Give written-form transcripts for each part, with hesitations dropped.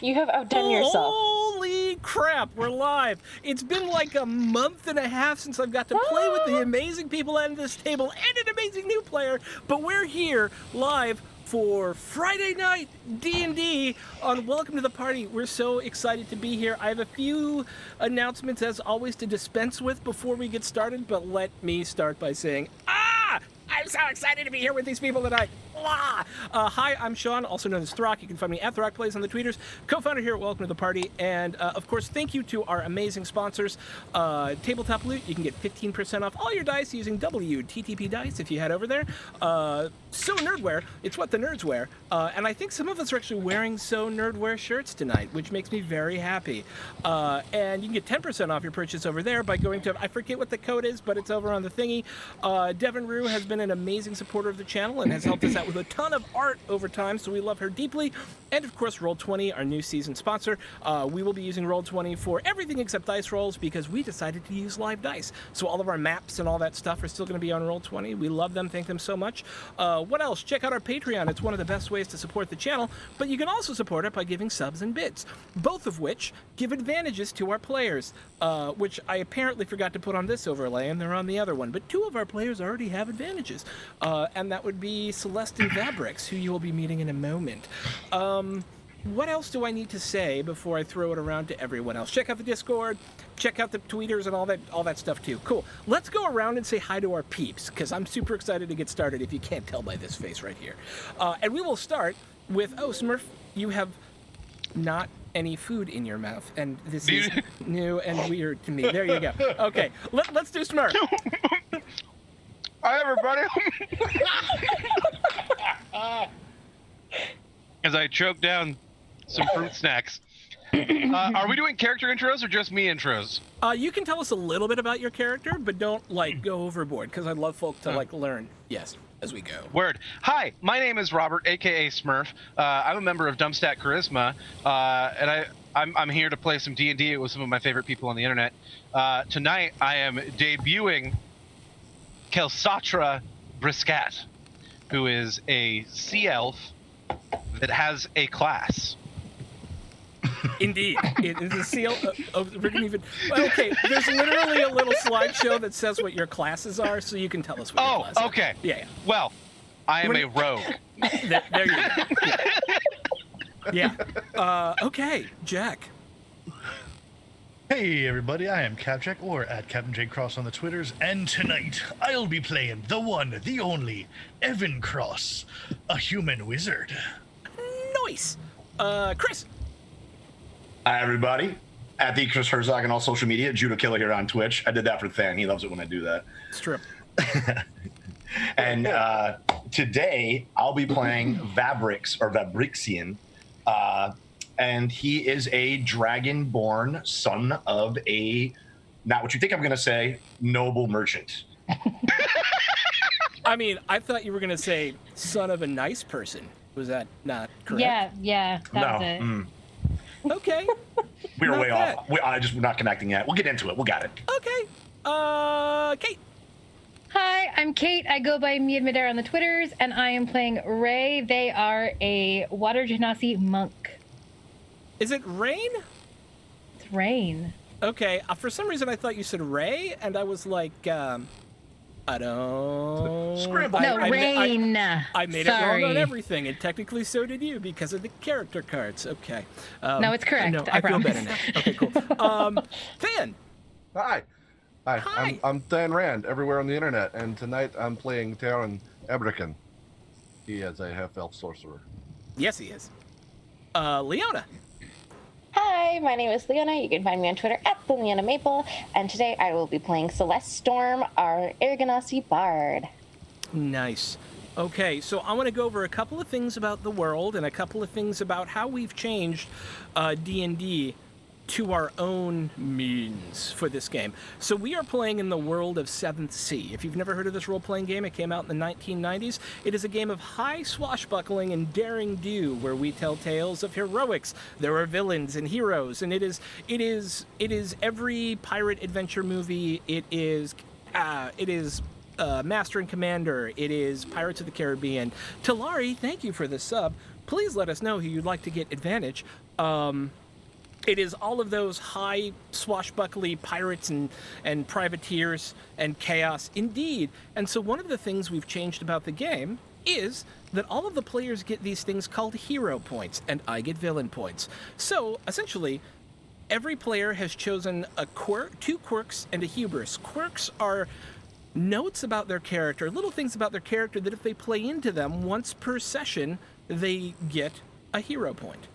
You have outdone yourself. Holy crap, we're live. It's been like a month and a half since I've got to play with the amazing people at this table and an amazing new player, but we're here live for Friday night D&D on Welcome to the Party. We're so excited to be here. I have a few announcements, as always, to dispense with before we get started, but let me start by saying, I'm so excited to be here with these people tonight. Hi, I'm Sean, also known as Throck. You can find me at Throck Plays on the tweeters, co-founder here at Welcome to the Party. And, of course, thank you to our amazing sponsors. Tabletop Loot, you can get 15% off all your dice using WTTP Dice if you head over there. So Nerdwear, it's what the nerds wear. And I think some of us are actually wearing So Nerdwear shirts tonight, which makes me very happy. And you can get 10% off your purchase over there by going to, I forget what the code is, but it's over on the thingy. Devin Rue has been an amazing supporter of the channel and has helped us out with a ton of art over time, so we love her deeply. And of course, Roll20, our new season sponsor. We will be using Roll20 for everything except dice rolls because we decided to use live dice. So all of our maps and all that stuff are still going to be on Roll20. We love them. Thank them so much. What else? Check out our Patreon. It's one of the best ways to support the channel, but you can also support it by giving subs and bits, both of which give advantages to our players, which I apparently forgot to put on this overlay, and they're on the other one. But two of our players already have advantages, and that would be Celeste and Vabrix, who you will be meeting in a moment. What else do I need to say before I throw it around to everyone else? Check out the Discord, check out the tweeters and all that stuff too. Cool. Let's go around and say hi to our peeps, because I'm super excited to get started, if you can't tell by this face right here. And we will start with, Smurf, you have not any food in your mouth, and this is new and weird to me. There you go. Okay, let's do Smurf. Hi, everybody. As I choke down some fruit snacks. Are we doing character intros or just me intros? You can tell us a little bit about your character, but don't, go overboard, because I'd love folk to, learn, yes, as we go. Word. Hi, my name is Robert, a.k.a. Smurf. I'm a member of Dumbstat Charisma, and I'm here to play some D&D with some of my favorite people on the internet. Tonight, I am debuting Kelsatra Briscat, who is a sea elf that has a class. Indeed, it is a seal. We're gonna even. Okay, there's literally a little slideshow that says what your classes are, so you can tell us what your classes are. Okay. Yeah. Well, I am a rogue. There you go. Yeah. Okay, Jack. Hey everybody, I am CapJack, or at Captain Jake Cross on the Twitters, and tonight I'll be playing the one, the only, Evan Cross, a human wizard. Nice. Chris. Hi, everybody. At the Chris Herzog on all social media, Judo Killer here on Twitch. I did that for Thea. He loves it when I do that. It's true. And today I'll be playing Vabrix, or Vabrixian. And he is a dragon-born son of a, not what you think I'm going to say, noble merchant. I mean, I thought you were going to say son of a nice person. Was that not correct? Yeah, that was it. Okay. We were Not way bad. off. We're not connecting yet. We'll get into it. We got it. Okay. Kate. Hi, I'm Kate. I go by Mia Madera on the Twitters, and I am playing Ray. They are a water genasi monk. Is it Rain? It's Rain. Okay. For some reason, I thought you said Ray, and I was like, I don't. Scramble. No, Rain. I made Sorry. it wrong on everything, and technically so did you because of the character cards. Okay. No, it's correct. No, I feel promise. better now. Okay, cool. Than. Hi. Hi. I'm Dan Rand, everywhere on the internet, and tonight I'm playing Taron Abrakan. He is a half-elf sorcerer. Yes, he is. Leona. Hi, my name is Leona. You can find me on Twitter at the Leona Maple, and today I will be playing Celeste Storm, our Aragonasi Bard. Nice. Okay, so I want to go over a couple of things about the world and a couple of things about how we've changed D&D to our own means for this game. So we are playing in the world of 7th Sea. If you've never heard of this role-playing game, it came out in the 1990s. It is a game of high swashbuckling and daring do, where we tell tales of heroics. There are villains and heroes, and it is every pirate adventure movie. It is Master and Commander. It is Pirates of the Caribbean. Talari, thank you for the sub. Please let us know who you'd like to get advantage. It is all of those high swashbuckly pirates and privateers and chaos, indeed. And so one of the things we've changed about the game is that all of the players get these things called hero points, and I get villain points. So essentially, every player has chosen a quirk, 2 quirks, and a hubris. Quirks are notes about their character, little things about their character that if they play into them once per session, they get a hero point.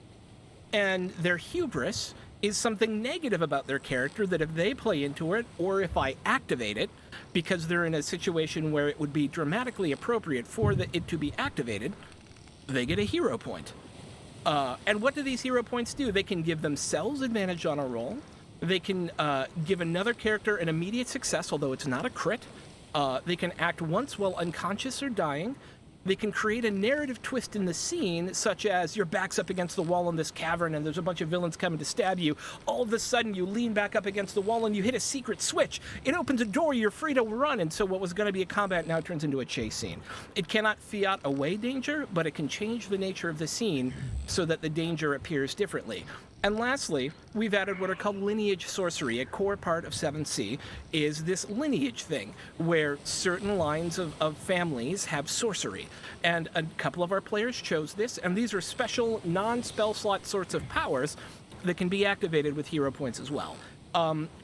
And their hubris is something negative about their character that if they play into it, or if I activate it, because they're in a situation where it would be dramatically appropriate for it to be activated, they get a hero point. And what do these hero points do? They can give themselves advantage on a roll. They can give another character an immediate success, although it's not a crit. They can act once while unconscious or dying. They can create a narrative twist in the scene, such as your back's up against the wall in this cavern and there's a bunch of villains coming to stab you. All of a sudden, you lean back up against the wall and you hit a secret switch. It opens a door, you're free to run, and so what was going to be a combat now turns into a chase scene. It cannot fiat away danger, but it can change the nature of the scene so that the danger appears differently. And lastly, we've added what are called lineage sorcery. A core part of 7th is this lineage thing, where certain lines of families have sorcery. And a couple of our players chose this, and these are special non-spell slot sorts of powers that can be activated with hero points as well.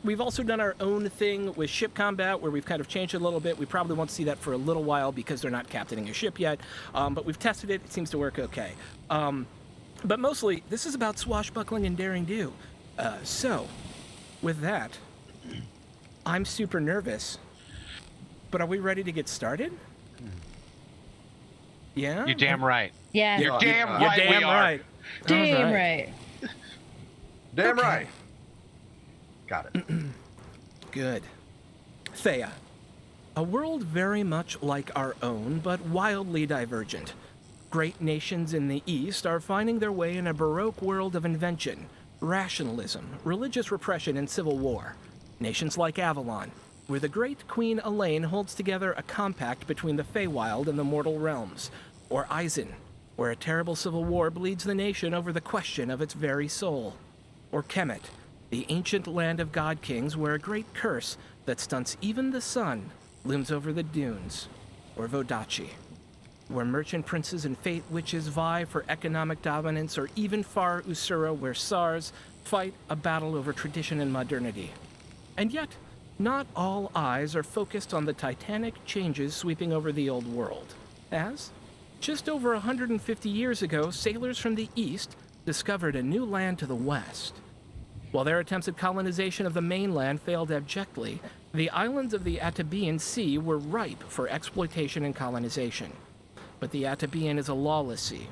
We've also done our own thing with ship combat, where we've kind of changed it a little bit. We probably won't see that for a little while because they're not captaining a ship yet, but we've tested it. It seems to work okay. But mostly, this is about swashbuckling and daring do. So, with that, I'm super nervous. But are we ready to get started? Yeah? You're damn right. Yeah. You're damn You're right damn we are. right. Damn All right. Damn right. Got it. Good. Thea. A world very much like our own, but wildly divergent. Great nations in the East are finding their way in a Baroque world of invention, rationalism, religious repression, and civil war. Nations like Avalon, where the great Queen Elaine holds together a compact between the Feywild and the mortal realms. Or Eisen, where a terrible civil war bleeds the nation over the question of its very soul. Or Kemet, the ancient land of god kings, where a great curse that stunts even the sun looms over the dunes. Or Vodachi, where merchant princes and fate witches vie for economic dominance, or even far Usura, where Sars fight a battle over tradition and modernity. And yet, not all eyes are focused on the titanic changes sweeping over the old world, as, just over 150 years ago, sailors from the east discovered a new land to the west. While their attempts at colonization of the mainland failed abjectly, the islands of the Atabean Sea were ripe for exploitation and colonization. But the Atabean is a lawless sea,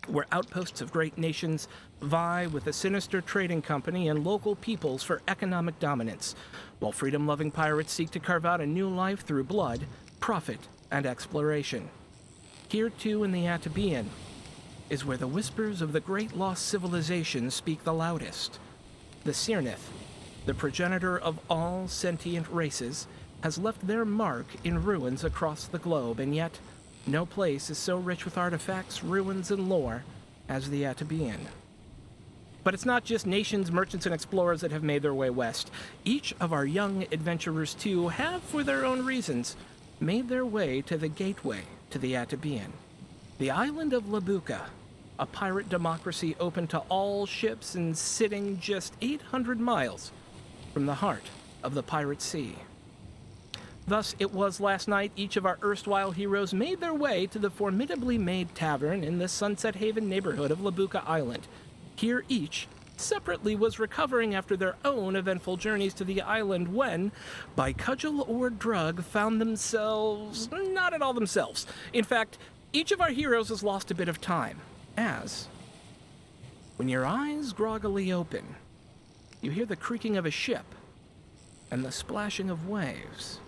where outposts of great nations vie with a sinister trading company and local peoples for economic dominance, while freedom-loving pirates seek to carve out a new life through blood, profit, and exploration. Here, too, in the Atabean, is where the whispers of the great lost civilization speak the loudest. The Sirnith, the progenitor of all sentient races, has left their mark in ruins across the globe, and yet no place is so rich with artifacts, ruins, and lore as the Atabean. But it's not just nations, merchants, and explorers that have made their way west. Each of our young adventurers, too, have, for their own reasons, made their way to the gateway to the Atabean, the island of Labuka, a pirate democracy open to all ships and sitting just 800 miles from the heart of the Pirate Sea. Thus, it was last night each of our erstwhile heroes made their way to the formidably made tavern in the Sunset Haven neighborhood of Labuka Island. Here each, separately, was recovering after their own eventful journeys to the island when, by cudgel or drug, found themselves not at all themselves. In fact, each of our heroes has lost a bit of time, as, when your eyes groggily open, you hear the creaking of a ship, and the splashing of waves,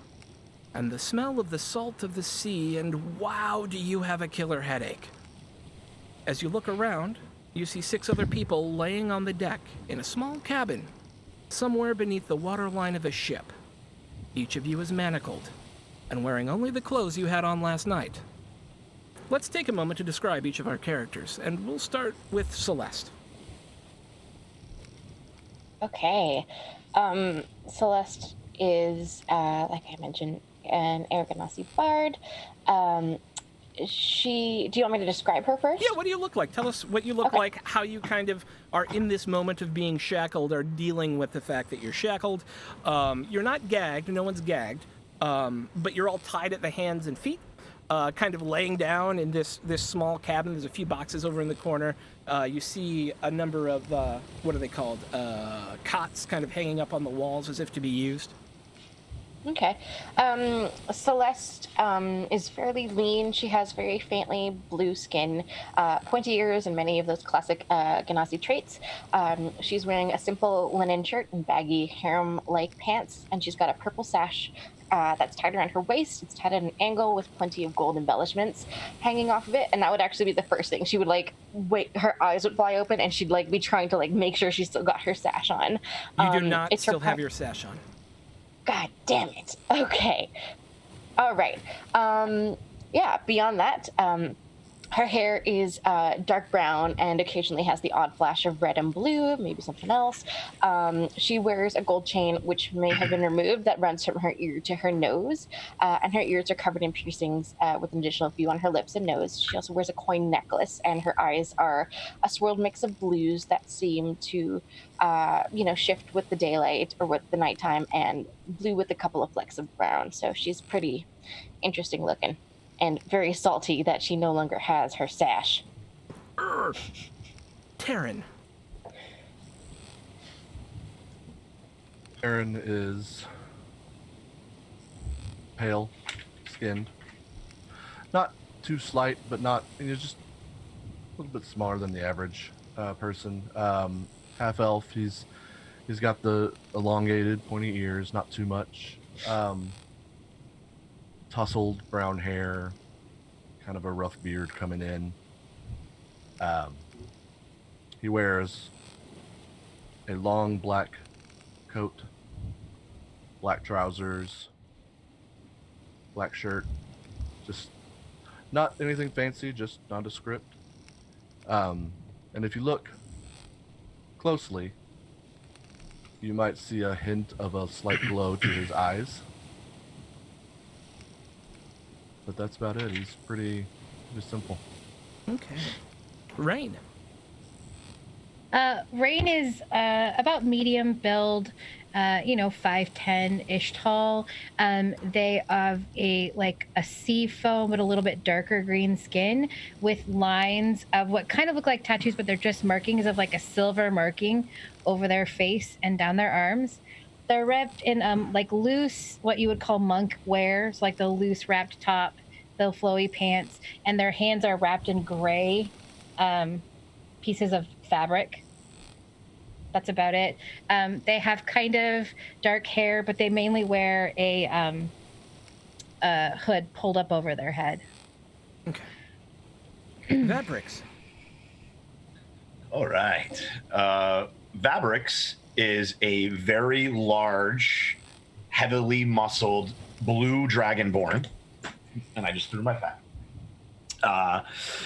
and the smell of the salt of the sea, and wow, do you have a killer headache. As you look around, you see 6 other people laying on the deck in a small cabin, somewhere beneath the waterline of a ship. Each of you is manacled, and wearing only the clothes you had on last night. Let's take a moment to describe each of our characters, and we'll start with Celeste. Okay. Celeste is, like I mentioned, an Aragonasi bard. Do you want me to describe her first? Yeah, what do you look like? Tell us what you look like, how you kind of are in this moment of being shackled, or dealing with the fact that you're shackled. You're not gagged, no one's gagged, but you're all tied at the hands and feet, kind of laying down in this small cabin. There's a few boxes over in the corner. You see a number of, what are they called? Cots kind of hanging up on the walls as if to be used. Okay. Celeste is fairly lean. She has very faintly blue skin, pointy ears, and many of those classic Ganassi traits. She's wearing a simple linen shirt and baggy harem-like pants, and she's got a purple sash that's tied around her waist. It's tied at an angle with plenty of gold embellishments hanging off of it, and that would actually be the first thing. She would wait, her eyes would fly open, and she'd be trying to make sure she still got her sash on. You do not still have your sash on. God damn it. Okay. All right. Yeah, beyond that, her hair is dark brown and occasionally has the odd flash of red and blue, maybe something else. She wears a gold chain, which may have been removed, that runs from her ear to her nose. And her ears are covered in piercings with an additional few on her lips and nose. She also wears a coin necklace, and her eyes are a swirled mix of blues that seem to, shift with the daylight or with the nighttime, and blue with a couple of flecks of brown. So she's pretty interesting looking. And very salty that she no longer has her sash. Taryn. Taryn is pale skinned. Not too slight, but not, just a little bit smaller than the average person. Half elf. He's got the elongated, pointy ears, not too much. Tousled brown hair, kind of a rough beard coming in. He wears a long black coat, black trousers, black shirt, just not anything fancy, just nondescript. And if you look closely, you might see a hint of a slight glow to his eyes. But that's about it. He's pretty simple. Okay. Rain. Rain is about medium build, 5'10" tall. They have a sea foam but a little bit darker green skin with lines of what kind of look like tattoos, but they're just markings of a silver marking over their face and down their arms. They're wrapped in loose, what you would call monk wear, so the loose wrapped top, the flowy pants, and their hands are wrapped in gray pieces of fabric. That's about it. They have kind of dark hair, but they mainly wear a hood pulled up over their head. Okay. Vabrix. All right. Vabrix is a very large, heavily muscled blue dragonborn. And I just threw my fat.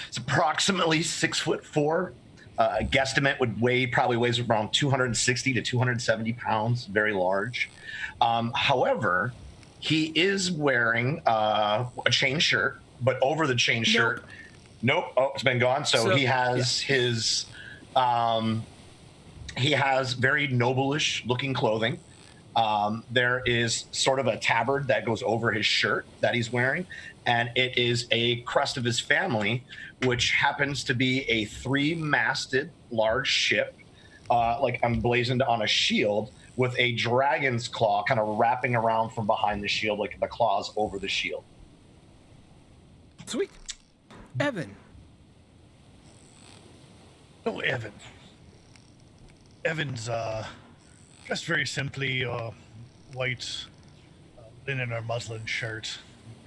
It's approximately 6'4". Guesstimate probably weighs around 260 to 270 pounds. Very large. However, he is wearing a chain shirt, but over the chain shirt, nope. Oh, it's been gone. So he has his. He has very noble-ish looking clothing. There is sort of a tabard that goes over his shirt that he's wearing, and it is a crest of his family, which happens to be a 3-masted large ship, emblazoned on a shield with a dragon's claw kind of wrapping around from behind the shield, like the claws over the shield. Sweet. Evan. Oh, Evan. Evan's dressed very simply, white linen or muslin shirt,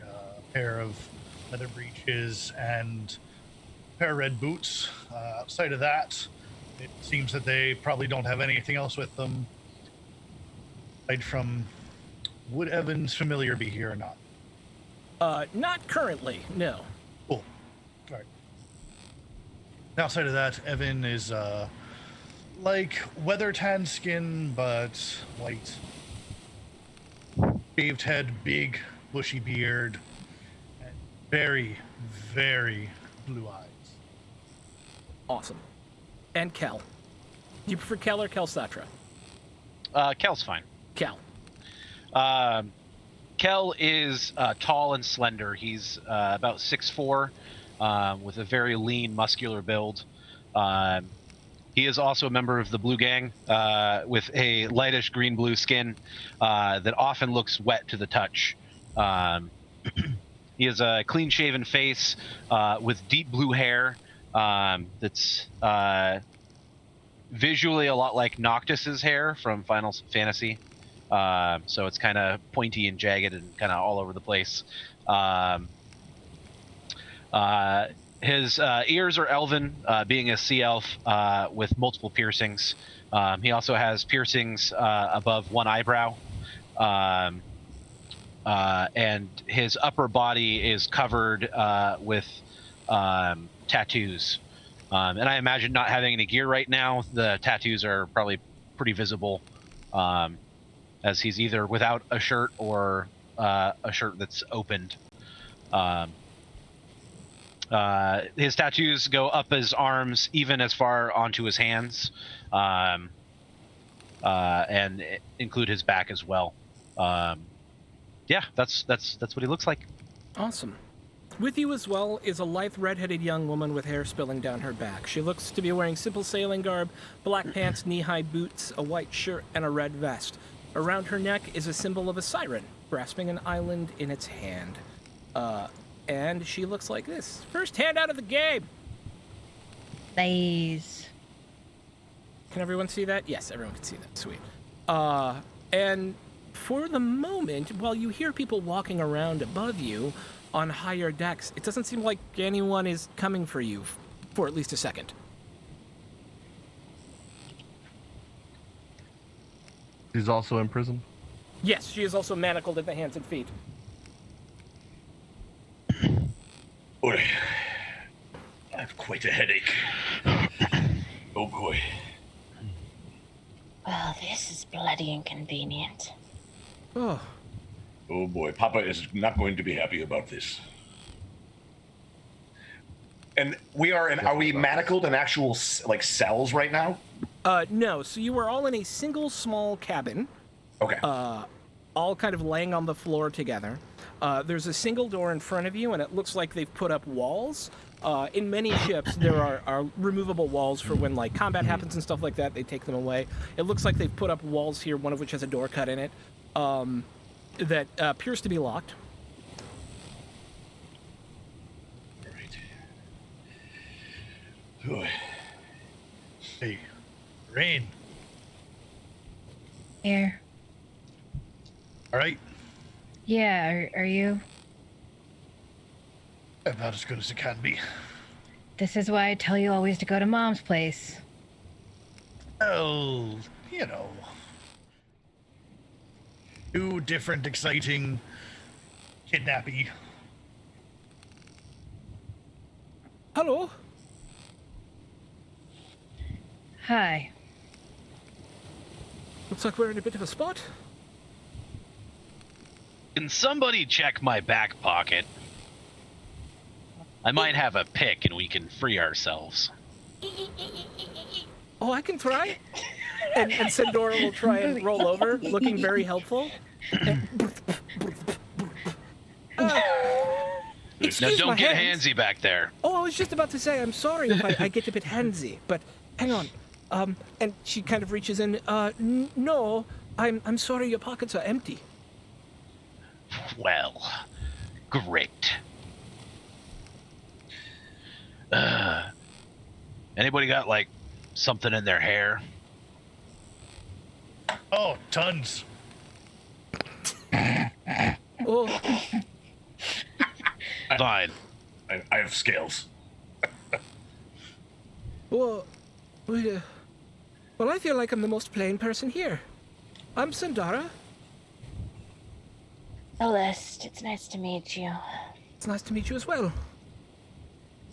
a pair of leather breeches, and a pair of red boots. Outside of that, it seems that they probably don't have anything else with them. Aside from, would Evan's familiar be here or not? Not currently, no. Cool. All right. Outside of that, Evan is like weather tan skin, but white. Shaved head, big, bushy beard, and very, very blue eyes. Awesome. And Kel. Do you prefer Kel or Kelsatra? Kel's fine. Kel. Kel is tall and slender. He's about 6'4", with a very lean, muscular build. He is also a member of the Blue Gang, with a lightish green-blue skin that often looks wet to the touch. He has a clean-shaven face with deep blue hair that's visually a lot like Noctis's hair from Final Fantasy. So it's kind of pointy and jagged and kind of all over the place. His ears are elven, being a sea elf with multiple piercings. He also has piercings above one eyebrow. And his upper body is covered with tattoos. And I imagine not having any gear right now, the tattoos are probably pretty visible, as he's either without a shirt or a shirt that's opened. His tattoos go up his arms, even as far onto his hands, and include his back as well. Yeah, that's what he looks like. Awesome. With you as well is a lithe, red-headed young woman with hair spilling down her back. She looks to be wearing simple sailing garb, black pants, knee-high boots, a white shirt, and a red vest. Around her neck is a symbol of a siren, grasping an island in its hand. And she looks like this. First hand out of the game! Nice. Can everyone see that? Yes, everyone can see that. Sweet. And for the moment, while you hear people walking around above you on higher decks, it doesn't seem like anyone is coming for you for at least a second. He's also in prison? Yes, she is also manacled at the hands and feet. Boy, I have quite a headache. Oh boy. Well, this is bloody inconvenient. Oh, Oh boy, Papa is not going to be happy about this. And are we manacled in actual like cells right now? no. So you are all in a single small cabin, Okay. all kind of laying on the floor together. There's a single door in front of you, and it looks like they've put up walls. In many ships, there are removable walls for when like combat happens and stuff like that. They take them away. It looks like they've put up walls here, one of which has a door cut in it, that appears to be locked. Right. Boy. Hey, Rain. Here. All right. Yeah, are you? About as good as it can be. This is why I tell you always to go to Mom's place. Oh, you know. New, different, exciting, kidnappy. Hello. Hi. Looks like we're in a bit of a spot. Can somebody check my back pocket? I might have a pick and we can free ourselves. Oh, I can try. And Sandora will try and roll over, looking very helpful. Now Excuse don't my get hands. handsy back there. Oh, I was just about to say, I'm sorry if I get a bit handsy, but hang on. And she kind of reaches in. No, I'm sorry, your pockets are empty. Well, great. Anybody got like something in their hair? Oh, tons. Oh, Fine. I have scales. well, I feel like I'm the most plain person here. I'm Sandara. Celeste, it's nice to meet you. It's nice to meet you as well.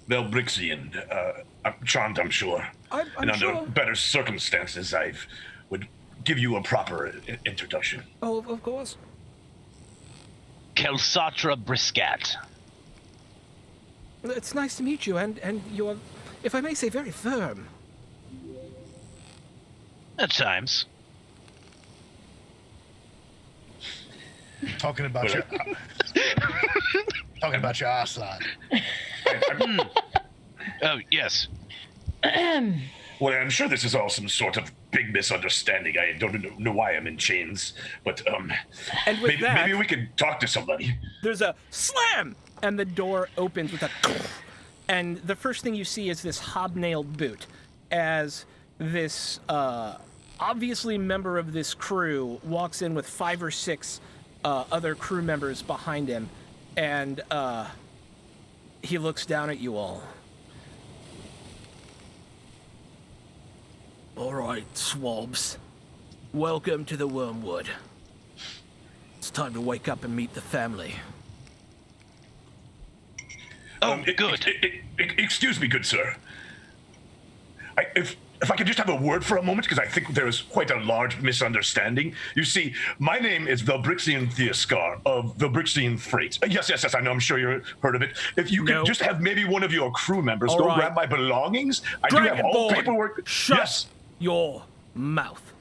Velbrixian. I'm charmed, I'm sure. I'm and under sure. better circumstances, I would give you a proper introduction. Oh, of course. Kelsatra Briscat. It's nice to meet you, and you're, if I may say, very firm. At times. Talking about your ass lot. Oh, yes. Well, I'm sure this is all some sort of big misunderstanding. I don't know why I'm in chains, but And with that, maybe we could talk to somebody. there's a slam, and the door opens with a, and the first thing you see is this hobnailed boot, as this obviously member of this crew walks in with 5 or 6 other crew members behind him, and he looks down at you all. All right, swabs. Welcome to the Wormwood. It's time to wake up and meet the family. Oh, good. Excuse me, good sir. If I could just have a word for a moment, because I think there is quite a large misunderstanding. You see, my name is Velbrixian Theaskar of Velbrixian Freight. Yes, I know, I'm sure you've heard of it. If you could just have maybe one of your crew members All go right. grab my belongings. I do have all Dragonborn, paperwork. Shut Yes. your mouth.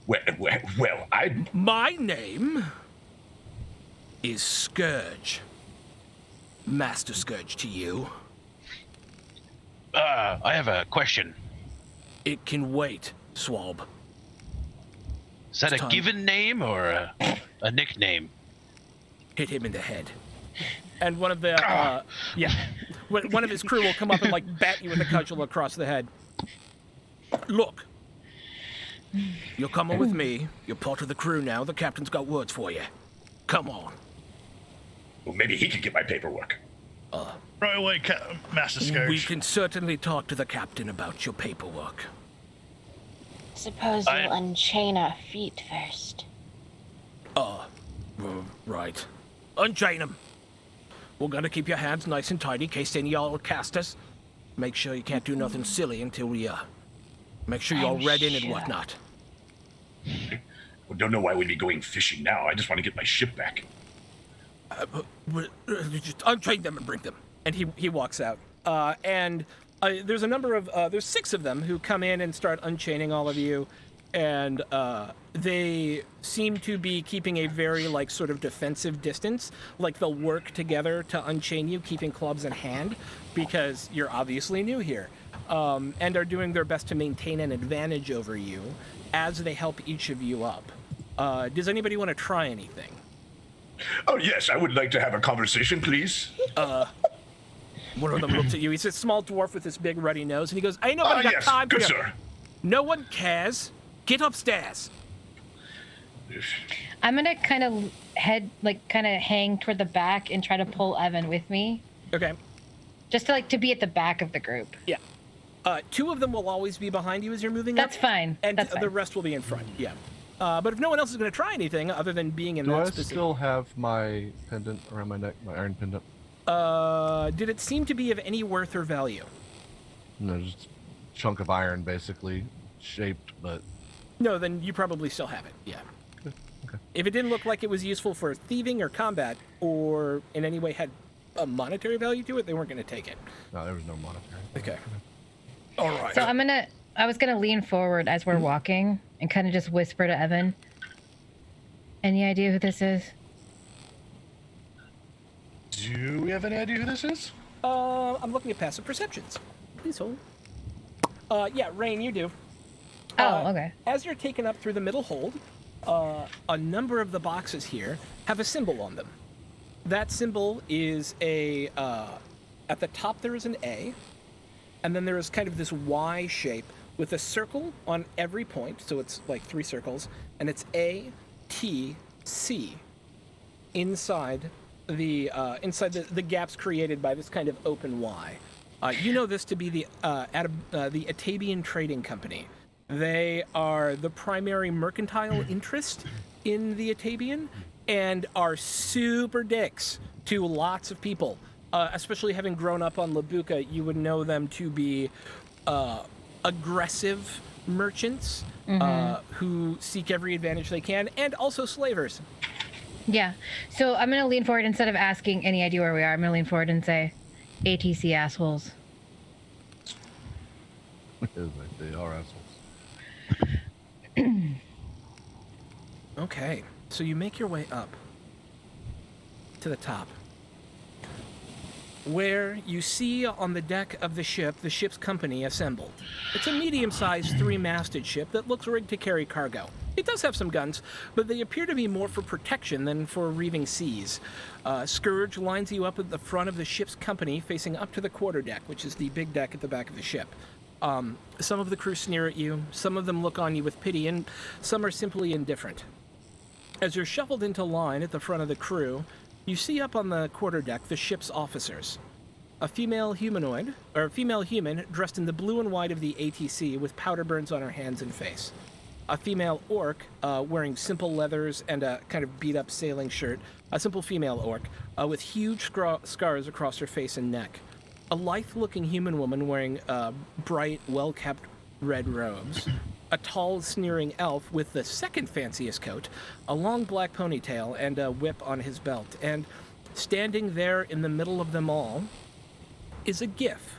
Well, My name is Scourge. Master Scourge to you. I have a question. It can wait, swab. Is that It's a time. given name or a nickname? Hit him in the head. And one of the, one of his crew will come up and, like, bat you with a cudgel across the head. Look. You're coming with me. You're part of the crew now. The captain's got words for you. Come on. well, maybe he could get my paperwork. Right away, Master Scourge. We can certainly talk to the captain about your paperwork. Suppose you'll unchain our feet first. Right. Unchain him. We're gonna keep your hands nice and tidy in case any of y'all cast us. Make sure you can't do nothing silly until we, make sure you're all I'm read in and sure. whatnot. Well, don't know why we'd be going fishing now. I just want to get my ship back. Just unchain them and bring them. And he walks out. There's a number of, there's 6 of them who come in and start unchaining all of you. And they seem to be keeping a very, like, sort of defensive distance. Like, they'll work together to unchain you, keeping clubs in hand, because you're obviously new here. And are doing their best to maintain an advantage over you as they help each of you up. Does anybody want to try anything? Oh, yes, I would like to have a conversation, please. One of them looks at you. He's a small dwarf with this big ruddy nose, and he goes, "Ain't nobody got Yes, time for good you. sir. No one cares. Get upstairs." I'm gonna kind of hang toward the back and try to pull Evan with me, Okay. just to be at the back of the group. Yeah. 2 of them will always be behind you as you're moving That's up. fine. And That's fine. the rest will be in front. Yeah. But if no one else is going to try anything other than being in Do that I specific... still have my pendant around my neck, my iron pendant? Did it seem to be of any worth or value? No, just a chunk of iron, basically, shaped, but... No, then you probably still have it. Yeah. Okay. If it didn't look like it was useful for thieving or combat, or in any way had a monetary value to it, they weren't going to take it. No, there was no monetary. Okay. All right. So I was gonna lean forward as we're walking and kind of just whisper to Evan. Any idea who this is? Do we have any idea who this is? I'm looking at passive perceptions. Please hold. Yeah, Rain, you do. Oh, okay. As you're taken up through the middle hold, a number of the boxes here have a symbol on them. That symbol is at the top there is an A, and then there is kind of this Y shape with a circle on every point, so it's like 3 circles, and it's A, T, C inside the gaps created by this kind of open Y. You know this to be the Atabian Trading Company. They are the primary mercantile interest in the Atabian and are super dicks to lots of people. especially having grown up on Labuka, you would know them to be aggressive merchants who seek every advantage they can, and also slavers. Yeah. So I'm going to lean forward instead of asking any idea where we are. I'm going to lean forward and say, ATC assholes. They are assholes. Okay, so you make your way up to the top, where you see on the deck of the ship's company assembled. It's a medium-sized three-masted ship that looks rigged to carry cargo. It does have some guns, but they appear to be more for protection than for reaving seas. Scourge lines you up at the front of the ship's company, facing up to the quarterdeck, which is the big deck at the back of the ship. Some of the crew sneer at you, some of them look on you with pity, and some are simply indifferent. As you're shuffled into line at the front of the crew, you see up on the quarterdeck the ship's officers. A female human dressed in the blue and white of the ATC with powder burns on her hands and face. A female orc wearing simple leathers and a kind of beat-up sailing shirt. A simple female orc with huge scars across her face and neck. A lithe-looking human woman wearing bright, well-kept red robes. A tall, sneering elf with the second fanciest coat, a long black ponytail, and a whip on his belt. And standing there in the middle of them all is a gif,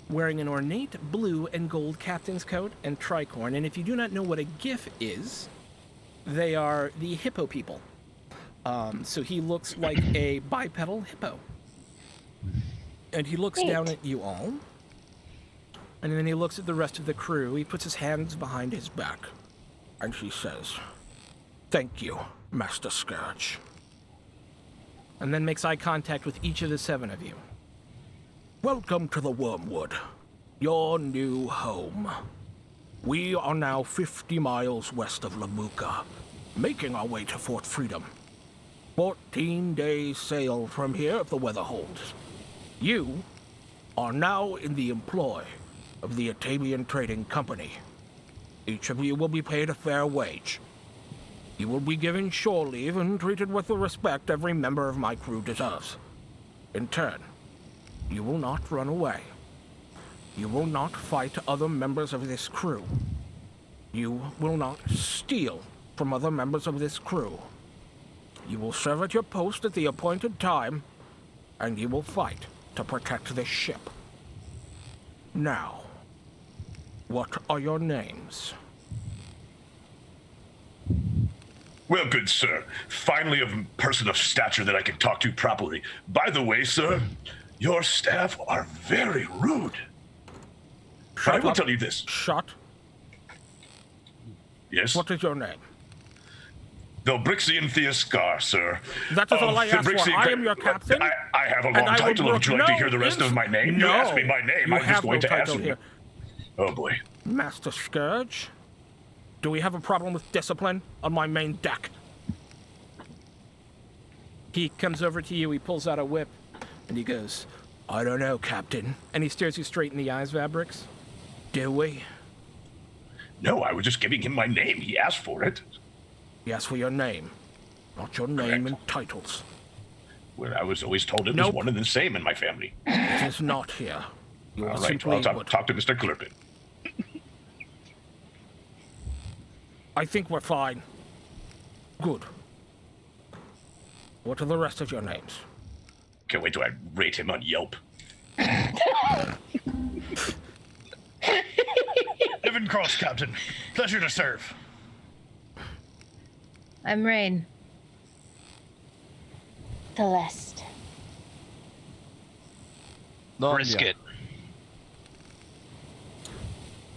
wearing an ornate blue and gold captain's coat and tricorn. And if you do not know what a gif is, they are the hippo people. So he looks like a bipedal hippo. And he looks down at you all. And then he looks at the rest of the crew. He puts his hands behind his back. And he says, "Thank you, Master Scourge." And then makes eye contact with each of the 7 of you. "Welcome to the Wormwood, your new home. We are now 50 miles west of Labuka, making our way to Fort Freedom. 14 days sail from here if the weather holds. You are now in the employ of the Atabian Trading Company. Each of you will be paid a fair wage. You will be given shore leave and treated with the respect every member of my crew deserves. In turn, you will not run away. You will not fight other members of this crew. You will not steal from other members of this crew. You will serve at your post at the appointed time, and you will fight to protect this ship. Now, what are your names?" Well, good sir. Finally, a person of stature that I can talk to properly. By the way, sir, your staff are very rude. But I will tell you this. Shut. Yes? What is your name? Velbrixian Thea Scar, sir. That is all I ask for. I am your captain. I have a and long I will title. Would you like to hear the no rest of my name? No. You asked me my name. You I'm just have going no to ask title you. here. Oh, boy. Master Scourge, do we have a problem with discipline on my main deck? He comes over to you, he pulls out a whip, and he goes, "I don't know, Captain." And he stares you straight in the eyes, Vabrix. "Do we?" No, I was just giving him my name. He asked for it. He asked for your name, not your name Correct. and titles. Well, I was always told it Nope. was one and the same in my family. It is not here. You are All right, simply well, I'll what- talk to Mr. Clerpin. I think we're fine. Good. What are the rest of your names? Can't wait till I rate him on Yelp. Evan Cross, Captain. Pleasure to serve. I'm Rain. Celeste. No, Brisket.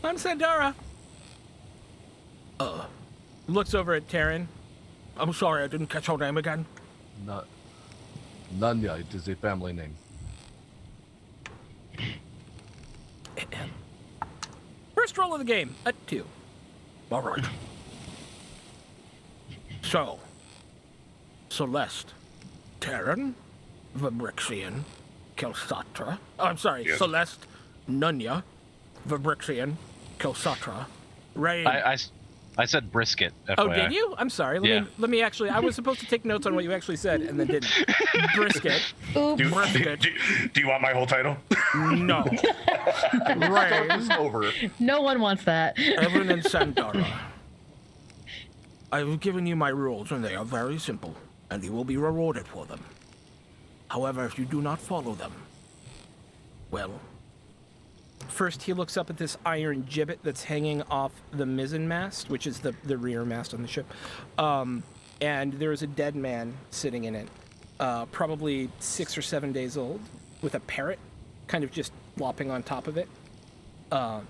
I'm Sandara. Looks over at Taryn. I'm sorry, I didn't catch her name again. Not Nanya. It is a family name. First roll of the game, a 2. All right. So, Celeste, Taryn, Vabrixian, Kelsatra. Oh, I'm sorry, Yes. Celeste, Nunya, Vabrixian, Kelsatra, Rain. I said brisket. FYI. Oh, did you? I'm sorry. Let me actually. I was supposed to take notes on what you actually said and then didn't. Brisket. Oops. Brisket. Do you want my whole title? No. Ray. Over. No one wants that. Evan and Santana. I've given you my rules, and they are very simple, and you will be rewarded for them. However, if you do not follow them, well, first he looks up at this iron gibbet that's hanging off the mizzen mast, which is the rear mast on the ship, and there is a dead man sitting in it, probably 6 or 7 days old, with a parrot kind of just flopping on top of it. And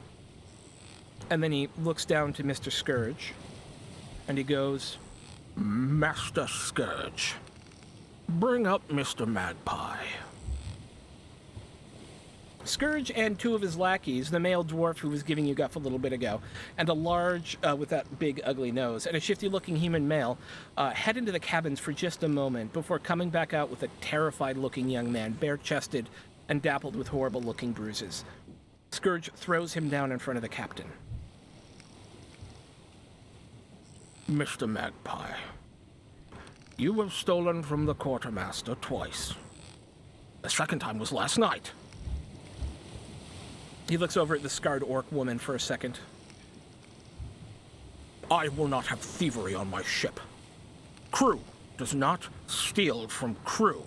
then he looks down to Mr. Scourge, and he goes, Master Scourge, bring up Mr. Magpie. Scourge and 2 of his lackeys, the male dwarf who was giving you guff a little bit ago, and a large, with that big ugly nose, and a shifty-looking human male, head into the cabins for just a moment before coming back out with a terrified-looking young man, bare-chested and dappled with horrible-looking bruises. Scourge throws him down in front of the captain. Mr. Magpie, you have stolen from the quartermaster twice. The second time was last night. He looks over at the scarred orc woman for a second. I will not have thievery on my ship. Crew does not steal from crew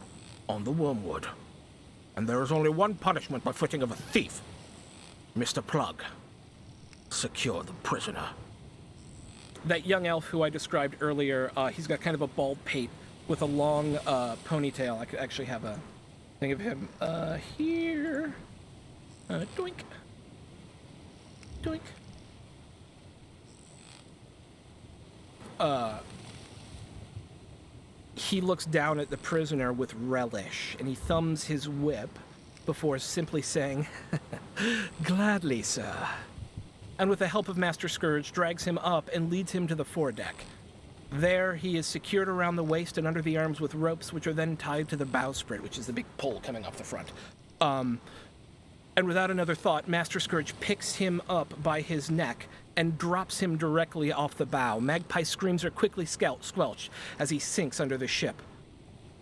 on the Wormwood. And there is only one punishment befitting of a thief. Mr. Plug, secure the prisoner. That young elf who I described earlier, he's got kind of a bald pate with a long ponytail. I could actually have a thing of him here. Doink. Doink. He looks down at the prisoner with relish, and he thumbs his whip before simply saying, Gladly, sir. And with the help of Master Scourge, drags him up and leads him to the foredeck. There, he is secured around the waist and under the arms with ropes, which are then tied to the bowsprit, which is the big pole coming off the front. And without another thought, Master Scourge picks him up by his neck and drops him directly off the bow. Magpie's screams are quickly squelched as he sinks under the ship.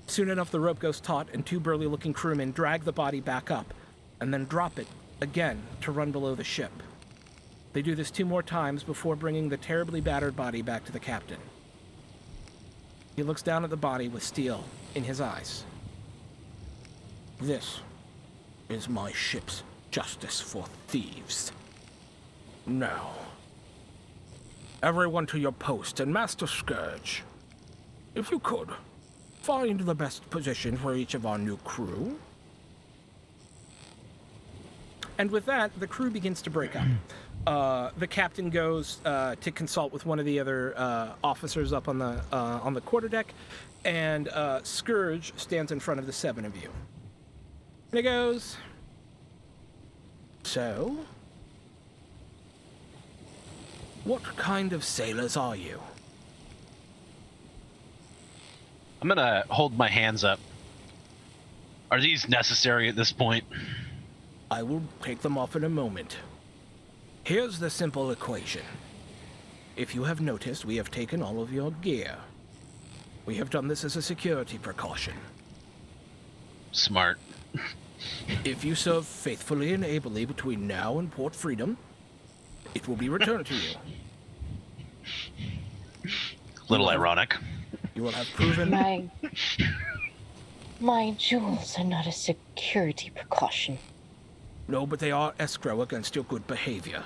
Soon enough, the rope goes taut, and 2 burly-looking crewmen drag the body back up, and then drop it again to run below the ship. They do this 2 more times before bringing the terribly battered body back to the captain. He looks down at the body with steel in his eyes. This is my ship's justice for thieves. Now, everyone to your post, and Master Scourge, if you could, find the best position for each of our new crew. And with that, the crew begins to break up. The captain goes to consult with one of the other officers up on the quarterdeck, and Scourge stands in front of the 7 of you. And he goes, So, what kind of sailors are you? I'm gonna hold my hands up. Are these necessary at this point? I will take them off in a moment. Here's the simple equation. If you have noticed, we have taken all of your gear. We have done this as a security precaution. Smart. If you serve faithfully and ably between now and Port Freedom, it will be returned to you. Little ironic. You will have proven... My jewels are not a security precaution. No, but they are escrow against your good behavior.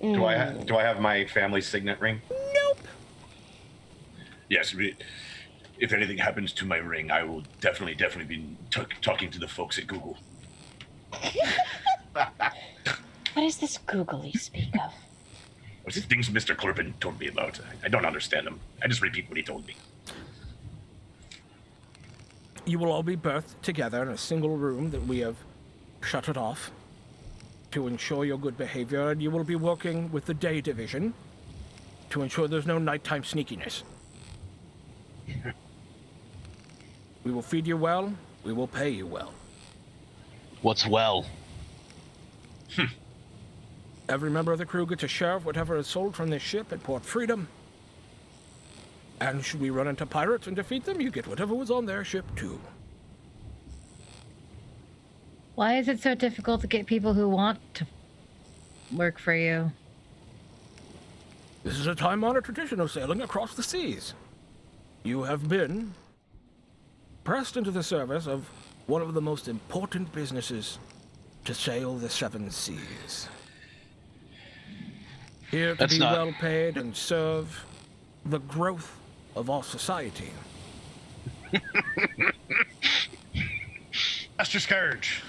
Do I have my family signet ring? Nope. Yes, if anything happens to my ring, I will definitely be talking to the folks at Google. What is this Google you speak of? What's the things Mr. Clerpin told me about? I don't understand them. I just repeat what he told me. You will all be berthed together in a single room that we have shuttered off to ensure your good behavior, and you will be working with the day division to ensure there's no nighttime sneakiness. We will feed you well, we will pay you well. What's well? Every member of the crew gets a share of whatever is sold from this ship at Port Freedom. And should we run into pirates and defeat them, you get whatever was on their ship, too. Why is it so difficult to get people who want to work for you? This is a time-honored tradition of sailing across the seas. You have been pressed into the service of one of the most important businesses to sail the seven seas. Here to be well paid and serve the growth of our society. Master Scourge.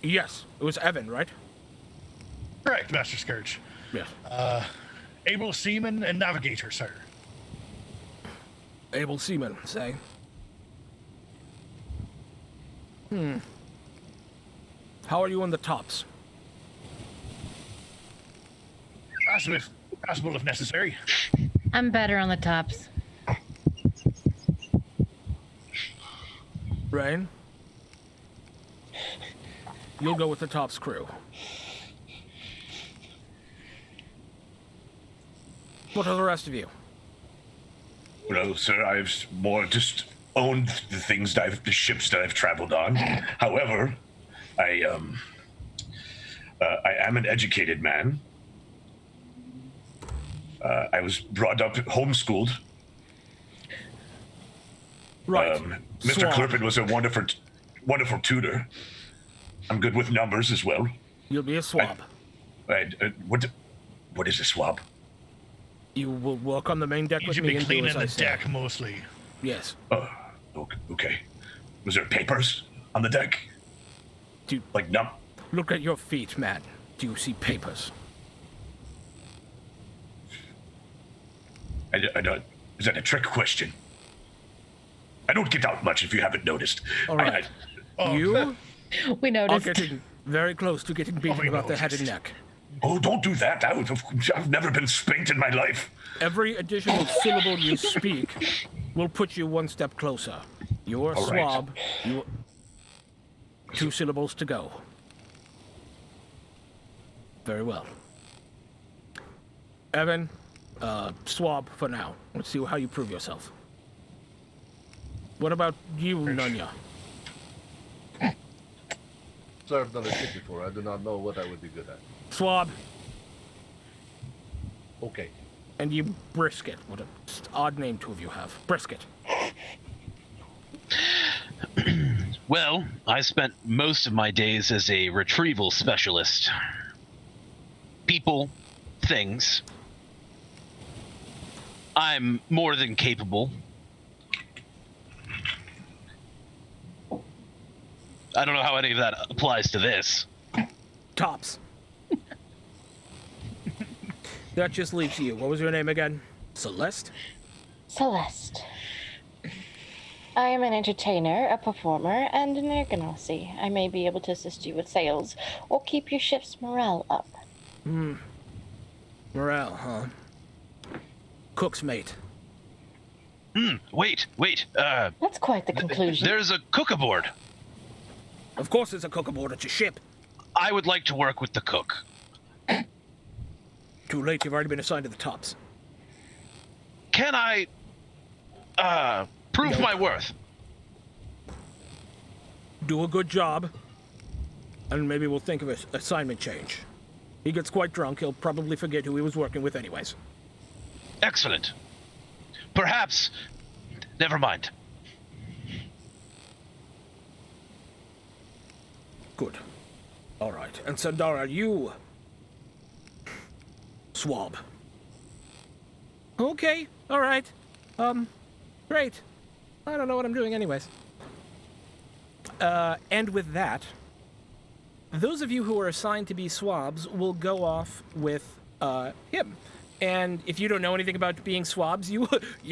Yes, it was Evan, right? Correct, Master Scourge. Yes. Able seaman and navigator, sir. Able seaman, say. How are you on the tops? Passable if necessary. I'm better on the tops. Rain? You'll go with the tops crew. What are the rest of you? Well, sir, I've more just owned the ships that I've traveled on. However, I am an educated man. I was brought up homeschooled. Right. Mr. Clippin was a wonderful tutor. I'm good with numbers as well. You'll be a swab. What is a swab? You will work on the main deck You with should me be and do cleaning as I the say. deck mostly. Yes. Okay. Was there papers on the deck? No. Look at your feet, man. Do you see papers? I don't. Is that a trick question? I don't get out much if you haven't noticed. All right. You We are noticed. getting very close to getting beaten about the head and neck. Oh, don't do that. I've never been spanked in my life. Every additional syllable you speak will put you one step closer. You're a All right. swab. You 2 syllables to go. Very well. Evan, swab for now. Let's see how you prove yourself. What about you, Nunya? Sir, I've done a ship before. I do not know what I would be good at. Swab. Okay. And you, Brisket. What a odd name 2 of you have. Brisket. Well, I spent most of my days as a retrieval specialist. People, things. I'm more than capable. I don't know how any of that applies to this. Tops. That just leaves you. What was your name again? Celeste? Celeste. I am an entertainer, a performer, and an ergonosy. I may be able to assist you with sales or keep your ship's morale up. Morale, huh? Cook's mate. Wait. That's quite the conclusion. There's a cook aboard. Of course there's a cook aboard at your ship. I would like to work with the cook. Too late, you've already been assigned to the tops. Can I, prove my worth? Do a good job, and maybe we'll think of an assignment change. He gets quite drunk, he'll probably forget who he was working with anyways. Excellent. Perhaps, never mind. Good. All right. And Sandara, you... swab. Okay. All right. Great. I don't know what I'm doing anyways. And with that, those of you who are assigned to be swabs will go off with him. And if you don't know anything about being swabs, you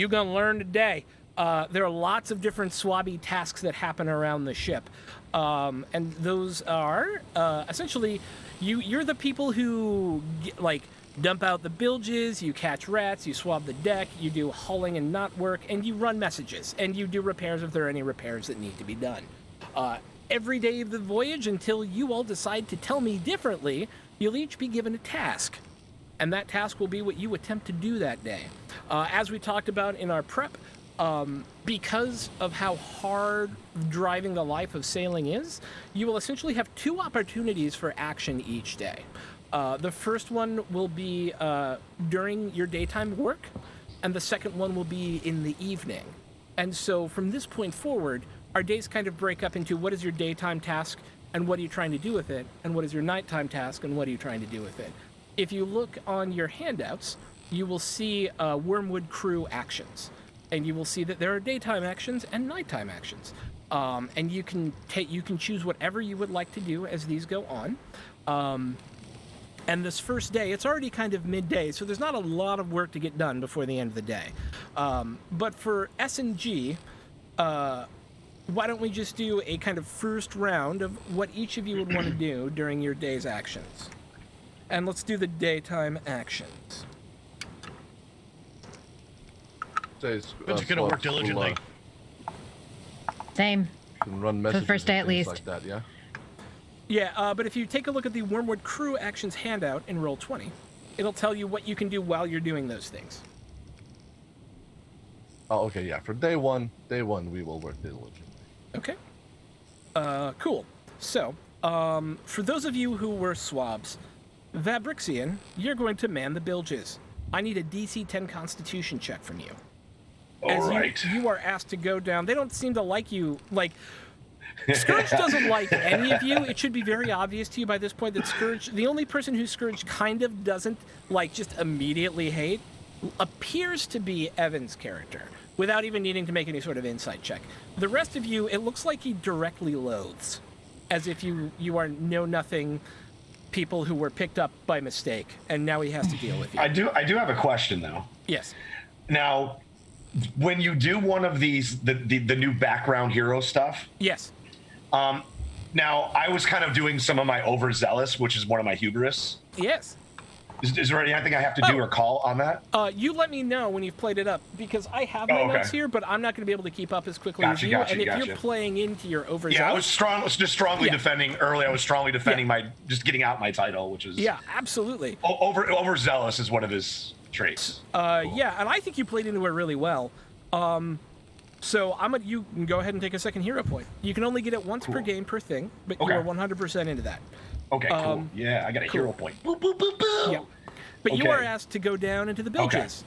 gonna learn today. There are lots of different swabby tasks that happen around the ship. And those are essentially you're the people who dump out the bilges, you catch rats, you swab the deck, you do hulling and knot work, and you run messages, and you do repairs if there are any repairs that need to be done. every day of the voyage until you all decide to tell me differently, you'll each be given a task. And that task will be what you attempt to do that day. As we talked about in our prep, because of how hard driving the life of sailing is, you will essentially have 2 opportunities for action each day. The first one will be during your daytime work, and the second one will be in the evening. And so from this point forward, our days kind of break up into what is your daytime task and what are you trying to do with it, and what is your nighttime task and what are you trying to do with it. If you look on your handouts, you will see Wormwood Crew actions, and you will see that there are daytime actions and nighttime actions. And you can choose whatever you would like to do as these go on. And this first day, it's already kind of midday, so there's not a lot of work to get done before the end of the day. But for S&G, why don't we just do a kind of first round of what each of you would want to do during your day's actions? And let's do the daytime actions. It's gonna work diligently. Same. Can run For messages the first day and at things least. like that, yeah. Yeah, but if you take a look at the Wormwood Crew actions handout in Roll20, it'll tell you what you can do while you're doing those things. Oh, okay, yeah. For day one, we will work diligently. Okay. Cool. So, for those of you who were swabs, Vabrixian, you're going to man the bilges. I need a DC 10 Constitution check from you. All right. You are asked to go down. They don't seem to like you. Like, Scourge doesn't like any of you. It should be very obvious to you by this point that Scourge, the only person who Scourge kind of doesn't, like, just immediately hate, appears to be Evan's character, without even needing to make any sort of insight check. The rest of you, it looks like he directly loathes, as if you are know-nothing people who were picked up by mistake, and now he has to deal with you. I do have a question, though. Yes. Now, when you do one of these, the new background hero stuff. Yes. Now, I was kind of doing some of my overzealous, which is one of my hubris. Yes. Is there anything I have to do or call on that? You let me know when you've played it up, because I have my notes here, but I'm not going to be able to keep up as quickly as you. And if you're playing into your overzealous... Yeah, I was strongly defending earlier. I was strongly defending just getting out my title, which is... Yeah, absolutely. Overzealous is one of his traits. Yeah, and I think you played into it really well. So you can go ahead and take a second hero point. You can only get it once per game per thing, but you are 100% into that. Okay, cool. Yeah, I got a hero point. Boop, boop, boop, boop. Yeah. But you are asked to go down into the bilges.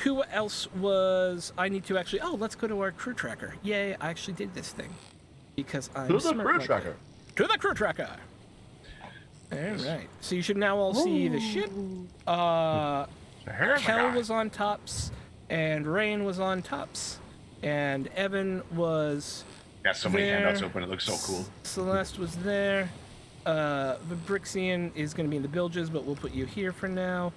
Who else was... I need to actually... Oh, let's go to our crew tracker. Yay, I actually did this thing. Because I'm smart. To the crew tracker. To the crew tracker. All right. So you should now all see the ship. Kel was on tops, and Rain was on tops, and Evan was... Got so many handouts open. It looks so cool. Celeste was there. Vabrixian is going to be in the bilges, but we'll put you here for now.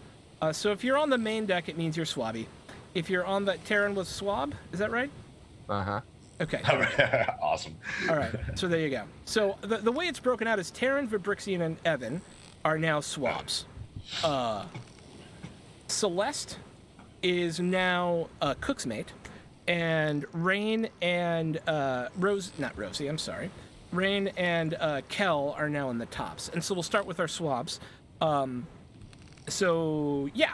So if you're on the main deck, it means you're swabby. If you're on the... Terran was swab, is that right? Uh-huh. Okay. Awesome. All right, so there you go. So the way it's broken out is Terran, Vabrixian, and Evan are now swabs. Celeste is now Cook's mate, and Rain and Rosie, I'm sorry. Rain and Kel are now in the tops. And so we'll start with our swabs. So, yeah.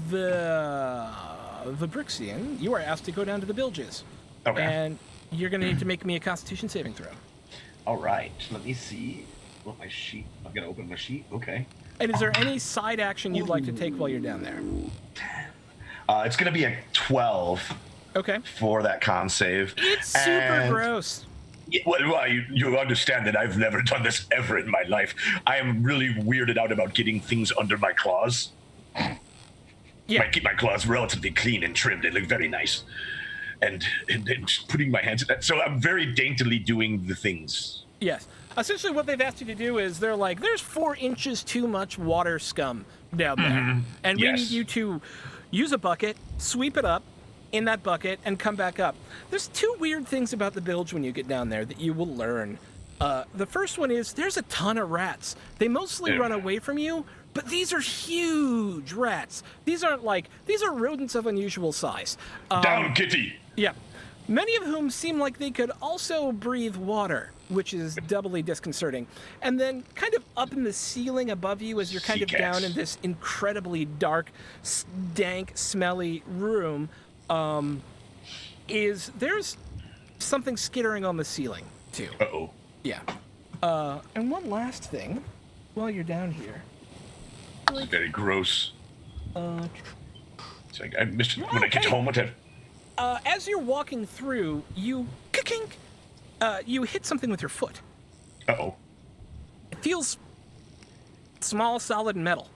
The Vabrixian, you are asked to go down to the bilges. Okay. And you're going to need to make me a Constitution saving throw. All right. Let me see. What my sheet. I'm going to open my sheet. Okay. And is there any side action you'd like to take while you're down there? It's going to be a 12. Okay. For that con save. It's super gross. Well, you understand that I've never done this ever in my life. I am really weirded out about getting things under my claws. Yeah. I keep my claws relatively clean and trimmed. They look very nice. And just putting my hands in that. So I'm very daintily doing the things. Yes. Essentially what they've asked you to do is they're like, there's 4 inches too much water scum down there. Mm-hmm. And we need you to use a bucket, sweep it up in that bucket, and come back up. There's 2 weird things about the bilge when you get down there that you will learn. The first one is there's a ton of rats. They mostly run away from you, but these are huge rats. These are rodents of unusual size. Down, kitty! Yeah. many of whom seem like they could also breathe water, which is doubly disconcerting. And then kind of up in the ceiling above you as you're kind of Sea down cats. in this incredibly dark, dank, smelly room, there's something skittering on the ceiling, too. Uh-oh. Yeah. And one last thing, while you're down here. It's very gross. Uh, It's like, I missed it when I get home. What have... as you're walking through, you you hit something with your foot. Uh-oh. It feels small, solid, and metal.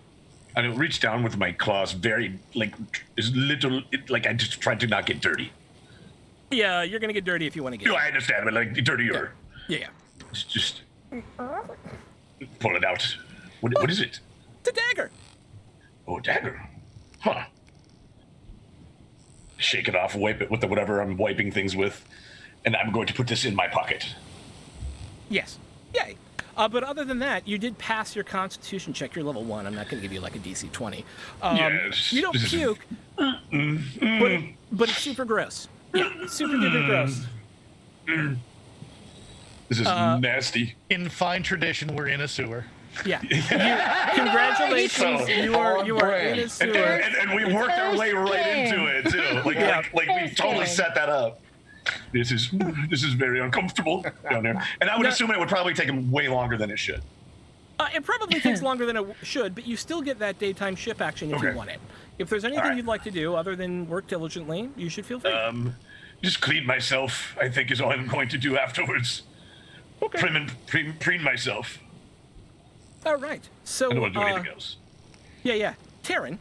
I don't reach down with my claws very, like, as little, like I just tried to not get dirty. Yeah, you're gonna get dirty if you want to get. No, I understand, but like, dirtier. Yeah. Just pull it out. What is it? It's a dagger. Oh, a dagger. Huh. Shake it off, wipe it with the whatever I'm wiping things with, and I'm going to put this in my pocket. Yes. Yay. But other than that, you did pass your Constitution check. You're level 1. I'm not going to give you like a DC 20. Yes. You don't puke, but it's super gross. Yeah, super duper gross. This is nasty. In fine tradition, we're in a sewer. Yeah. Congratulations. You are in a And, sewer. and we worked our way right into it too. Like we totally set that up. This is very uncomfortable down there. And I would No. assume it would probably take him way longer than it should. It probably takes longer than it should, but you still get that daytime ship action if you Okay. want it. If there's anything All right. you'd like to do other than work diligently, you should feel free. Just clean myself, I think, is all I'm going to do afterwards. Okay. Preen myself. All right. So, I don't want to do anything else. Yeah. Taryn,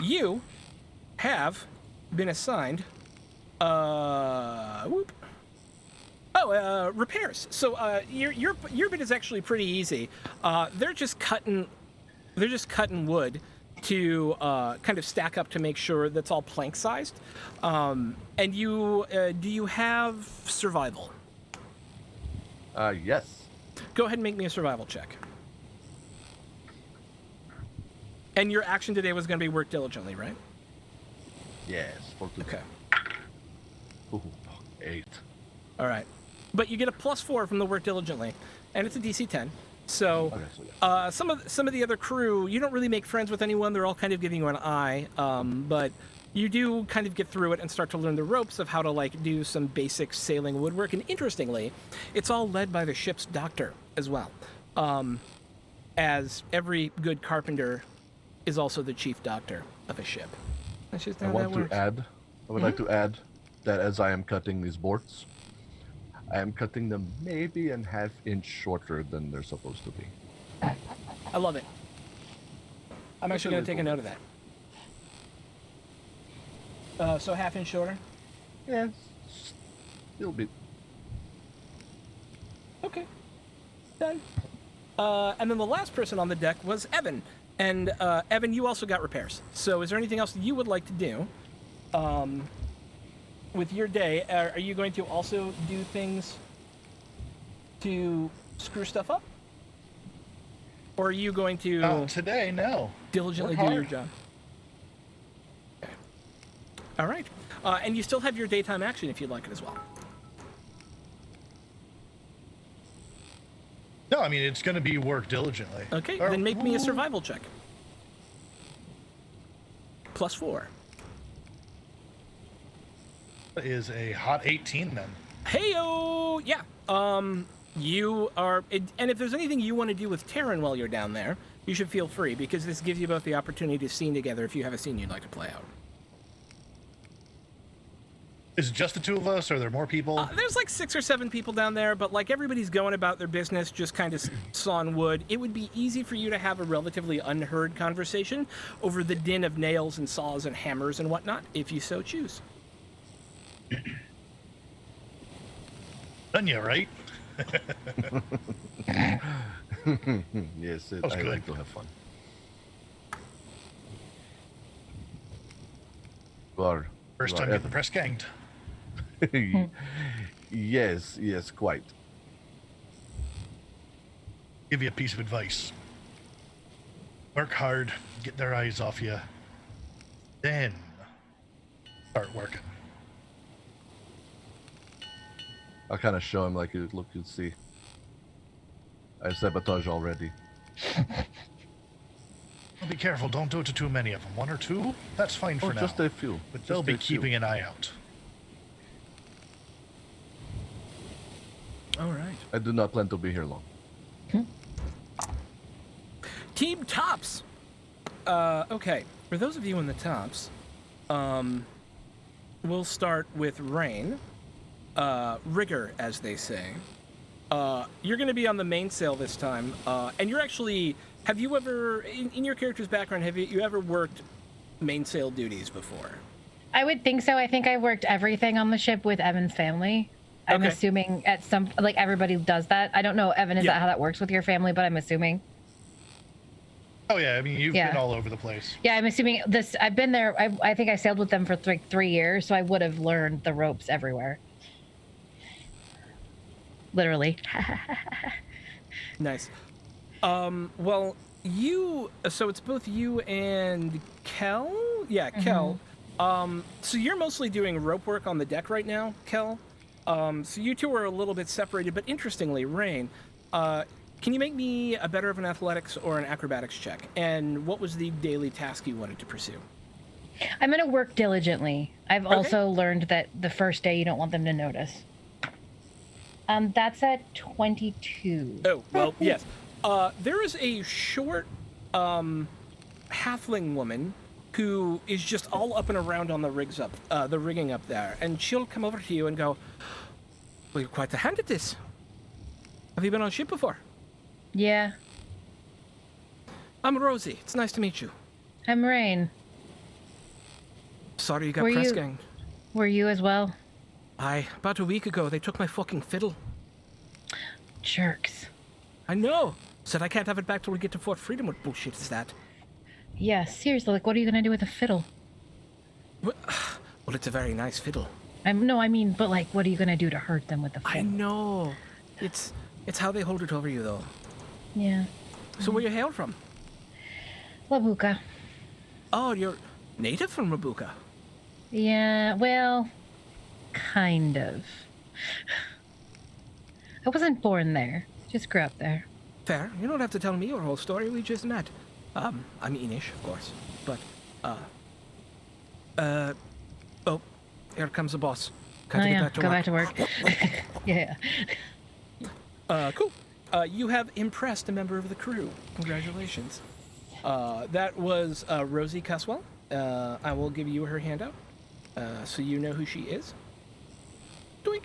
you have been assigned. Repairs. So your bit is actually pretty easy. They're just cutting wood to kind of stack up to make sure that's all plank sized. And you do you have survival? Yes. Go ahead and make me a survival check. And your action today was going to be work diligently, right? Yes. For today. Okay. Ooh, 8. All right. But you get a +4 from the work diligently, and it's a DC 10. So, Okay, so yeah. some of the other crew, you don't really make friends with anyone. They're all kind of giving you an eye. But you do kind of get through it and start to learn the ropes of how to like do some basic sailing woodwork. And interestingly, it's all led by the ship's doctor as well, as every good carpenter is also the chief doctor of a ship. That's just how that works. I would like to add that as I am cutting these boards, I am cutting them maybe a half-inch shorter than they're supposed to be. I love it. I'm actually going to take a note of that. So half-inch shorter? Yeah, it'll be. Okay. Done. And then the last person on the deck was Evan. And Evan, you also got repairs. So is there anything else that you would like to do with your day? Are you going to also do things to screw stuff up? Or are you going to Today, no. diligently Work do your hard. job? Okay. All right. And you still have your daytime action if you'd like it as well. No, I mean, it's going to be work diligently. Okay, Or- then make me a survival check. +4. Is a hot 18 then. Heyo! Yeah. You are, and if there's anything you want to do with Taryn while you're down there, you should feel free, because this gives you both the opportunity to scene together if you have a scene you'd like to play out. Is it just the two of us, or are there more people? There's like 6 or 7 people down there, but like everybody's going about their business, just kind of sawing wood. It would be easy for you to have a relatively unheard conversation over the din of nails and saws and hammers and whatnot, if you so choose. Done you, right? Yes, was I good. like to have fun. First You are time getting press ganged. Yes, quite. Give you a piece of advice. Work hard, get their eyes off you, then start working. I'll kind of show him like, look, you see. I sabotage already. Be careful, don't do it to too many of them. One or two? That's fine for now. Just a few. But they'll be keeping an eye out. All right. I do not plan to be here long. Team Tops. Okay. For those of you in the Tops, we'll start with Rain. Rigger, as they say. You're going to be on the mainsail this time, and you're actually... Have you ever, in your character's background, have you ever worked mainsail duties before? I would think so. I think I worked everything on the ship with Evan's family. I'm Okay. assuming at some, like, everybody does that. I don't know, Evan, is Yeah. that how that works with your family? But I'm assuming. Oh yeah, I mean you've Yeah. been all over the place. Yeah, I'm assuming this. I've been there. I think I sailed with them for like 3 years, so I would have learned the ropes everywhere. Literally. Nice. Well, so it's both you and Kel? Yeah, Kel. So you're mostly doing rope work on the deck right now, Kel? So you two are a little bit separated, but interestingly, Rain, can you make me a better of an athletics or an acrobatics check? And what was the daily task you wanted to pursue? I'm going to work diligently. I've also learned that the first day you don't want them to notice. That's at 22. Oh, well, yes. There is a short halfling woman who is just all up and around on the rigging up there, and she'll come over to you and go, "Well, you're quite the hand at this. Have you been on a ship before?" Yeah. I'm Rosie. It's nice to meet you. I'm Rain. Sorry you got Were press you- ganged. Were you as well? About a week ago, they took my fucking fiddle. Jerks. I know. Said I can't have it back till we get to Fort Freedom. What bullshit is that? Yeah, seriously, like, what are you going to do with a fiddle? Well, it's a very nice fiddle. I mean, but like, what are you going to do to hurt them with the I fiddle? know. It's how they hold it over you, though. Yeah. So where you hail from? Labuka. Oh, you're native from Mabuka. Yeah, well, kind of. I wasn't born there. Just grew up there. Fair. You don't have to tell me your whole story. We just met. I'm Enish, of course. But, oh, here comes the boss. Got to get back to go work. back to work. Yeah. Cool. You have impressed a member of the crew. Congratulations. That was Rosie Caswell. I will give you her handout, so you know who she is. Doink.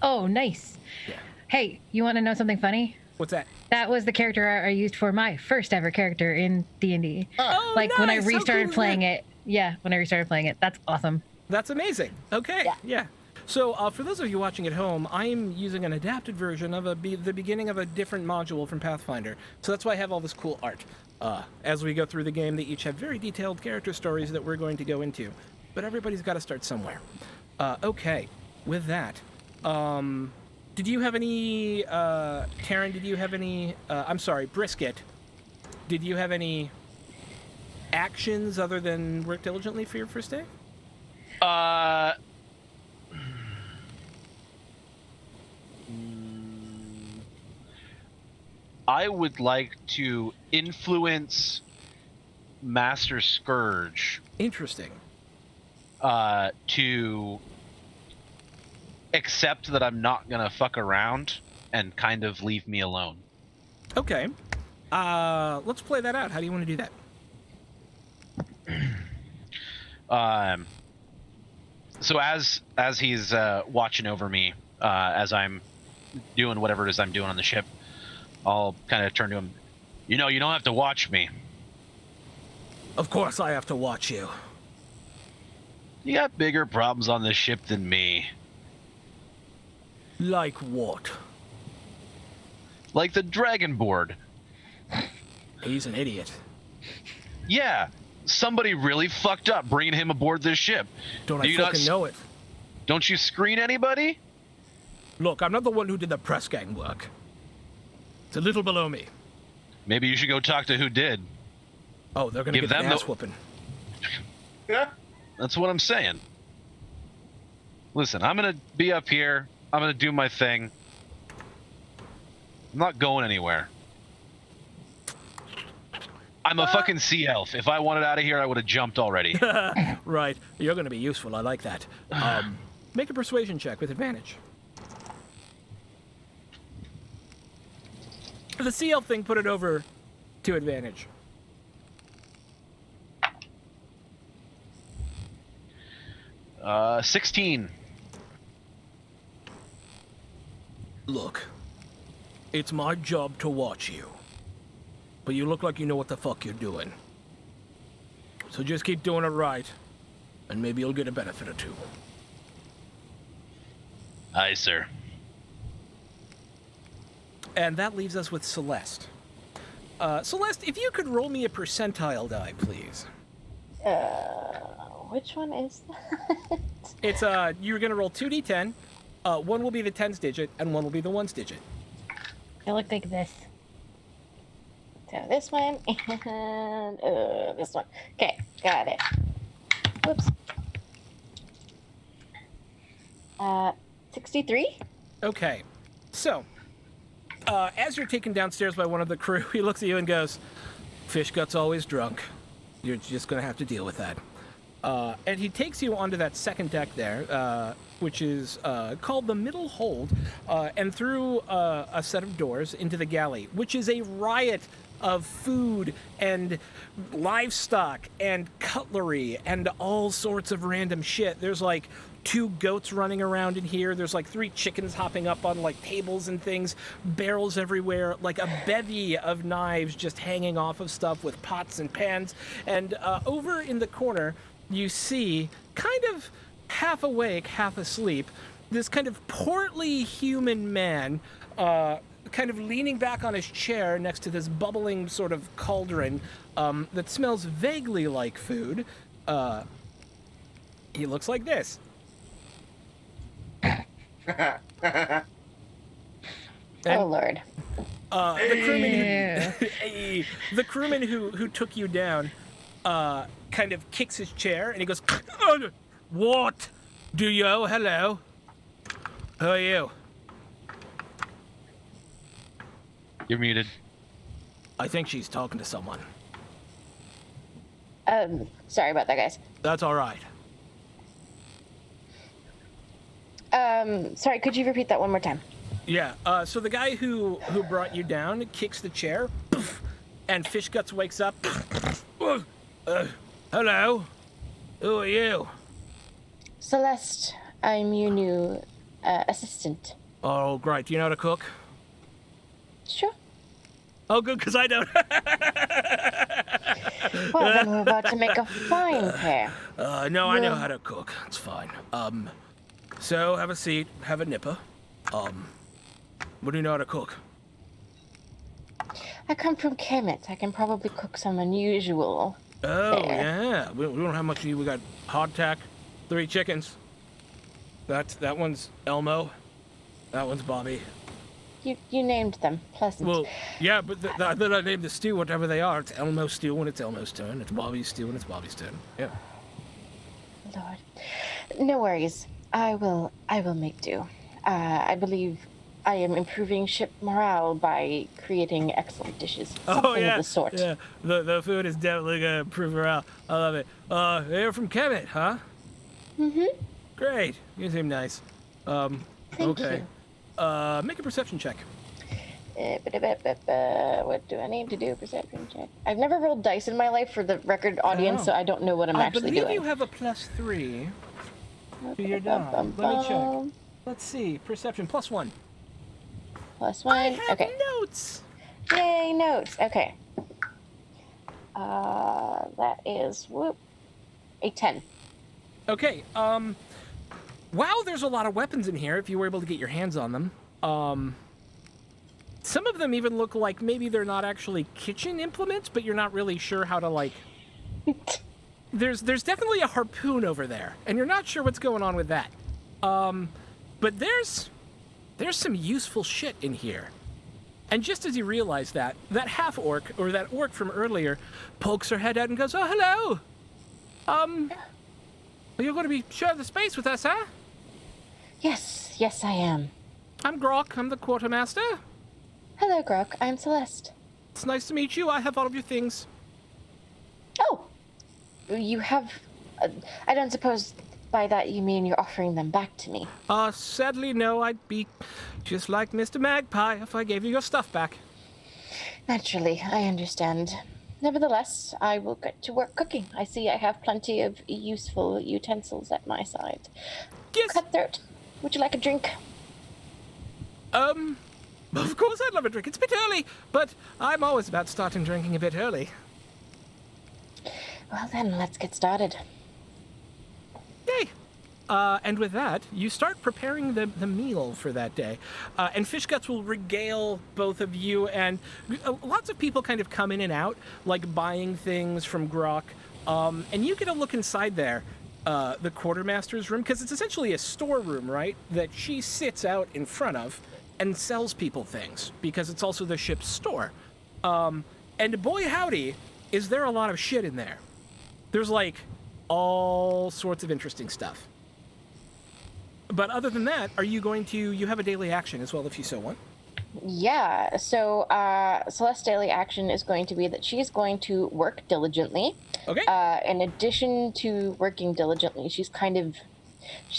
Oh, nice. Yeah. Hey, you want to know something funny? What's that? That was the character I used for my first ever character in D&D. Oh, Like, when I nice. How restarted cool is playing that? it. Yeah, when I restarted playing it. That's awesome. That's amazing. Okay. Yeah. So, for those of you watching at home, I am using an adapted version of the beginning of a different module from Pathfinder. So that's why I have all this cool art. As we go through the game, they each have very detailed character stories that we're going to go into. But everybody's got to start somewhere. Okay. With that, did you have any, Taryn, did you have any, I'm sorry, Brisket, did you have any actions other than work diligently for your first day? I would like to influence Master Scourge Interesting. to accept that I'm not gonna fuck around and kind of leave me alone. Okay. Let's play that out. How do you want to do that? So as he's watching over me, as I'm doing whatever it is I'm doing on the ship, I'll kind of turn to him. You know, you don't have to watch me. Of course I have to watch you. You got bigger problems on this ship than me. Like what? Like the Dragon Board. He's an idiot. Yeah, somebody really fucked up bringing him aboard this ship. Don't Do I you not fucking know it? Don't you screen anybody? Look, I'm not the one who did the press gang work. It's a little below me. Maybe you should go talk to who did. Oh, they're gonna Give get an them the- ass whooping. Yeah. That's what I'm saying. Listen, I'm gonna be up here. I'm gonna do my thing. I'm not going anywhere. I'm a fucking sea elf. If I wanted out of here, I would have jumped already. Right. You're gonna be useful. I like that. Make a persuasion check with advantage. The sea elf thing put it over to advantage. Uh, 16. Look, it's my job to watch you. But you look like you know what the fuck you're doing. So just keep doing it right, and maybe you'll get a benefit or two. Aye, sir. And that leaves us with Celeste. Celeste, if you could roll me a percentile die, please. Which one is that? It's, you're gonna roll 2d10. One will be the tens digit, and one will be the ones digit. They look like this. So this one and this one. Okay, got it. Whoops. 63. Okay, so, as you're taken downstairs by one of the crew, he looks at you and goes, "Fish gut's always drunk. You're just gonna have to deal with that." And he takes you onto that second deck there, which is called the Middle Hold, and through a set of doors into the galley, which is a riot of food and livestock and cutlery and all sorts of random shit. There's like 2 goats running around in here. There's like 3 chickens hopping up on like tables and things, barrels everywhere, like a bevy of knives just hanging off of stuff with pots and pans. And over in the corner, you see, kind of half awake, half asleep, this kind of portly human man, kind of leaning back on his chair next to this bubbling sort of cauldron that smells vaguely like food. He looks like this. Oh Lord. The crewman who took you down kind of kicks his chair and he goes, "What do you? Hello. Who are you?" You're muted. I think she's talking to someone. Sorry about that, guys. That's all right. Sorry, could you repeat that one more time? Yeah. So the guy who brought you down kicks the chair, and Fish Guts wakes up. Hello. Who are you? Celeste, I'm your new assistant. Oh, great. Do you know how to cook? Sure. Oh, good, because I don't. Well, then we're about to make a fine pair. No, I know how to cook. It's fine. So have a seat, have a nipper. What do you know how to cook? I come from Kemet. I can probably cook some unusual. Oh, fare. yeah. We don't have much to eat. We got hardtack, 3 chickens. That one's Elmo. That one's Bobby. You named them. Pleasant. Well, yeah, but then I named the stew whatever they are. It's Elmo's stew when it's Elmo's turn. It's Bobby's stew when it's Bobby's turn. Yeah. Lord. No worries. I will make do. I believe I am improving ship morale by creating excellent dishes. Something of the sort. Yeah. The food is definitely gonna improve morale. I love it. You're from Kemet, huh? Mm-hmm. Great. You seem nice. Thank okay. you. Make a perception check. What do I need to do? Perception check. I've never rolled dice in my life for the record audience, so I don't know what I'm actually doing. I believe you have a +3 to your die. Let me check. Let's see. Perception +1. +1. I have Okay. notes. Yay, notes. Okay. That is a 10. Okay. Wow, there's a lot of weapons in here if you were able to get your hands on them. Some of them even look like maybe they're not actually kitchen implements, but you're not really sure how to, like... There's definitely a harpoon over there, and you're not sure what's going on with that. But there's some useful shit in here. And just as you realize that half-orc, or that orc from earlier, pokes her head out and goes, "Oh, hello! Are you going to be sharing the space with us, huh?" Yes, I am. I'm Grok. I'm the quartermaster. Hello, Grok. I'm Celeste. It's nice to meet you. I have all of your things. Oh, you have. I don't suppose by that you mean you're offering them back to me. Sadly, no. I'd be just like Mr. Magpie if I gave you your stuff back. Naturally, I understand. Nevertheless, I will get to work cooking. I see I have plenty of useful utensils at my side. Yes. Cutthroat, would you like a drink? Of course I'd love a drink. It's a bit early, but I'm always about starting drinking a bit early. Well then, let's get started. Yay! And with that, you start preparing the meal for that day. And Fish Guts will regale both of you, and lots of people kind of come in and out, like buying things from Grok. And you get a look inside there, the quartermaster's room, because it's essentially a storeroom, right? That she sits out in front of and sells people things, because it's also the ship's store. And boy howdy, is there a lot of shit in there. There's like all sorts of interesting stuff. But other than that, are you going to, you have a daily action as well if you so want? Yeah, so Celeste's daily action is going to be that she's going to work diligently. Okay. In addition to working diligently, she's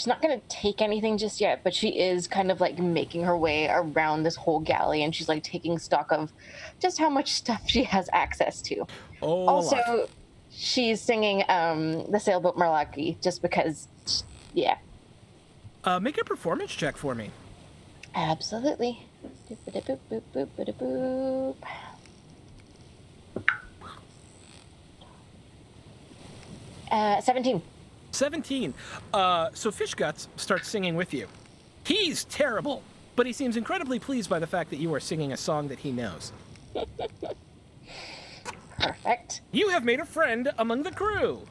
not going to take anything just yet, but she is kind of like making her way around this whole galley, and she's like taking stock of just how much stuff she has access to. Oh, also, she's singing the Sailboat Merlaki just because, yeah. Make a performance check for me. Absolutely. Boop, boop, boop, boop, boop. 17. 17. So Fish Guts starts singing with you. He's terrible, but he seems incredibly pleased by the fact that you are singing a song that he knows. Perfect. You have made a friend among the crew.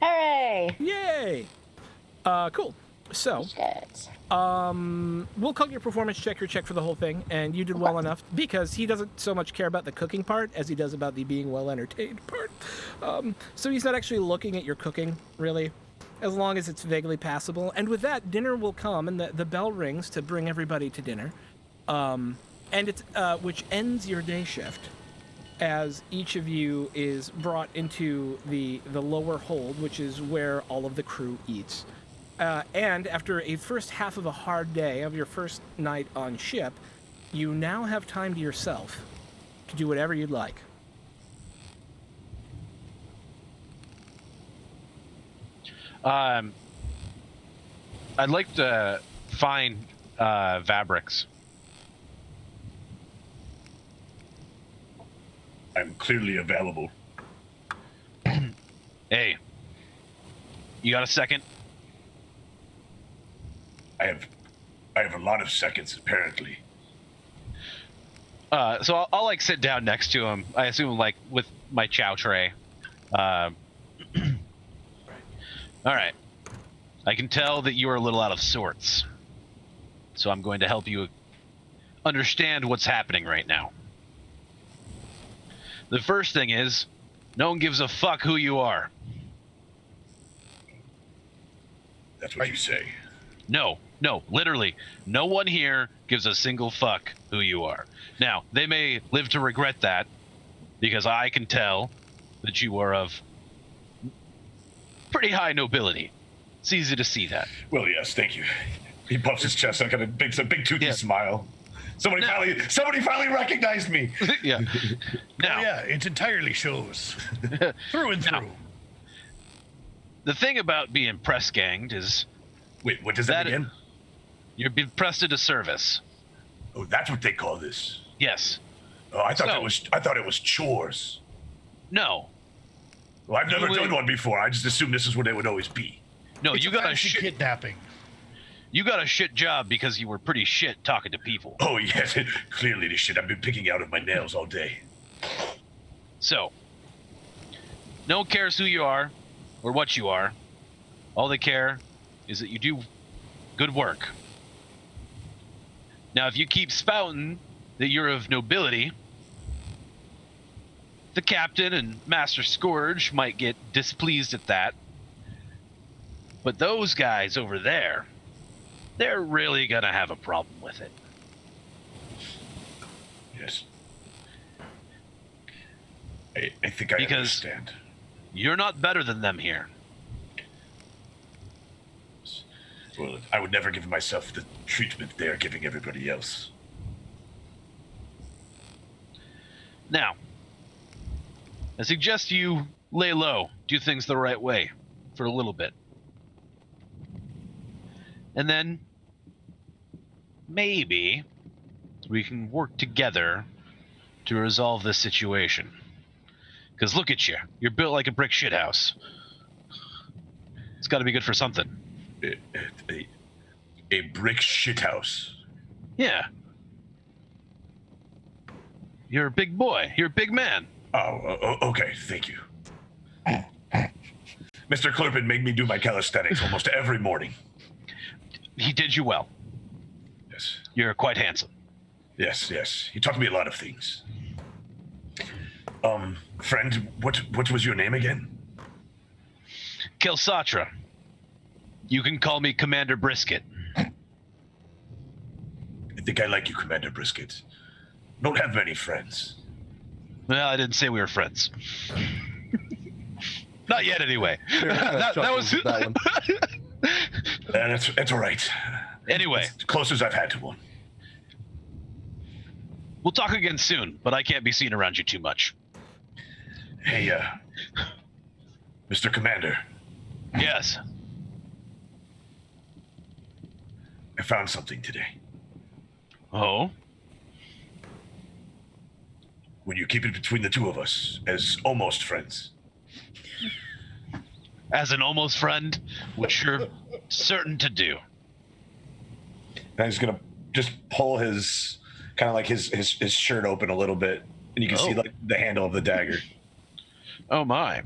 Hooray! Yay! Cool. So, we'll call your performance check your check for the whole thing, and you did well enough, because he doesn't so much care about the cooking part as he does about the being well entertained part. So he's not actually looking at your cooking, really, as long as it's vaguely passable. And with that, dinner will come, and the bell rings to bring everybody to dinner, and it's which ends your day shift, as each of you is brought into the lower hold, which is where all of the crew eats. And after a first half of a hard day of your first night on ship, you now have time to yourself to do whatever you'd like. I'd like to find Vabrix. I'm clearly available. Hey, you got a second? I have a lot of seconds, apparently. So I'll like sit down next to him. I assume like with my chow tray. All right. I can tell that you are a little out of sorts. So I'm going to help you understand what's happening right now. The first thing is, no one gives a fuck who you are. That's what you say. No, literally, no one here gives a single fuck who you are. Now, they may live to regret that, because I can tell that you are of pretty high nobility. It's easy to see that. Well, yes, thank you. He puffs his chest out, got a big toothy smile. Somebody finally recognized me. Yeah. Now, Oh, yeah, it entirely shows. Through and through. the thing about being press ganged is Wait, what does that again? you're being pressed into service. Oh, that's what they call this. Yes. Oh, I thought it was chores. No. Well, I've never Wait. done one before. I just assumed this is what they would always be. No, It's you a got a fancy shit. kidnapping. You got a shit job because you were pretty shit talking to people. Oh, yes. Clearly the shit I've been picking out of my nails all day. So, no one cares who you are or what you are. All they care is that you do good work. Now, if you keep spouting that you're of nobility, the captain and Master Scourge might get displeased at that. But those guys over there, they're really gonna have a problem with it. Yes. I think I Because- understand. You're not better than them here. Well, I would never give myself the treatment they are giving everybody else. Now, I suggest you lay low, do things the right way for a little bit. And then maybe we can work together to resolve this situation. Because look at you. You're built like a brick shithouse. It's got to be good for something. A brick shithouse. Yeah. You're a big boy. You're a big man. Okay, thank you. Mr. Klurpin made me do my calisthenics almost every morning. He did you well. Yes. You're quite handsome. Yes. He taught me a lot of things. Friend, what was your name again? Kelsatra. You can call me Commander Brisket. I think I like you, Commander Brisket. Don't have many friends. Well, I didn't say we were friends. Not yet, anyway. that was that one. That's all right. Anyway, It's the closest I've had to one. we'll talk again soon, but I can't be seen around you too much. Hey, Mr. Commander, Yes. I found something today. Oh? Would you keep it between the two of us as almost friends? As an almost friend, which you're certain to do. And he's gonna just pull his kind of like his shirt open a little bit, and you can see Oh. like the handle of the dagger. Oh my.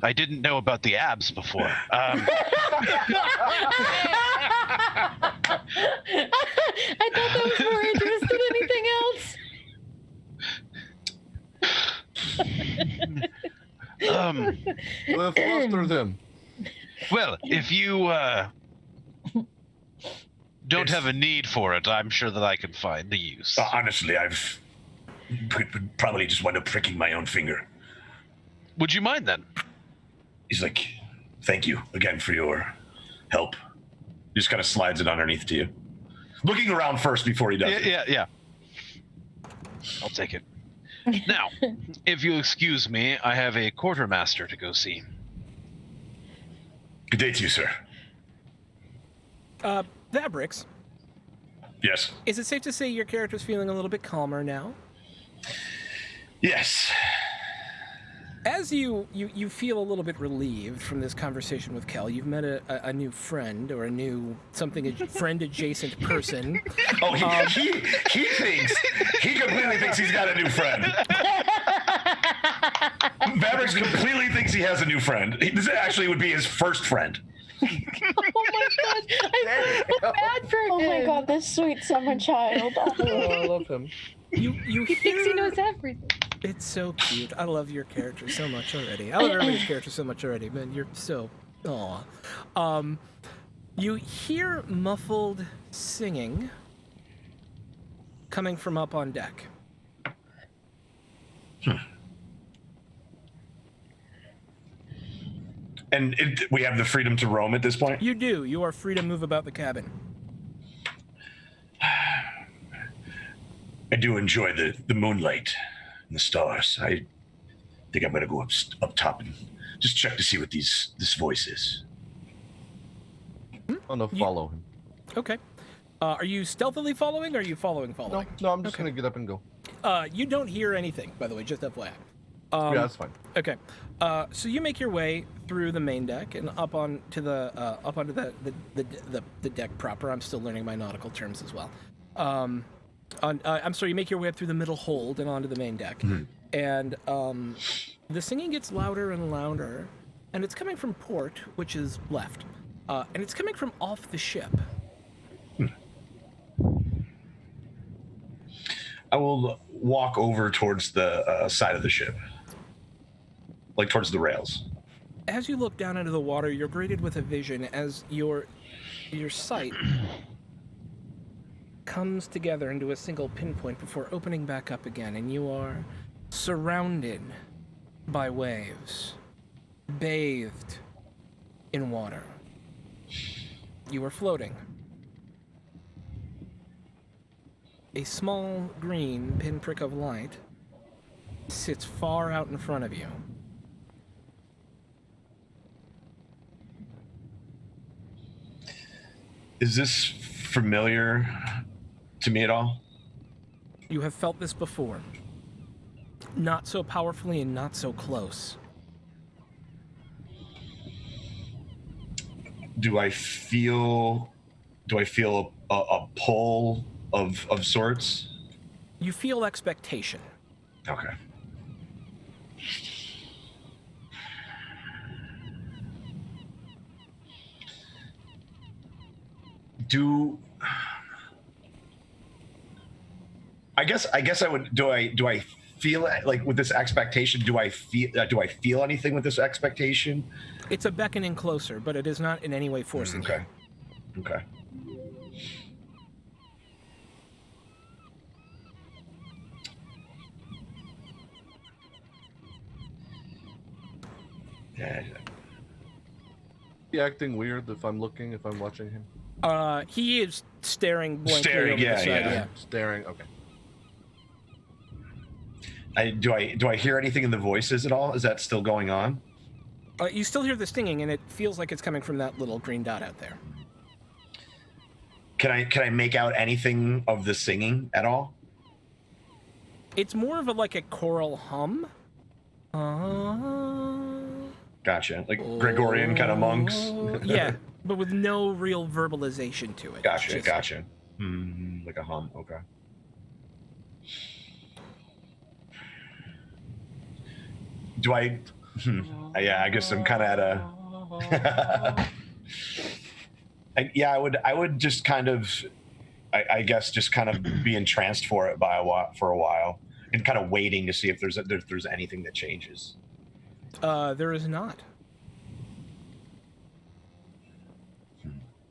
I didn't know about the abs before. I thought that was more interesting than anything else. Let's muster them. Well, if you don't have a need for it, I'm sure that I can find the use. Honestly, I've probably just wound up pricking my own finger. Would you mind then? He's like, thank you again for your help. He just kind of slides it underneath to you, looking around first before he does it. Yeah. I'll take it. Now, if you'll excuse me, I have a quartermaster to go see. Good day to you, sir. Vabrix, Yes. is it safe to say your character's feeling a little bit calmer now? Yes. As you feel a little bit relieved from this conversation with Kel, you've met a new friend or a new friend adjacent person. Oh, he completely thinks he's got a new friend. Mavericks completely thinks he has a new friend. This actually would be his first friend. Oh my god, I feel so bad for him. Oh my god, this sweet summer child. Oh, I love him. You He thinks he knows everything. It's so cute. I love your character so much already. I love everybody's character so much already, but you're so aw. You hear muffled singing coming from up on deck. And we have the freedom to roam at this point. You do. You are free to move about the cabin. I do enjoy the moonlight and the stars. I think I'm gonna go up top and just check to see what this voice is. I'm gonna follow him. Okay. Are you stealthily following, or are you following? No, I'm just gonna get up and go. You don't hear anything, by the way, just FYI. Yeah, that's fine. Okay. So you make your way through the main deck and up onto the deck proper. I'm still learning my nautical terms as well. I'm sorry. You make your way up through the middle hold and onto the main deck, and the singing gets louder and louder, and it's coming from port, which is left, and it's coming from off the ship. I will walk over towards the side of the ship, like towards the rails. As you look down into the water, you're greeted with a vision as your sight comes together into a single pinpoint before opening back up again, and you are surrounded by waves, bathed in water. You are floating. A small green pinprick of light sits far out in front of you. Is this familiar to me at all? You have felt this before. Not so powerfully and not so close. Do I feel a pull of sorts? You feel expectation. Okay. I guess I would. Do I feel like with this expectation? Do I feel anything with this expectation? It's a beckoning closer, but it is not in any way forcing you. Okay. Yeah. He acting weird if I'm watching him? He is staring blankly over the side. Yeah. Staring, okay. Do I hear anything in the voices at all? Is that still going on? You still hear the stinging, and it feels like it's coming from that little green dot out there. Can I make out anything of the singing at all? It's more of like a choral hum. Gotcha. Like Gregorian kind of monks? Yeah, but with no real verbalization to it. Gotcha. Like a hum, okay. Do I... Yeah, I guess I'm kind of at a... I would just kind of... I guess just kind of be entranced for a while and kind of waiting to see if there's anything that changes. There is not.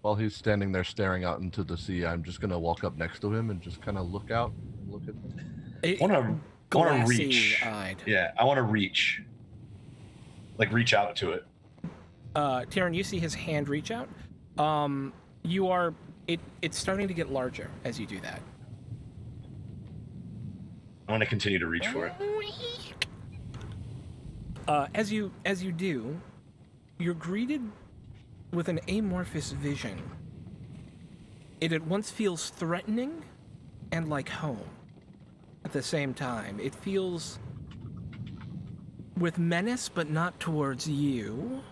While he's standing there staring out into the sea, I'm just gonna walk up next to him and just kind of look out and look at him. I want to reach. Eyed. Yeah, I want to reach. Like reach out to it. Taryn, you see his hand reach out. It's starting to get larger as you do that. I want to continue to reach for it. As you do, you're greeted with an amorphous vision. It at once feels threatening and like home at the same time. It feels with menace, but not towards you.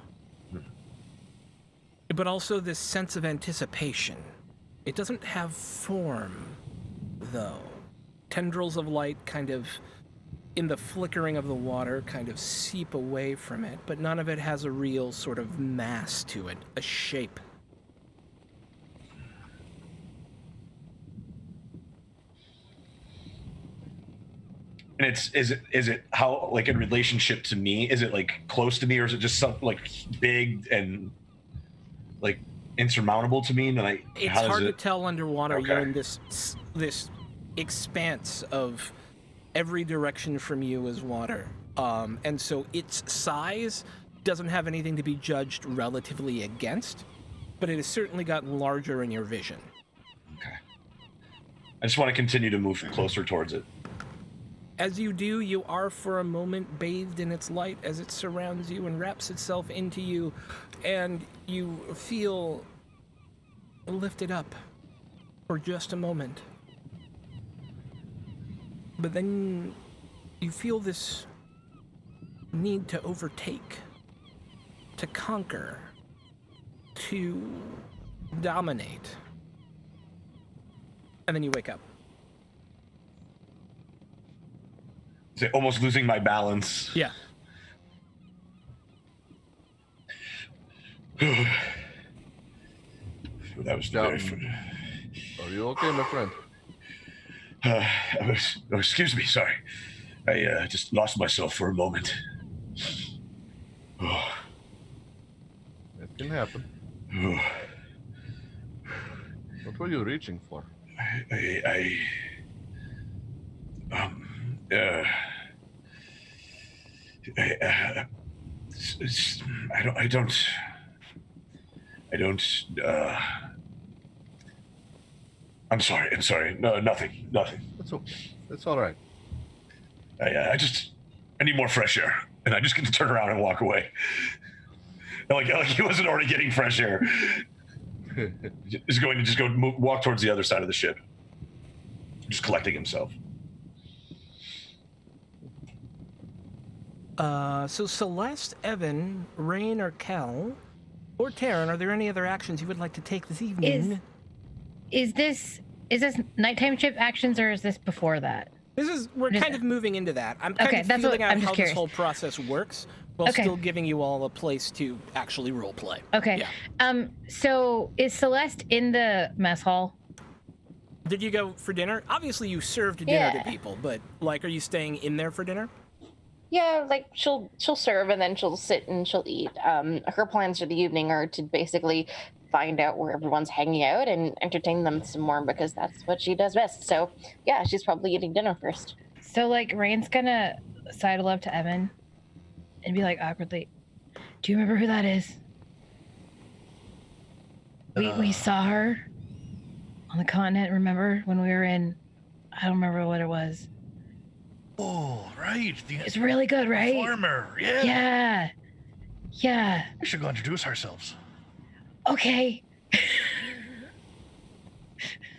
But also this sense of anticipation. It doesn't have form, though. Tendrils of light kind of, in the flickering of the water, kind of seep away from it, but none of it has a real sort of mass to it, a shape. And is it how, like, in relationship to me? Is it like close to me, or is it just something like big and like insurmountable to me? And like, it's hard to tell underwater. Okay. You're in this expanse of every direction from you is water, and so its size doesn't have anything to be judged relatively against, but it has certainly gotten larger in your vision. Okay. I just want to continue to move closer towards it. As you do, you are for a moment bathed in its light as it surrounds you and wraps itself into you, and you feel lifted up for just a moment. But then you feel this need to overtake, to conquer, to dominate. And then you wake up. Almost losing my balance. Yeah. That was very Are you okay, my friend? Excuse me, sorry. I just lost myself for a moment. Oh, It can happen. oh, What were you reaching for? I, uh, I don't, I'm sorry. No, nothing. That's okay. It's all right. I need more fresh air. And I just get to turn around and walk away. Like he wasn't already getting fresh air. He's going to walk towards the other side of the ship. Just collecting himself. So Celeste, Evan, Rain, or Kel, or Taryn, are there any other actions you would like to take this evening? Is this nighttime ship actions, or is this before that? We're kind of moving into that. I'm kind of that's feeling out I'm just how curious. this whole process works, while still giving you all a place to actually role play. Okay. Yeah. So is Celeste in the mess hall? Did you go for dinner? Obviously, you served dinner to people, but like, are you staying in there for dinner? Yeah, like she'll serve and then she'll sit and she'll eat. Her plans for the evening are to basically find out where everyone's hanging out and entertain them some more because that's what she does best. So yeah, she's probably eating dinner first. So like Rain's gonna sidle up to Evan and be like awkwardly, "Do you remember who that is? We saw her on the continent. Remember when we were in? I don't remember what it was. Oh, right. It's really good, right? Farmer. Yeah. Yeah. We should go introduce ourselves. Okay.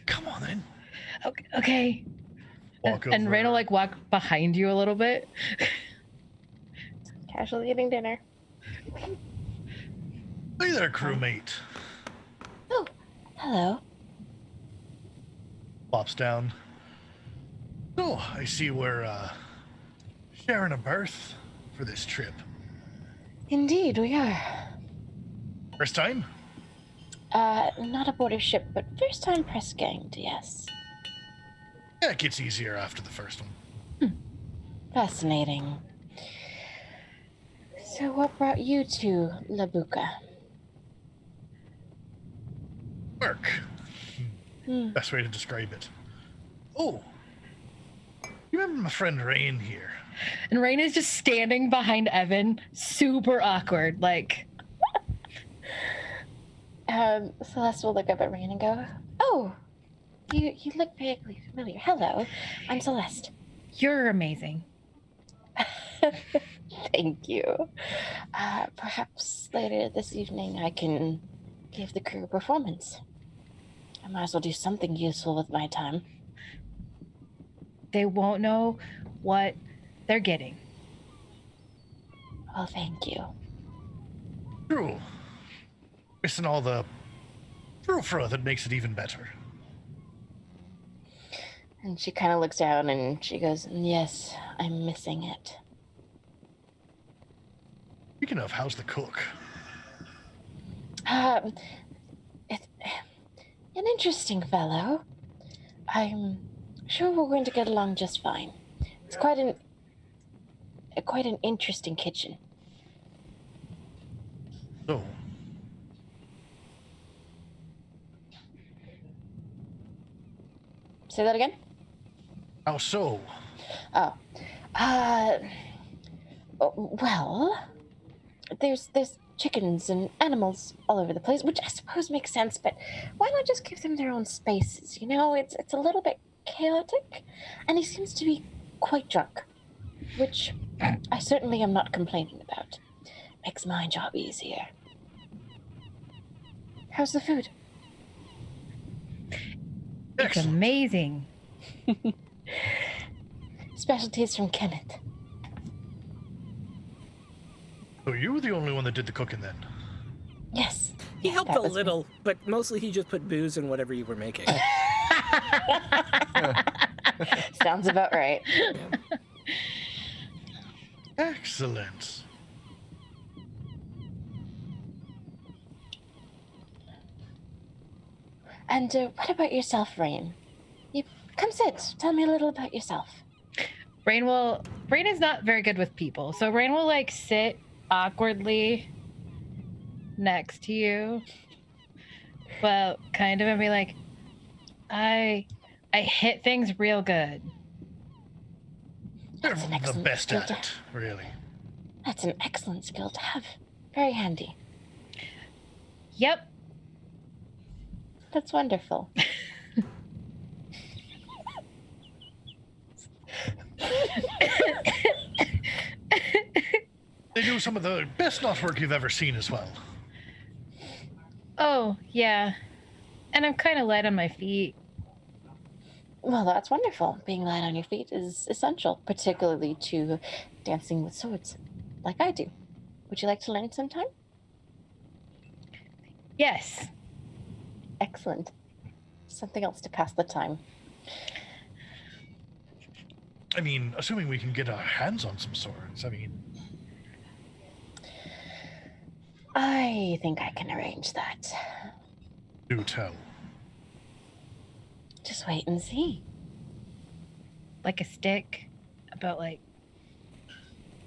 Come on then. Okay. And Rain will like walk behind you a little bit. Casually eating dinner. Hey there, crewmate. Oh, hello. Pops down. Oh, I see we're sharing a berth for this trip. Indeed, we are. First time? Not aboard a ship, but first time press ganged, yes. Yeah, it gets easier after the first one. Fascinating. So what brought you to La Buca? Work. Best way to describe it. Oh, you remember my friend Rain here? And Rain is just standing behind Evan, super awkward, like. Celeste will look up at Rain and go, "Oh, you look vaguely familiar. Hello, I'm Celeste." You're amazing. Thank you. Perhaps later this evening I can give the crew a performance. I might as well do something useful with my time. They won't know what they're getting. Oh, thank you. True. Missing all the frou-frou that makes it even better. And she kind of looks down and she goes, "Yes, I'm missing it." Speaking of, how's the cook? It's an interesting fellow. I'm sure we're going to get along just fine. It's quite an interesting kitchen. So, Say that again? how so? Well, there's chickens and animals all over the place, which I suppose makes sense, but why not just give them their own spaces? You know, it's a little bit chaotic, and he seems to be quite drunk, which I certainly am not complaining about. Makes my job easier. How's the food? It's Excellent. amazing. Specialties from Kenneth. So you were the only one that did the cooking then? Yes. He helped that a was me. little, but mostly he just put booze in whatever you were making. Sounds about right. Excellent. And what about yourself, Rain? You Come sit. Tell me a little about yourself. Rain is not very good with people, so Rain will like sit awkwardly next to you. Well, kind of, and be like, I hit things real good. They're That's an the excellent best skill at to it, really. That's an excellent skill to have. Very handy. Yep. That's wonderful. They do some of the best knot work you've ever seen as well. Oh, yeah. And I'm kind of light on my feet. Well, that's wonderful. Being light on your feet is essential, particularly to dancing with swords, like I do. Would you like to learn sometime? Yes. Excellent. Something else to pass the time. I mean, assuming we can get our hands on some swords, I mean... I think I can arrange that. Do tell. Just wait and see. Like a stick. About like...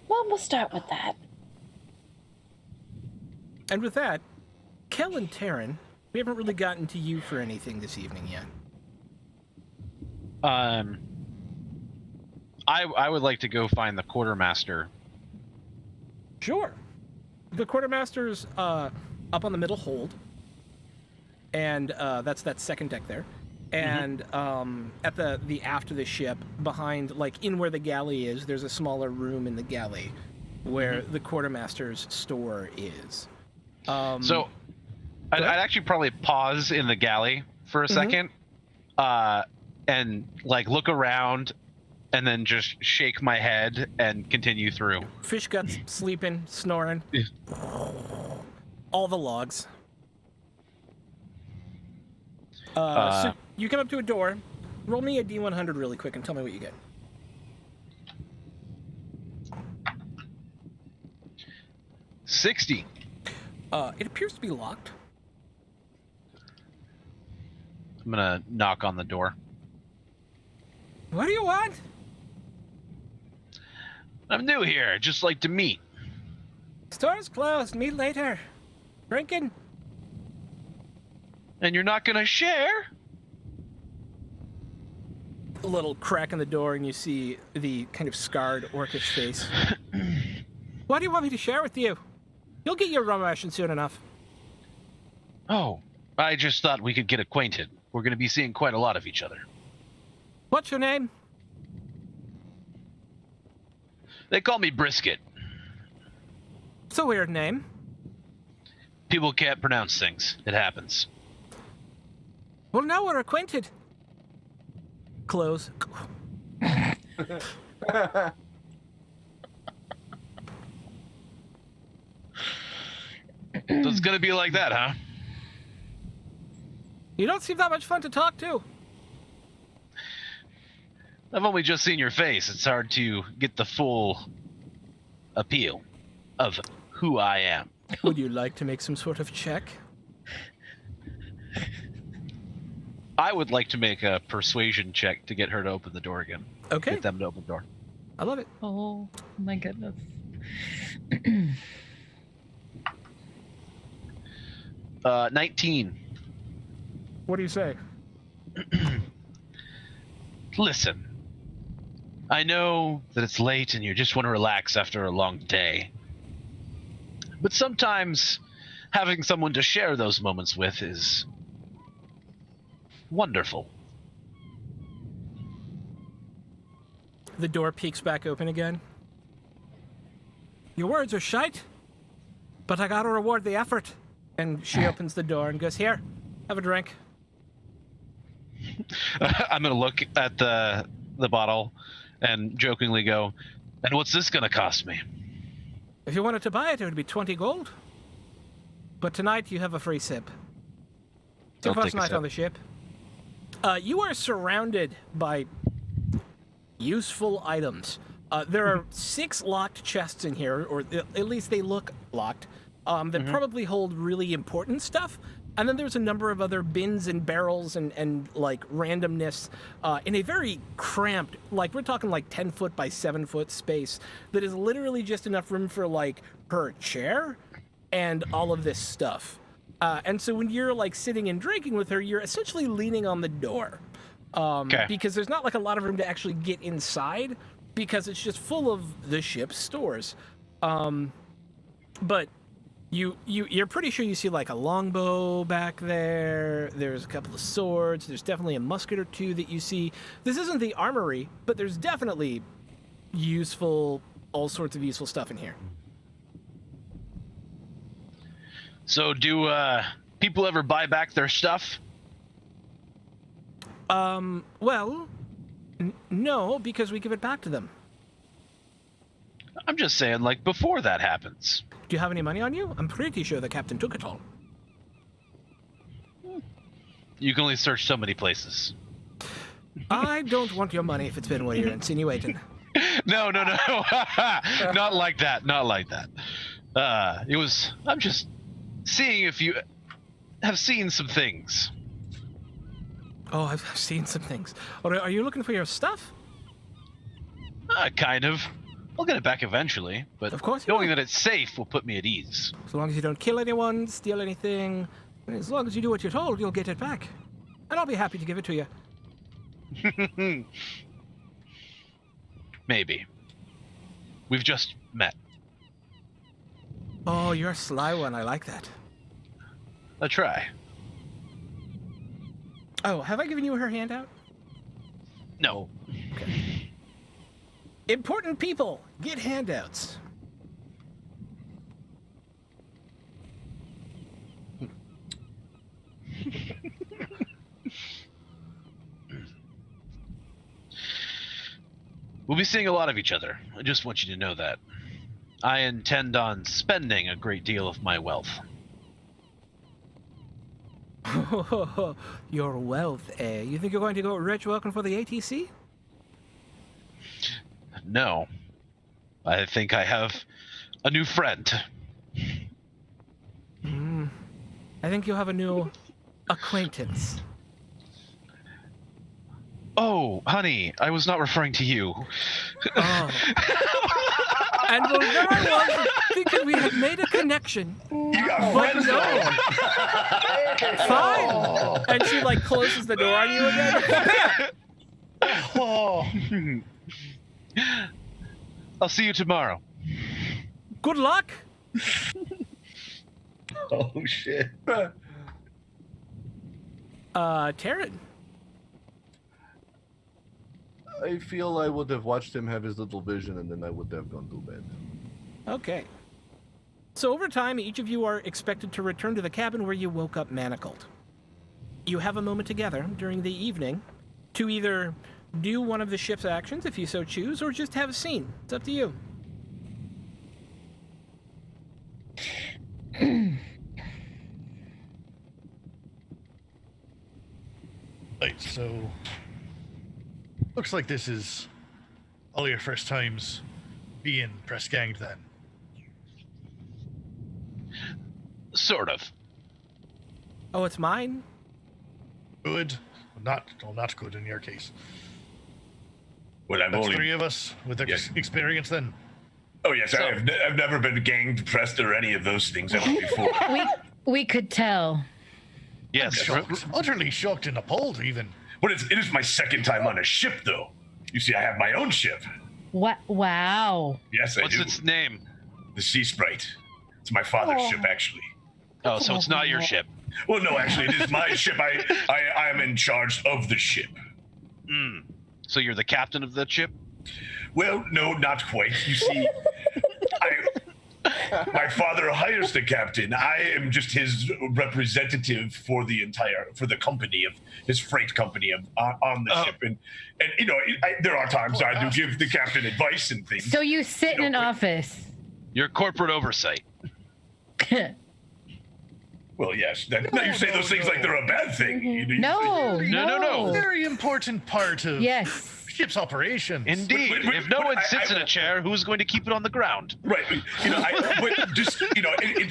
Well, we'll start with that. And with that, Kel and Taryn, we haven't really gotten to you for anything this evening yet. I would like to go find the quartermaster. Sure. The quartermaster's up on the middle hold, and that's that second deck there. And at the aft of the ship, behind, like in where the galley is, there's a smaller room in the galley where the quartermaster's store is. So I'd actually probably pause in the galley for a second, and like look around, and then just shake my head and continue through. Fish guts sleeping, snoring. All the logs. So you come up to a door. Roll me a D100 really quick and tell me what you get. $60. It appears to be locked. I'm gonna knock on the door. What do you want? I'm new here. I'd just like to meet. Store's closed. Meet later. Drinking. And you're not gonna share? A little crack in the door, and you see the kind of scarred orcish face. What do you want me to share with you? You'll get your rum ration soon enough. Oh, I just thought we could get acquainted. We're gonna be seeing quite a lot of each other. What's your name? They call me Brisket. It's a weird name. People can't pronounce things. It happens. Well, now we're acquainted. Close. So it's gonna be like that, huh? You don't seem that much fun to talk to. I've only just seen your face. It's hard to get the full appeal of who I am. Would you like to make some sort of check? I would like to make a persuasion check to get her to open the door again. Okay. Get them to open the door. I love it. Oh, my goodness. 19. What do you say? Listen, I know that it's late and you just want to relax after a long day. But sometimes having someone to share those moments with is wonderful. The door peeks back open again. Your words are shite, but I gotta reward the effort. And she opens the door and goes, here, have a drink. I'm gonna look at the bottle and jokingly go, and what's this gonna cost me? If you wanted to buy it, it would be 20 gold. But tonight you have a free sip. It's your I'll first take a night sip. on the ship. You are surrounded by useful items. There are 6 locked chests in here, or at least they look locked. that probably hold really important stuff. And then there's a number of other bins and barrels and like randomness in a very cramped, like we're talking like 10 foot by 7 foot space that is literally just enough room for like her chair and all of this stuff. And so when you're like sitting and drinking with her, you're essentially leaning on the door. Because there's not like a lot of room to actually get inside because it's just full of the ship's stores. But you're pretty sure you see like a longbow back there. There's a couple of swords. There's definitely a musket or two that you see. This isn't the armory, but there's definitely all sorts of useful stuff in here. So do people ever buy back their stuff? Well, no, because we give it back to them. I'm just saying, like, before that happens. Do you have any money on you? I'm pretty sure the captain took it all. You can only search so many places. I don't want your money if it's been what you're insinuating. No. Not like that. Not like that. I'm just seeing if you have seen some things. Oh, I've seen some things. Are you looking for your stuff? Kind of. I'll get it back eventually, but of course you knowing will. that it's safe will put me at ease. As long as you don't kill anyone, steal anything, and as long as you do what you're told, you'll get it back. And I'll be happy to give it to you. Maybe. We've just met. Oh, you're a sly one. I like that. A try. Oh, have I given you her handout? No. Okay. Important people, get handouts. We'll be seeing a lot of each other. I just want you to know that. I intend on spending a great deal of my wealth. Your wealth, eh? You think you're going to go rich working for the ATC? No. I think I have a new friend. I think you have a new acquaintance. Oh, honey, I was not referring to you. Oh. And well, there I was thinking we had made a connection. You got But friends no. Fine. And she like closes the door on you again. Oh, I'll see you tomorrow. Good luck. Oh shit. Taryn. I feel I would have watched him have his little vision and then I would have gone to bed. Okay. So over time, each of you are expected to return to the cabin where you woke up manacled. You have a moment together during the evening to either do one of the ship's actions if you so choose, or just have a scene. It's up to you. right. So, looks like this is all your first times being press ganged then. Sort of. Oh, it's mine? Good. Not good in your case. Well, I've That's only. three of us with Yes. experience then. Oh yes, I've never been ganged, pressed, or any of those things ever before. We could tell. Yes. Shocked. Utterly shocked and appalled even. But it is my second time on a ship, though. You see, I have my own ship. What? Wow. Yes, I What's do. its name? The Sea Sprite. It's my father's ship, actually. Oh, so it's not your ship. Well, no, actually, it is my ship. I am in charge of the ship. So you're the captain of the ship? Well, no, not quite. You see, my father hires the captain. I am just his representative for the company of his freight company on the ship. And you know, there are times I do give the captain advice and things. So you sit in an office. Your corporate oversight. Well, yes. Now you say those things like they're a bad thing. No. No. Very important part of Yes. ship's operations. Indeed. But- If no but one I- sits in a chair, who's going to keep it on the ground? Right, but just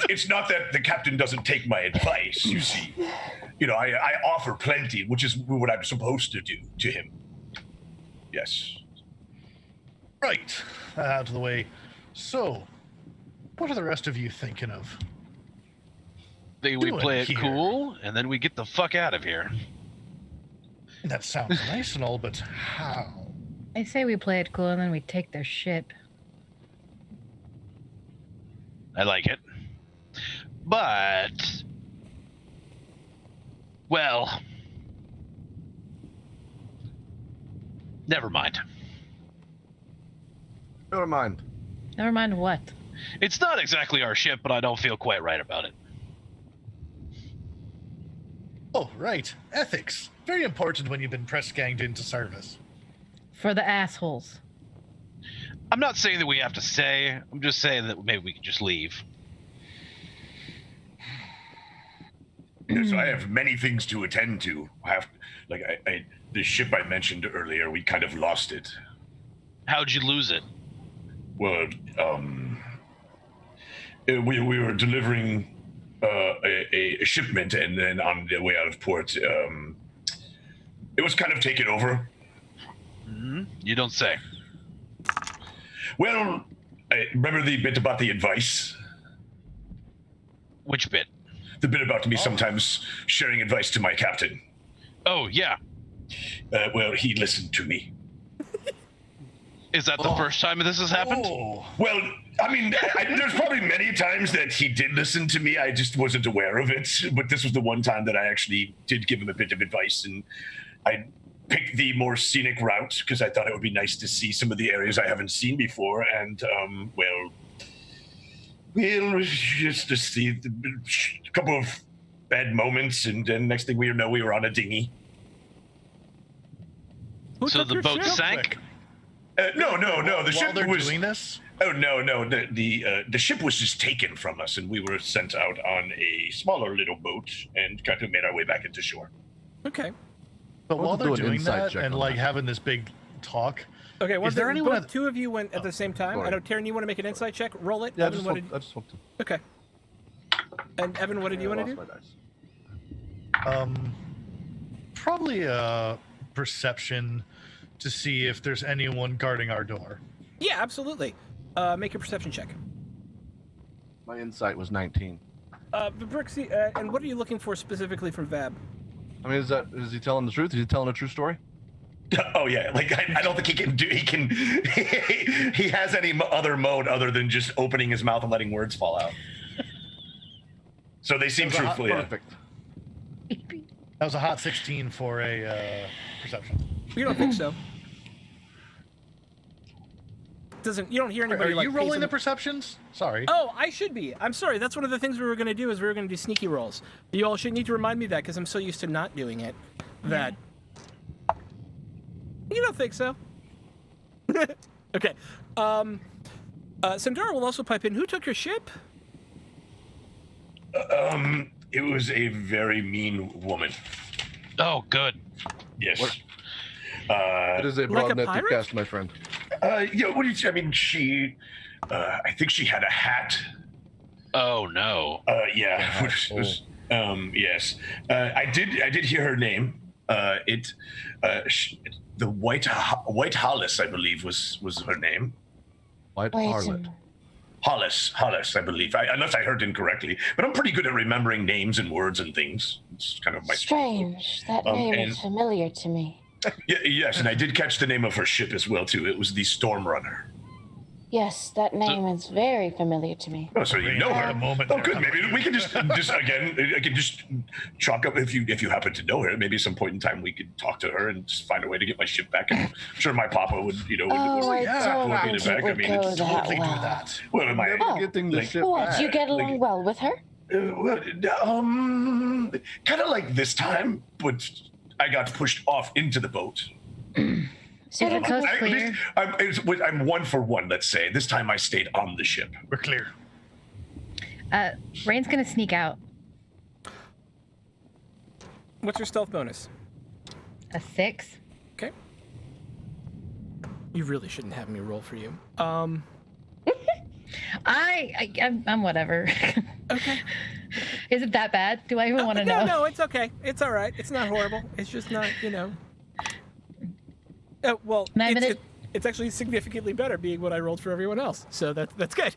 it's not that the captain doesn't take my advice. You see, I offer plenty, which is what I'm supposed to do to him. Yes. Right, out of the way. So, what are the rest of you thinking of? We Doing play it here. cool, and then we get the fuck out of here. That sounds nice and all, but how? I say we play it cool and then we take their ship. I like it. But, well, never mind. Never mind. Never mind what. It's not exactly our ship, but I don't feel quite right about it. Oh, right. Ethics. Very important when you've been press ganged into service. For the assholes. I'm not saying that we have to stay. I'm just saying that maybe we can just leave. Yes, I have many things to attend to. The ship I mentioned earlier, we kind of lost it. How'd you lose it? Well, we were delivering a shipment, and then on the way out of port, it was kind of taken over. You don't say. Well, remember the bit about the advice? Which bit? The bit about me sometimes sharing advice to my captain. Oh, yeah. Well, he listened to me. Is that the first time this has happened? Oh, Well, I mean, there's probably many times that he did listen to me. I just wasn't aware of it. But this was the one time that I actually did give him a bit of advice, and I picked the more scenic route because I thought it would be nice to see some of the areas I haven't seen before. And we'll just to see a couple of bad moments, and then next thing we know, we were on a dinghy. So the boat sank? No. The while ship they're was. doing this? Oh no. The ship was just taken from us, and we were sent out on a smaller little boat and kind of made our way back into shore. Okay. But I want while to they're do an doing insight that check and on like that. having this big talk, Okay. Well, Is there anyone both at- two of you went at the same time? Sorry. I know, Taryn, you want to make an insight check? Roll it. Yeah, I Evan, just what want, did... I just want to. Okay. And Evan, what did you I want to lost do? my dice. probably a perception to see if there's anyone guarding our door. Yeah, absolutely. Make a perception check. My insight was 19. Brixie, and what are you looking for specifically from Vab? I mean, is he telling the truth? Is he telling a true story? Oh yeah, like I don't think he can do. He can. He has any other mode other than just opening his mouth and letting words fall out. So they seem truthful. Yeah. Perfect. That was a hot 16 for a perception. You don't think so? Doesn't you don't hear Are anybody like you rolling pacing- the perceptions? Sorry. Oh, I should be. I'm sorry. That's one of the things we were going to do is we were going to do sneaky rolls. You all should need to remind me of that because I'm so used to not doing it. That you don't think so? Okay. Sandara will also pipe in. Who took your ship? It was a very mean woman. Oh, good. Yes. What? It is a Like a broad net to pirate? cast, my friend. Yeah. What did you? I mean, she. I think she had a hat. Oh, no. Yeah. Which was, yes. I did hear her name. The White Hollis, I believe, was her name. White Wait a harlot. minute. Hollis, I believe. Unless I heard incorrectly, but I'm pretty good at remembering names and words and things. It's kind of my Strange. That name and- is familiar to me. Yes, and I did catch the name of her ship as well too. It was the Storm Runner. Yes, that name is very familiar to me. Oh, so you know her. At the moment Oh, there. good. Maybe we can just again. I can just chalk up if you happen to know her. Maybe at some point in time we could talk to her and just find a way to get my ship back. And I'm sure my papa would, Oh, I yeah, don't we'll get think it back. it I would mean, go it's that Totally do well. that. well, am I? Never Oh. getting the Like, ship What? back. You get along well with her? Kind of like this time, but I got pushed off into the boat. So the coast clear. I'm 1 for 1, let's say. This time I stayed on the ship. We're clear. Rain's gonna sneak out. What's your stealth bonus? A 6. Okay. You really shouldn't have me roll for you. I'm whatever. Okay. Is it that bad? Do I even want to know? No, it's okay. It's all right. It's not horrible. It's just not, well, it's actually significantly better being what I rolled for everyone else. So that's good.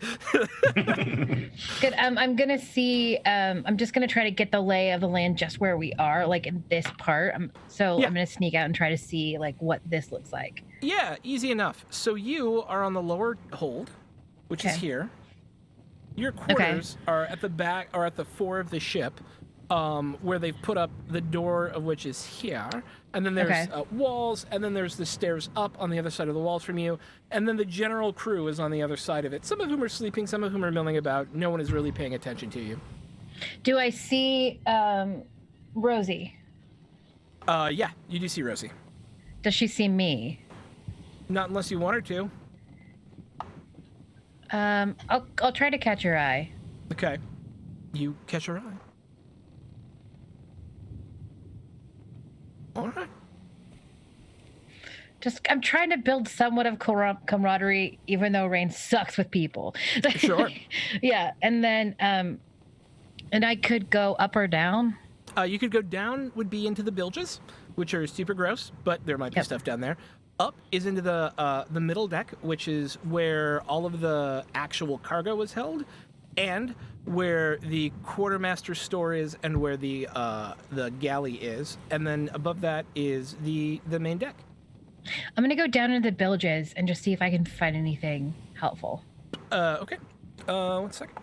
Good. I'm gonna see. I'm just gonna try to get the lay of the land just where we are, like in this part. I'm gonna sneak out and try to see like what this looks like. Yeah, easy enough. So you are on the lower hold, which is here. Your quarters are at the back, or at the fore of the ship, where they've put up the door of which is here. And then there's walls, and then there's the stairs up on the other side of the walls from you, and then the general crew is on the other side of it. Some of whom are sleeping, some of whom are milling about. No one is really paying attention to you. Do I see Rosie? Yeah, you do see Rosie. Does she see me? Not unless you want her to. I'll try to catch her eye. Okay. You catch her eye. All right. I'm trying to build somewhat of camaraderie, even though Rain sucks with people. Sure. Yeah, and then and I could go up or down. You could go down, would be into the bilges, which are super gross, but there might be stuff down there. Up is into the middle deck, which is where all of the actual cargo is held, and where the quartermaster store is, and where the galley is, and then above that is the main deck. I'm gonna go down into the bilges and just see if I can find anything helpful. Okay. 1 second.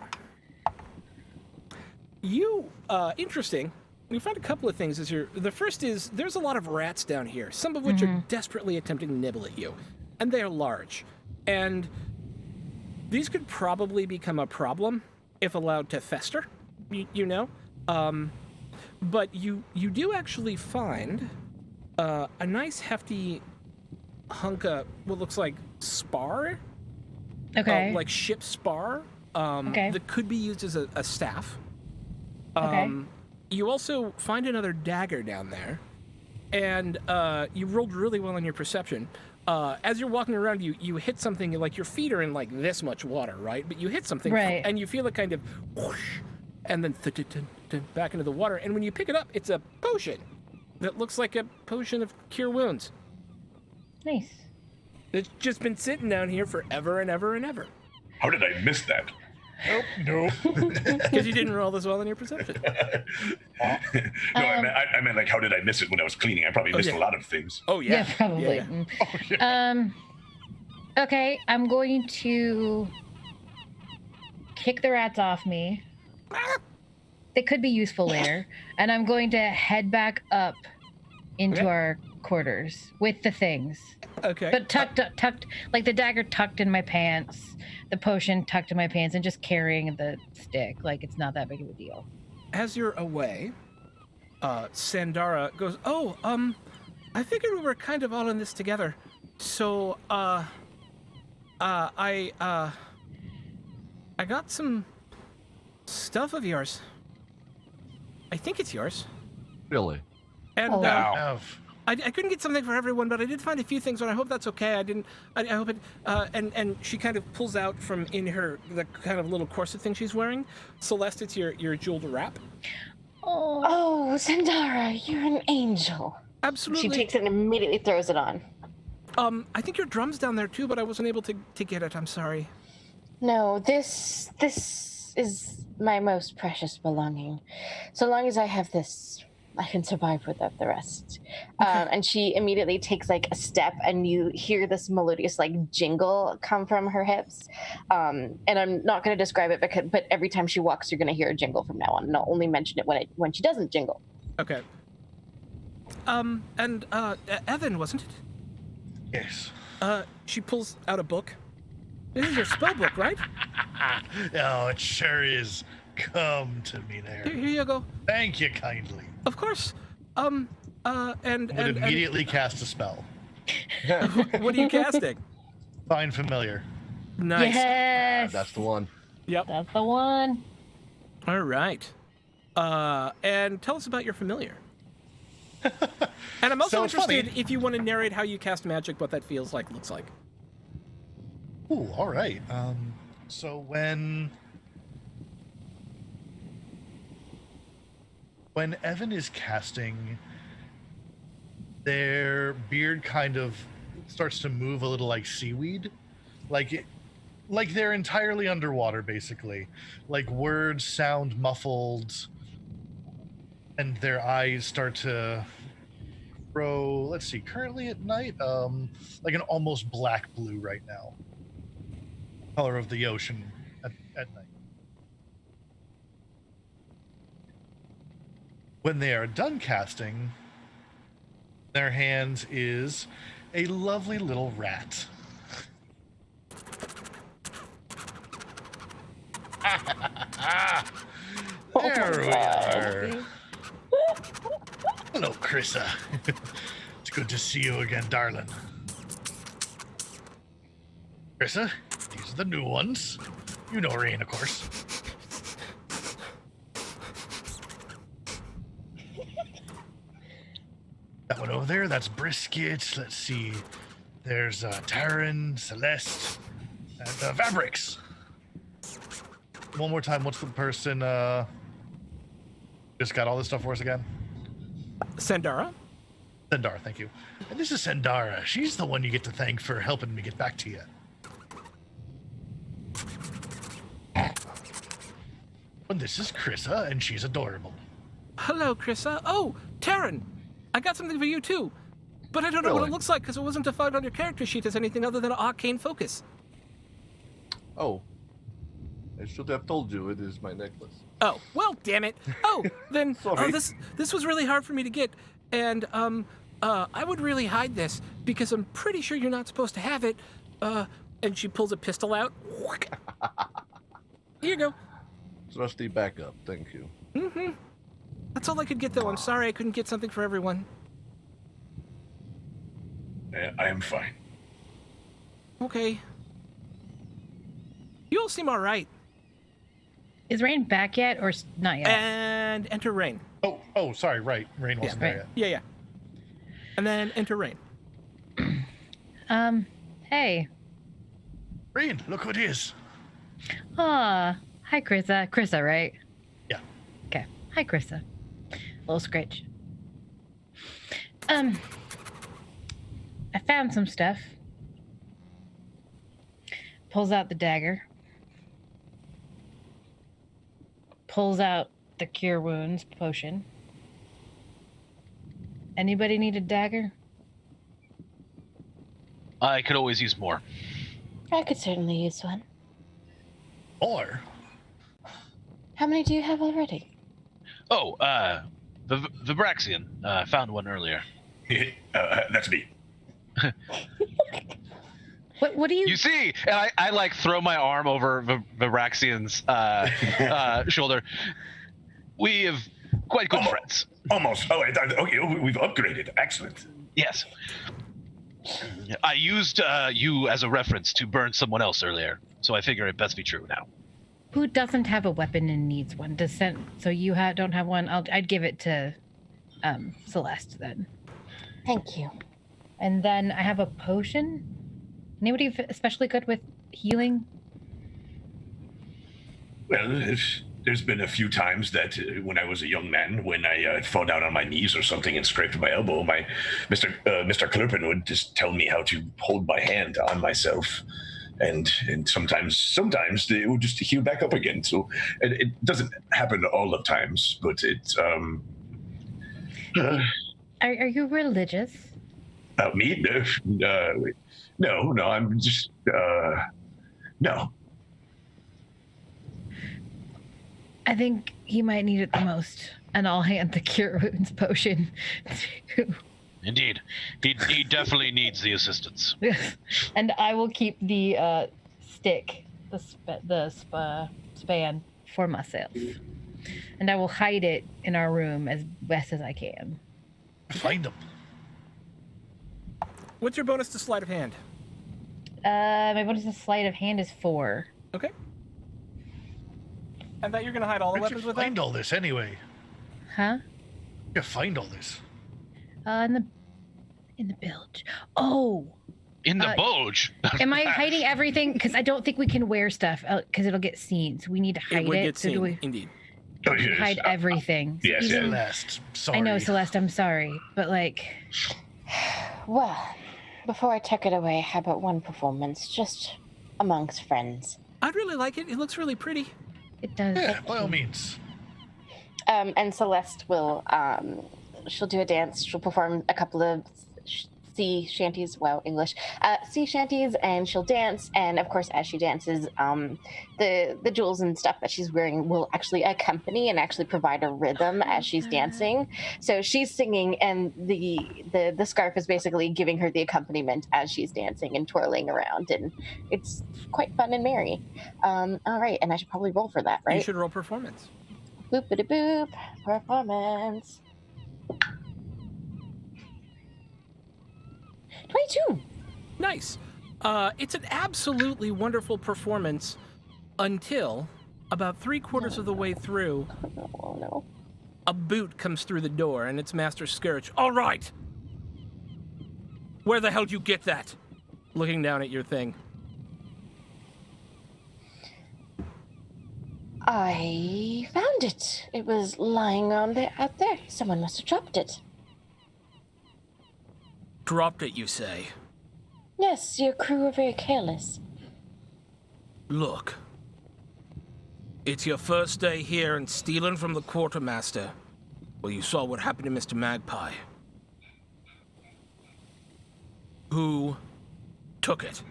Interesting. We found a couple of things the first is there's a lot of rats down here, some of which are desperately attempting to nibble at you, and they are large. And these could probably become a problem if allowed to fester, but you do actually find a nice hefty hunk of what looks like spar, like ship spar, that could be used as a staff. You also find another dagger down there, and you rolled really well on your perception. As you're walking around, you hit something, like your feet are in like this much water, right? But you hit something, and you feel it kind of whoosh, and then back into the water. And when you pick it up, it's a potion that looks like a potion of cure wounds. Nice. It's just been sitting down here forever and ever and ever. How did I miss that? Nope. Because you didn't roll as well on your perception. No, I meant like, how did I miss it when I was cleaning? I probably missed a lot of things. Oh, yeah. Yeah, probably. Yeah. Okay, I'm going to kick the rats off me. They could be useful later. And I'm going to head back up into our quarters with the things. Okay. But tucked, like the dagger tucked in my pants, the potion tucked in my pants, and just carrying the stick. Like, it's not that big of a deal. As you're away, Sandara goes, I figured we were kind of all in this together. So, I got some stuff of yours. I think it's yours. Really? And I Have. couldn't get something for everyone, but I did find a few things, and I hope that's okay. I hope it. And she kind of pulls out from in the kind of little corset thing she's wearing. Celeste, it's your jeweled wrap. Oh, Sandara, you're an angel. Absolutely. She takes it and immediately throws it on. I think your drum's down there too, but I wasn't able to get it. I'm sorry. No, this is my most precious belonging. So long as I have this, I can survive without the rest. And she immediately takes like a step, and you hear this melodious like jingle come from her hips. And I'm not going to describe it, but every time she walks, you're going to hear a jingle from now on. And I'll only mention it when she doesn't jingle. Okay. And Evan, wasn't it? Yes. She pulls out a book. This is your spell book, right? Oh, it sure is. Come to me there. Here you go. Thank you kindly. Of course. Would immediately cast a spell. What are you casting? Find familiar. Nice. Yes. That's the one. Yep. That's the one. All right. And tell us about your familiar. And I'm also So it's interested funny. if you want to narrate how you cast magic, what that feels like, looks like. Ooh, all right. So when Evan is casting, their beard kind of starts to move a little like seaweed, like they're entirely underwater, basically. Like words sound muffled, and their eyes start to grow. Let's see. Currently at night, like an almost black blue right now. Color of the ocean at night. When they are done casting, their hands is a lovely little rat. There we are. Hello, Krissa. It's good to see you again, darling. Krissa, these are the new ones. You know Rain, of course. That one over there, that's Brisket. Let's see. There's Taryn, Celeste, and Vabrix. One more time, what's the person just got all this stuff for us again? Sandara? Sendara, thank you. And this is Sendara. She's the one you get to thank for helping me get back to you. And this is Krissa, and she's adorable. Hello, Krissa. Oh, Taryn, I got something for you too. But I don't know what it Really? looks like because it wasn't defined on your character sheet as anything other than an arcane focus. Oh. I should have told you it is my necklace. Oh, well, damn it. Oh, then Sorry. this was really hard for me to get, and I would really hide this because I'm pretty sure you're not supposed to have it. And she pulls a pistol out. Here you go. Trusty backup, thank you. Mm-hmm. That's all I could get, though. I'm sorry I couldn't get something for everyone. I am fine. Okay. You all seem all right. Is Rain back yet or not yet? And enter Rain. Oh, sorry, right. Rain wasn't right. there yet. Yeah. And then enter Rain. Hey. Rain, look who it is. Hi, Krissa. Krissa, right? Yeah. Okay. Hi, Krissa. Little Scritch. I found some stuff. Pulls out the dagger. Pulls out the cure wounds potion. Anybody need a dagger? I could always use more. I could certainly use one. Or How many do you have already? Oh, the Vibraxian. Found one earlier. That's me. What do you... You see, and I like throw my arm over Vibraxian's shoulder. We have quite good friends. Almost. Oh, okay. We've upgraded. Excellent. Yes. I used you as a reference to burn someone else earlier, so I figure it best be true now. Who doesn't have a weapon and needs one? So you don't have one? I'd give it to Celeste then. Thank you. And then I have a potion. Anybody especially good with healing? Well, there's been a few times that when I was a young man, when I fall down on my knees or something and scraped my elbow, my Mr. Klurpin would just tell me how to hold my hand on myself. And sometimes it would just heal back up again. So it doesn't happen all the times, but it's Are you religious? me? No, I'm just no. I think he might need it the most, and I'll hand the cure wounds potion to... Indeed, he definitely needs the assistance. And I will keep the stick, the span for myself, and I will hide it in our room as best as I can. find them. What's your bonus to sleight of hand? My bonus to sleight of hand is 4. Okay. And that you're going to hide all the Where'd weapons you with find that? all this anyway? Huh? You find all this. In the bilge. Oh. In the bulge. Am I hiding everything? Because I don't think we can wear stuff because it'll get seen. So we need to hide It would it. get So do seen, we indeed. Oh, yes. hide everything? Yes, yes. Celeste, sorry. I know, Celeste. I'm sorry, but like, Well, before I tuck it away, how about one performance, just amongst friends? I'd really like it. It looks really pretty. it does. Yeah, by all means. And Celeste will, she'll do a dance. She'll perform a couple of sea shanties. Wow, English. Sea shanties, and she'll dance. And of course, as she dances, the jewels and stuff that she's wearing will actually accompany and actually provide a rhythm as she's dancing. So she's singing, and the scarf is basically giving her the accompaniment as she's dancing and twirling around, and it's quite fun and merry. All right, and I should probably roll for that, right? You should roll performance. Boopity boop. Performance. 22. Nice. It's an absolutely wonderful performance until about 3/4 of the way through, Oh no. a boot comes through the door and it's Master Scourge. All right. Where the hell did you get that? Looking down at your thing. I found it. It was lying out there. Someone must have dropped it. Dropped it, you say? Yes, your crew are very careless. Look. It's your first day here and stealing from the quartermaster. Well, you saw what happened to Mr. Magpie. Who took it?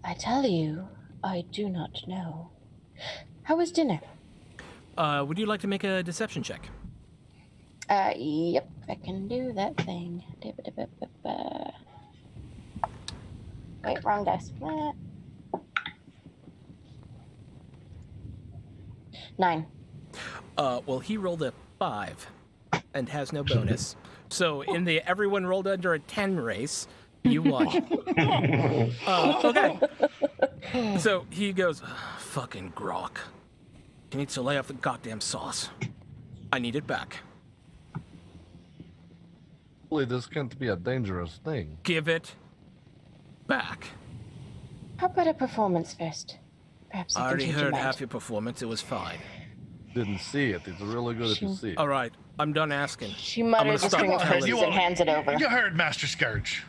I tell you, I do not know. How was dinner? Would you like to make a deception check? Yep, I can do that thing. Wait, wrong dice. 9. Well, he rolled a 5 and has no bonus. So in the everyone rolled under a 10 race, you won. Okay. So he goes, fucking grok. He needs to lay off the goddamn sauce. I need it back. Hopefully this can't be a dangerous thing. Give it back. How about a performance first? Perhaps I I can already change your heard mind. half your performance. It was fine. Didn't see it. It's really good if you see it. All right. I'm done asking. She I'm gonna mutters a stop string of telling curses you. and hands it over. You heard Master Scourge.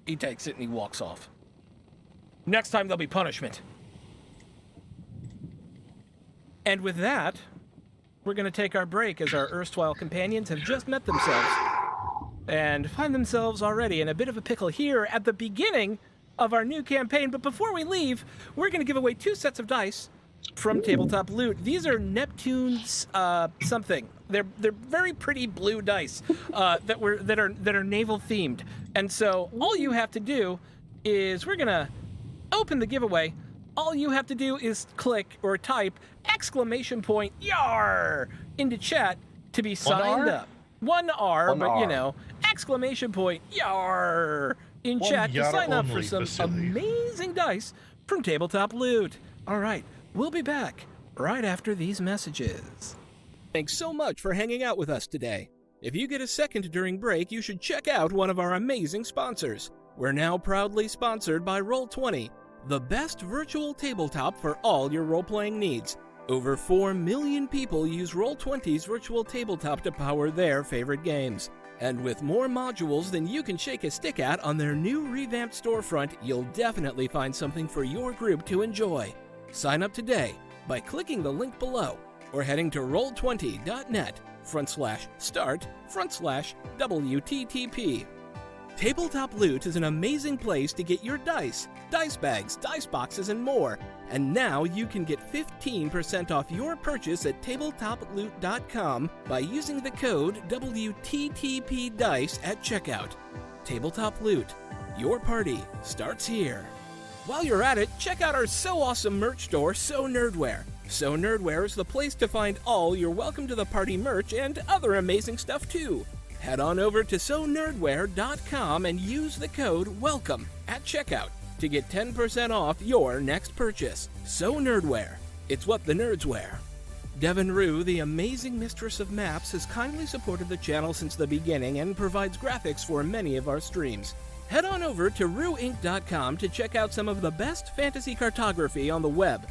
He takes it and he walks off. Next time there'll be punishment. And with that, we're going to take our break as our erstwhile companions have just met themselves and find themselves already in a bit of a pickle here at the beginning of our new campaign. But before we leave, we're going to give away 2 sets of dice from Tabletop Loot. These are Neptune's something. They're very pretty blue dice that are naval themed. And so all you have to do is we're gonna open the giveaway. All you have to do is click or type !YAR into chat to be signed up. 1 R, One but R. you know, !YAR in One chat to yar sign up for only, some Vasily. amazing dice from Tabletop Loot. All right, we'll be back right after these messages. Thanks so much for hanging out with us today. If you get a second during break, you should check out one of our amazing sponsors. We're now proudly sponsored by Roll20, the best virtual tabletop for all your role-playing needs. Over 4 million people use Roll20's virtual tabletop to power their favorite games. And with more modules than you can shake a stick at on their new revamped storefront, you'll definitely find something for your group to enjoy. Sign up today by clicking the link below or heading to roll20.net/start/WTTP. Tabletop Loot is an amazing place to get your dice bags, dice boxes, and more. And now you can get 15% off your purchase at tabletoploot.com by using the code WTTPDICE at checkout. Tabletop Loot. Your party starts here. While you're at it, check out our so awesome merch store, So Nerdware. So Nerdware is the place to find all your Welcome to the Party merch and other amazing stuff too. Head on over to sonerdware.com and use the code WELCOME at checkout to get 10% off your next purchase. So Nerdware. It's what the nerds wear. Devin Rue, the amazing mistress of maps, has kindly supported the channel since the beginning and provides graphics for many of our streams. Head on over to rueinc.com to check out some of the best fantasy cartography on the web.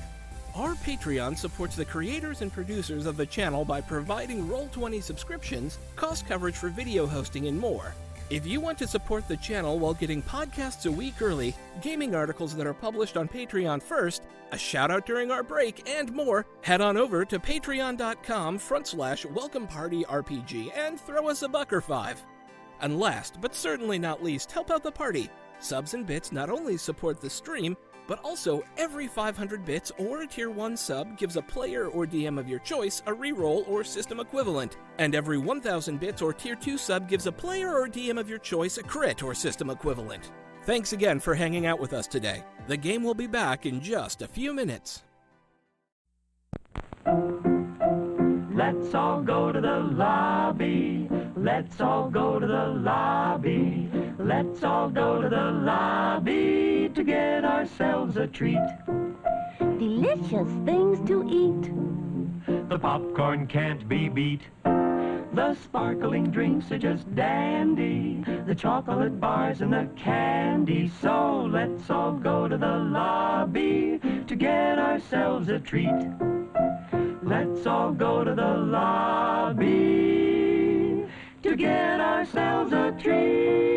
Our Patreon supports the creators and producers of the channel by providing Roll20 subscriptions, cost coverage for video hosting, and more. If you want to support the channel while getting podcasts a week early, gaming articles that are published on Patreon first, a shout out during our break, and more, head on over to patreon.com/welcomepartyrpg and throw us a buck or $5. And last, but certainly not least, help out the party. Subs and bits not only support the stream, but also every 500 bits or a tier 1 sub gives a player or DM of your choice a reroll or system equivalent, and every 1000 bits or tier 2 sub gives a player or DM of your choice a crit or system equivalent. Thanks again for hanging out with us today. The game will be back in just a few minutes. Let's all go to the lobby. Let's all go to the lobby. Let's all go to the lobby to get ourselves a treat. Delicious things to eat. The popcorn can't be beat. The sparkling drinks are just dandy. The chocolate bars and the candy. So let's all go to the lobby to get ourselves a treat. Let's all go to the lobby to get ourselves a treat.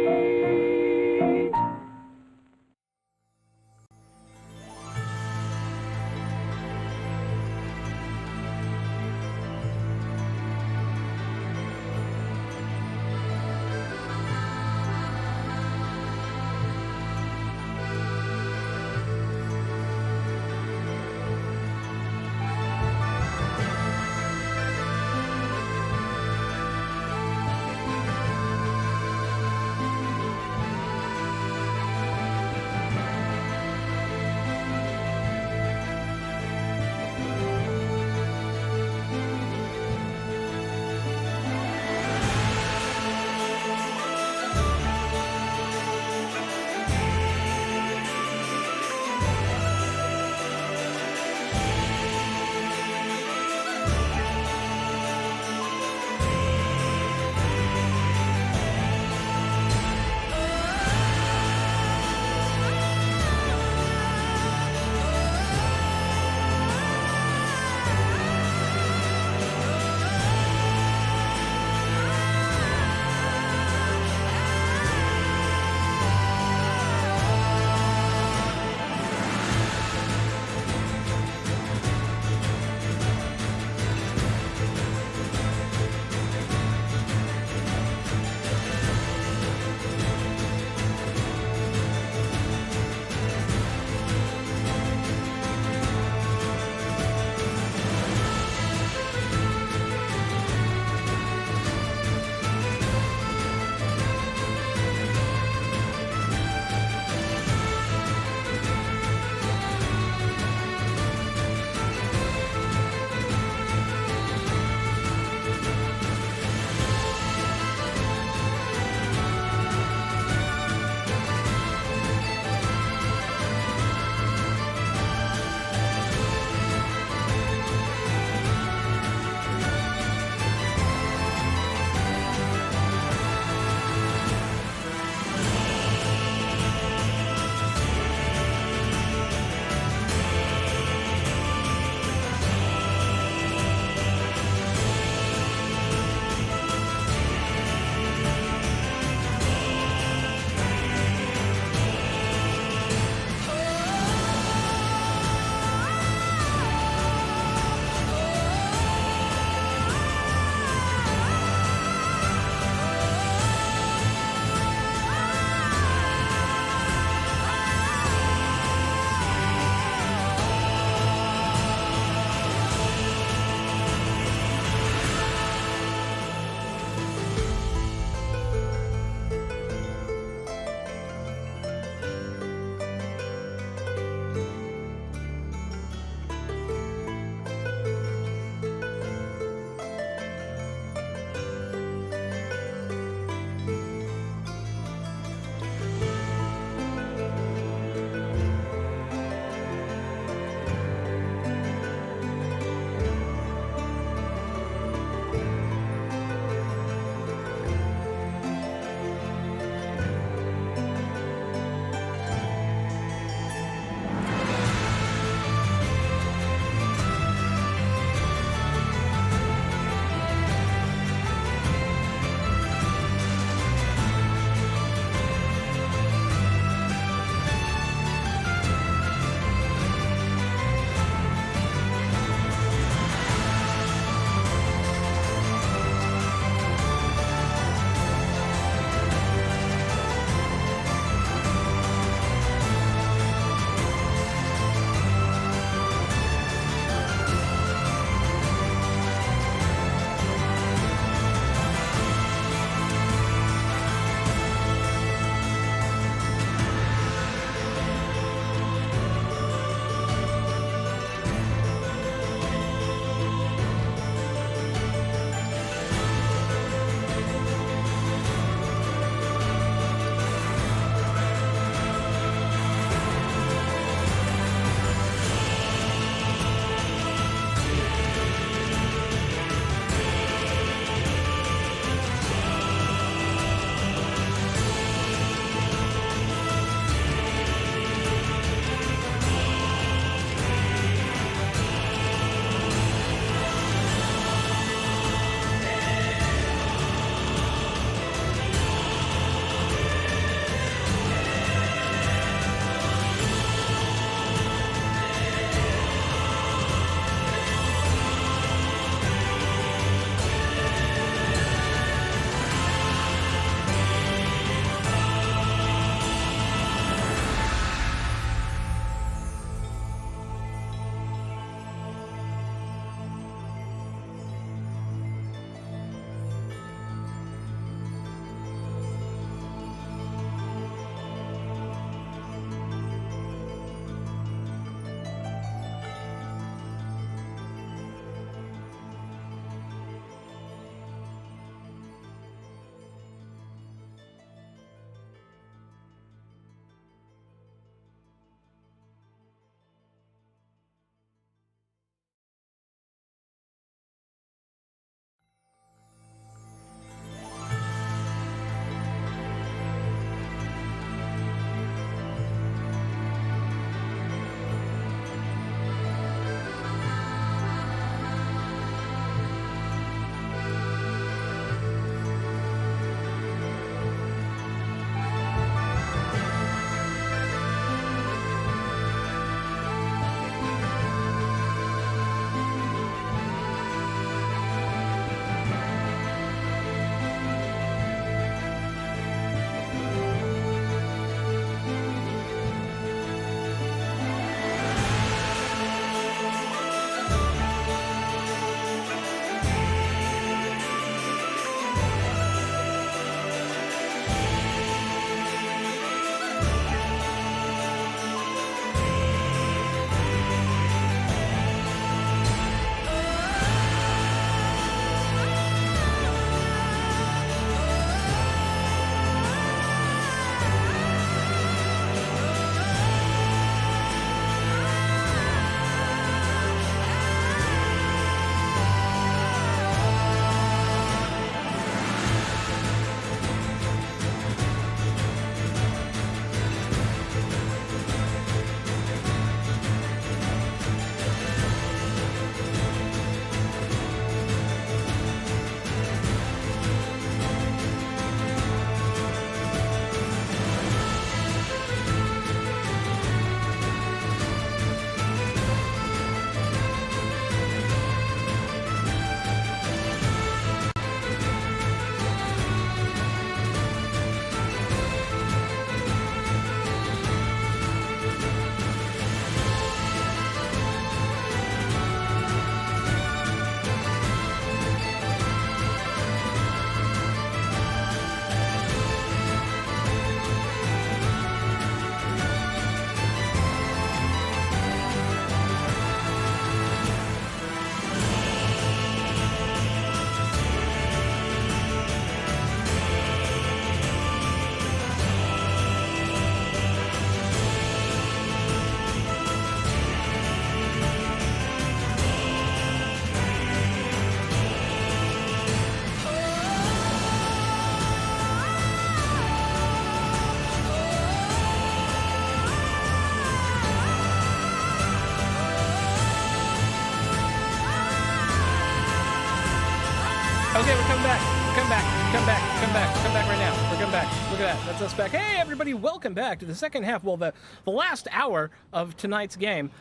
Okay, we're coming back. Come back right now. We're coming back. Look at that. That's us back. Hey, everybody, welcome back to the second half. Well, the last hour of tonight's game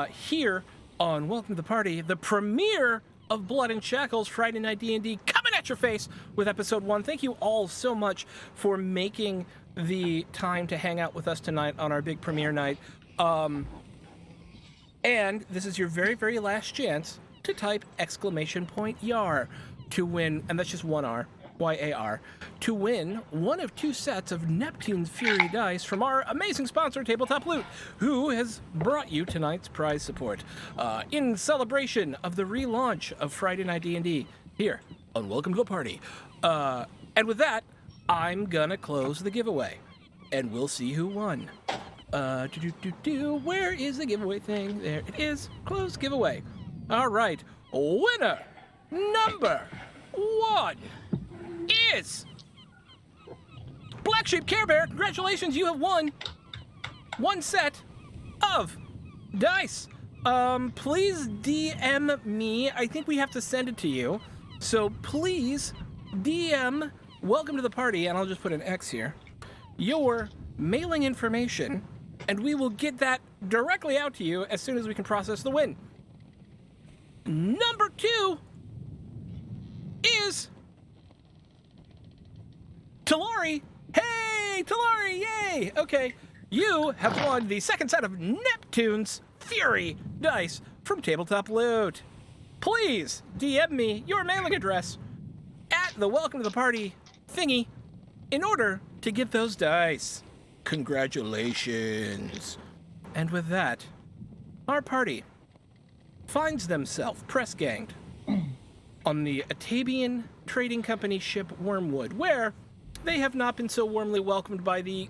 here on Welcome to the Party, the premiere of Blood and Shackles Friday Night D&D coming at your face with episode 1. Thank you all so much for making the time to hang out with us tonight on our big premiere night. And this is your very, very last chance to type !YAR to win, and that's just one R, YAR, to win one of 2 sets of Neptune's Fury dice from our amazing sponsor, Tabletop Loot, who has brought you tonight's prize support in celebration of the relaunch of Friday Night D&D here on Welcome to the Party. And with that, I'm gonna close the giveaway, and we'll see who won. Where is the giveaway thing? There it is. Close giveaway. All right. Winner number 1 is Black Sheep Care Bear. Congratulations, you have won 1 set of dice. Please DM me. I think we have to send it to you. So please DM Welcome to the Party, and I'll just put an X here, your mailing information, and we will get that directly out to you as soon as we can process the win. Number 2 is Talari. Hey, Talari, yay! Okay, you have won the second set of Neptune's Fury dice from Tabletop Loot. Please DM me your mailing address at the Welcome to the Party thingy in order to get those dice. Congratulations. And with that, our party finds themselves press-ganged on the Atabian Trading Company ship Wormwood, where they have not been so warmly welcomed by the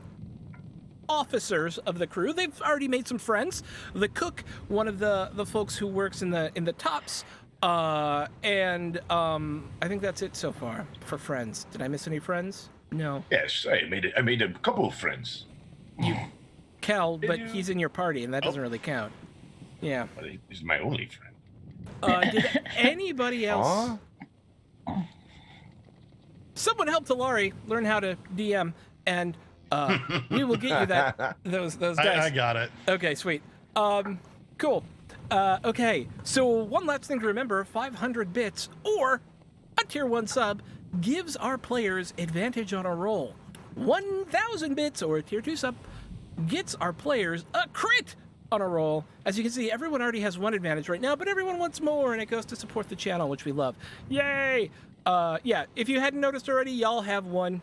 officers of the crew. They've already made some friends. The cook, one of the folks who works in the tops, and I think that's it so far for friends. Did I miss any friends? No. Yes, I made a couple of friends. Kel, but he's in your party, and that doesn't really count. Yeah. But he's my only friend. Did anybody else? Someone help Talari learn how to DM, and we will get you those dice. I got it. Okay, sweet. Cool. Okay, so one last thing to remember: 500 bits or a tier 1 sub gives our players advantage on a roll. 1,000 bits or a tier 2 sub gets our players a crit on a roll. As you can see, everyone already has 1 advantage right now, but everyone wants more, and it goes to support the channel, which we love. Yay! Yeah, if you hadn't noticed already, y'all have 1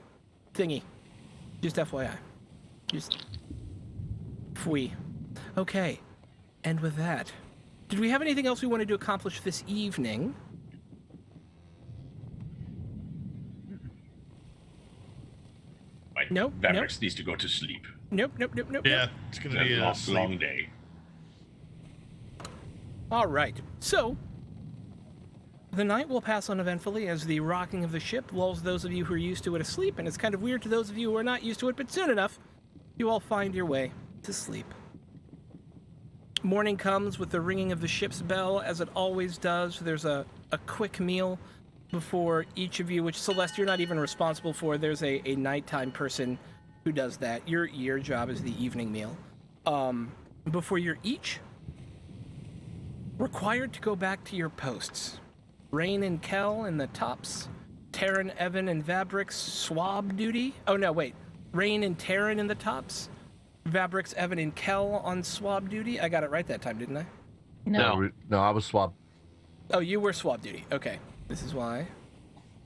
thingy. Just FYI. Just fwee. Okay, and with that, did we have anything else we wanted to accomplish this evening? Nope. Vavrix needs to go to sleep. Nope. Yeah, it's going to be a long day. All right. So, the night will pass uneventfully as the rocking of the ship lulls those of you who are used to it asleep, and it's kind of weird to those of you who are not used to it, but soon enough, you all find your way to sleep. Morning comes with the ringing of the ship's bell, as it always does. There's a quick meal before each of you, which, Celeste, you're not even responsible for. There's a nighttime person who does that. Your job is the evening meal. Before you're each required to go back to your posts. Rain and Kel in the tops. Taryn, Evan, and Vabrix swab duty. Oh, no, wait. Rain and Taryn in the tops. Vabrix, Evan, and Kel on swab duty. I got it right that time, didn't I? No. No, I was swab. Oh, you were swab duty. Okay. This is why.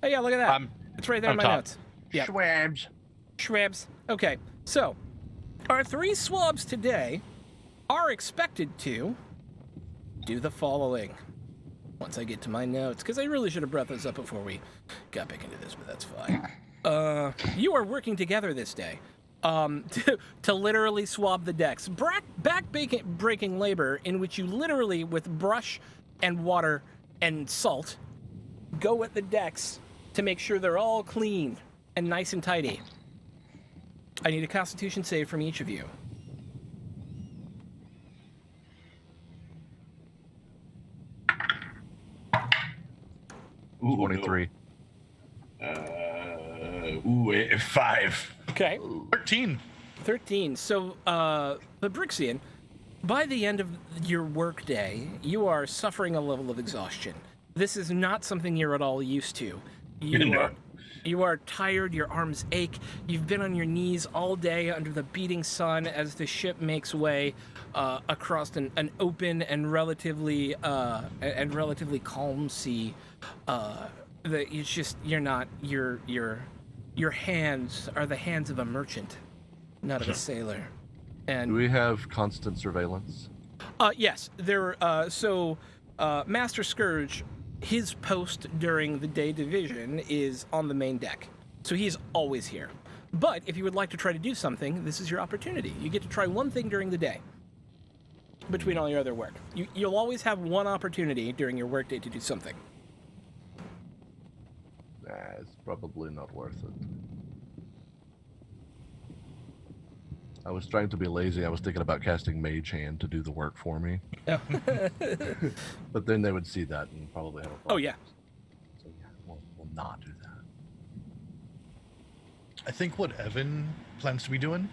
Oh, yeah, look at that. It's right there in my notes. Yeah. Schwabs. Okay, so our 3 swabs today are expected to do the following. Once I get to my notes, because I really should have brought those up before we got back into this, but that's fine. You are working together this day to literally swab the decks. Back-breaking labor in which you literally, with brush and water and salt, go at the decks to make sure they're all clean and nice and tidy. I need a Constitution save from each of you. Ooh, 23. Ooh, 5. Okay. 13. 13. So, Fabrixian, by the end of your workday, you are suffering a level of exhaustion. This is not something you're at all used to. You are tired, your arms ache, you've been on your knees all day under the beating sun as the ship makes way across an open and relatively calm sea. It's just, your hands are the hands of a merchant, not of a sailor. And Do we have constant surveillance? yes, Master Scourge, his post during the day division is on the main deck, so he's always here. But if you would like to try to do something, this is your opportunity. You get to try one thing during the day between all your other work. You'll always have one opportunity during your workday to do something. Nah, it's probably not worth it. I was trying to be lazy. I was thinking about casting Mage Hand to do the work for me. Yeah. But then they would see that and probably have a problem. Oh, yeah. So yeah, we'll not do that. I think what Evan plans to be doing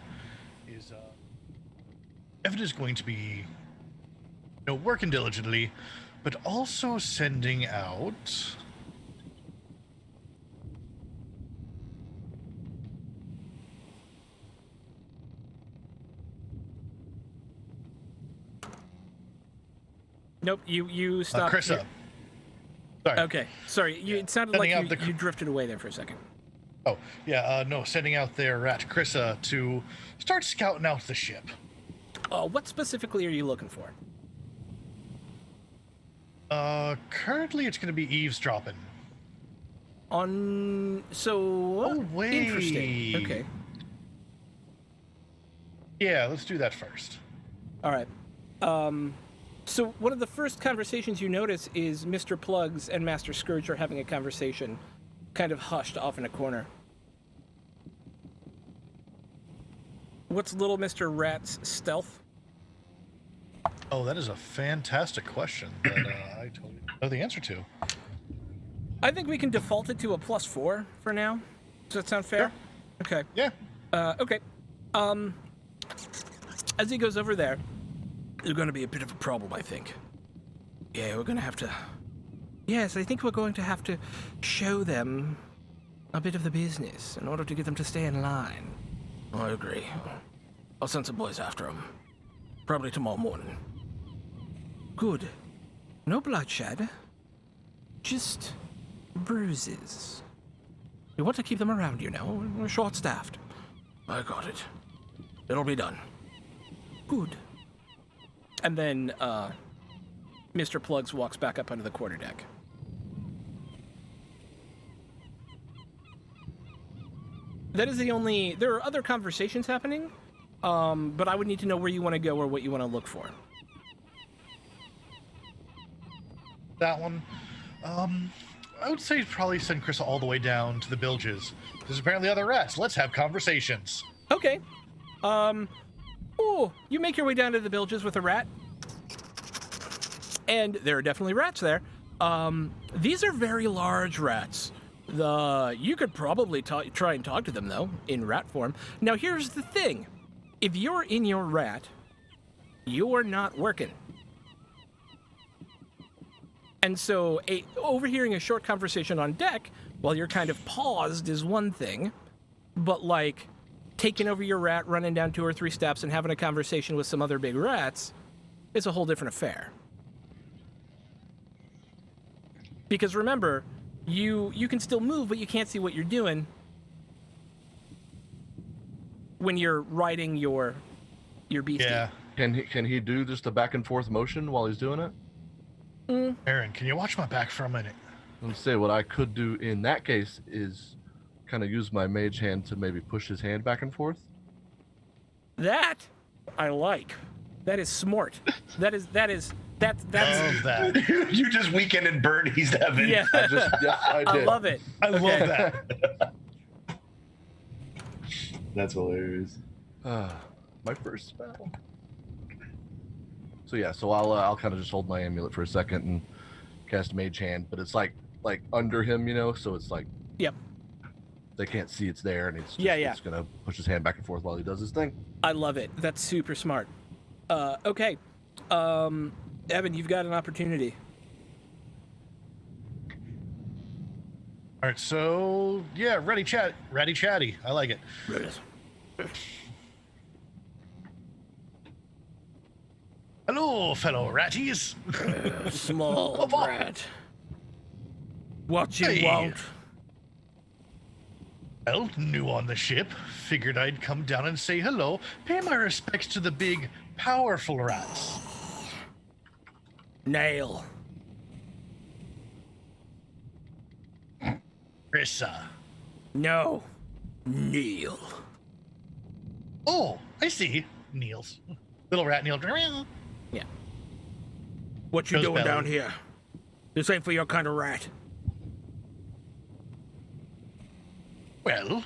is Evan is going to be working diligently, but also sending out Nope, you stopped. Krissa. Sorry. Okay, sorry. It sounded Sending like out you drifted away there for a second. Oh, yeah, no, sending out their rat Krissa to start scouting out the ship. What specifically are you looking for? Currently it's going to be eavesdropping. Interesting. Okay. Yeah, let's do that first. All right. So one of the first conversations you notice is Mr. Plugs and Master Scourge are having a conversation, kind of hushed off in a corner. What's little Mr. Rat's stealth? Oh, that is a fantastic question that I totally know the answer to. I think we can default it to a +4 for now. Does that sound fair? Sure. Okay. Yeah. Okay. As he goes over there, there's going to be a bit of a problem, I think. Yeah, we're going to have to... Yes, I think we're going to have to show them a bit of the business in order to get them to stay in line. I agree. I'll send some boys after them. Probably tomorrow morning. Good. No bloodshed. Just bruises. You want to keep them around, We're short-staffed. I got it. It'll be done. Good. And then, Mr. Plugs walks back up onto the quarterdeck. That is the only... There are other conversations happening, but I would need to know where you want to go or what you want to look for. That one. I would say probably send Krissa all the way down to the bilges. There's apparently other rats. Let's have conversations. Okay. You make your way down to the bilges with a rat. And there are definitely rats there. These are very large rats. You could probably try and talk to them, though, in rat form. Now, here's the thing. If you're in your rat, you're not working. And so overhearing a short conversation on deck while you're kind of paused is one thing, but like taking over your rat, running down 2 or 3 steps and having a conversation with some other big rats is a whole different affair. Because remember, you can still move, but you can't see what you're doing when you're riding your beastie. Yeah. Can he do just a back and forth motion while he's doing it? Aaron, can you watch my back for a minute? Let's say what I could do in that case is kind of use my mage hand to maybe push his hand back and forth. That I like. That is smart. That's Love that. You just weekended Bernie's heaven. Yeah. I did. I love it. I love that. That's hilarious. My first spell. So yeah, so I'll kind of just hold my amulet for a second and cast Mage Hand, but it's like under him, so it's like Yep. they can't see it's there, and it's just, Yeah. it's gonna push his hand back and forth while he does his thing. I love it. That's super smart. Okay. Evan, you've got an opportunity. All right, so yeah, ready chatty. I like it. Hello, fellow ratties. Small rat. What you Hey. want? Well, new on the ship. Figured I'd come down and say hello. Pay my respects to the big, powerful rats. Nail. Rissa. No. Neil. Oh, I see. Niels. Little rat Neil. Yeah. What you Goes doing down belly. here? This ain't for your kind of rat. Well,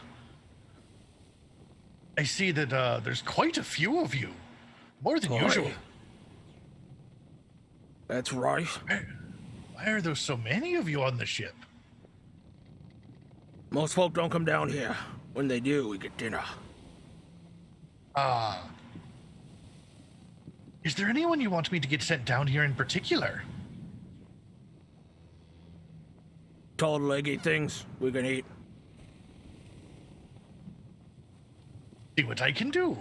I see that there's quite a few of you. More than Aye. usual. That's right. Why are there so many of you on the ship? Most folk don't come down here. When they do, we get dinner. Is there anyone you want me to get sent down here in particular? Tall, leggy things we can eat. See what I can do.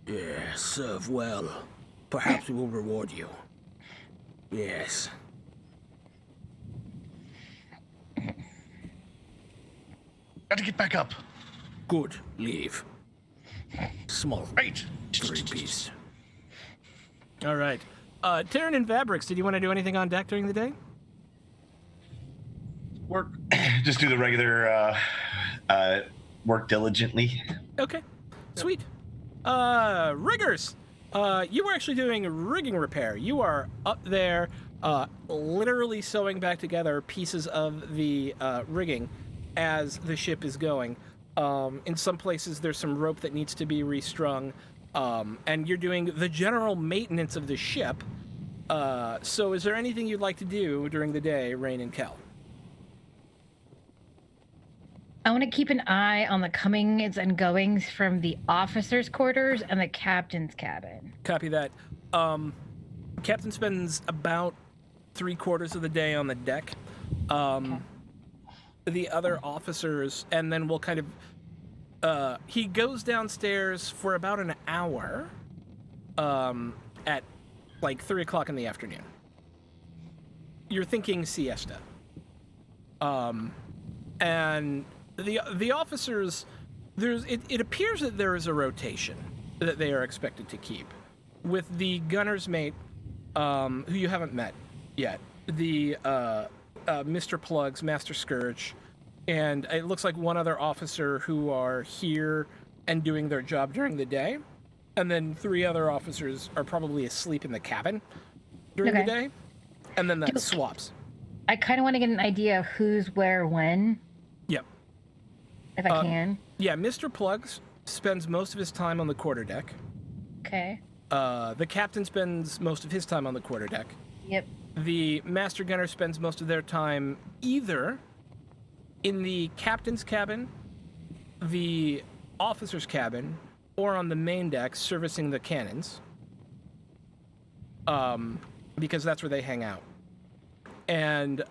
Yeah, serve well. Perhaps we will reward you. Yes. Gotta get back up. Good. Leave. Small. Right. 3-piece. All right. Taryn and Fabrics, did you want to do anything on deck during the day? Work. Just do the regular work diligently. Okay. Sweet. Riggers. You were actually doing rigging repair. You are up there, literally sewing back together pieces of the rigging as the ship is going. In some places, there's some rope that needs to be restrung, and you're doing the general maintenance of the ship. So is there anything you'd like to do during the day, Rain and Kel? I want to keep an eye on the comings and goings from the officers' quarters and the captain's cabin. Copy that. Captain spends about 3/4 of the day on the deck. The other officers, and then we'll kind of... he goes downstairs for about an hour at like 3 o'clock in the afternoon. You're thinking siesta. And the officers, it appears that there is a rotation that they are expected to keep. With the gunner's mate, who you haven't met yet, the Mr. Plugs, Master Scourge, and it looks like one other officer who are here and doing their job during the day, and then 3 other officers are probably asleep in the cabin during the day, and then that swaps. I kind of want to get an idea of who's where when. Yep. If I can. Yeah, Mr. Plugs spends most of his time on the quarterdeck. Okay. The captain spends most of his time on the quarterdeck. Yep. The master gunner spends most of their time either in the captain's cabin, the officer's cabin, or on the main deck servicing the cannons. Because that's where they hang out. And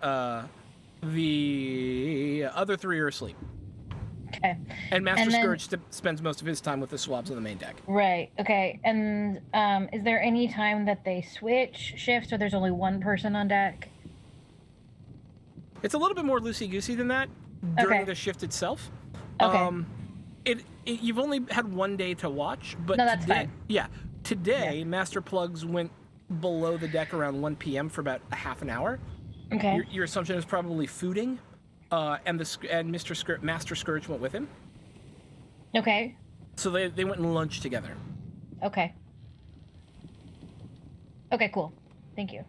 the other 3 are asleep. Okay. And Master Scourge spends most of his time with the swabs on the main deck. Right. Okay. And is there any time that they switch shifts, or there's only one person on deck? It's a little bit more loosey-goosey than that during the shift itself. Okay. You've only had 1 day to watch, but no, that's fine. Yeah. Today, Master Plugs went below the deck around 1 p.m. for about a half an hour. Okay. Your assumption is probably fooding, and Master Scourge went with him. Okay. So they went and lunched together. Okay. Okay, cool. Thank you.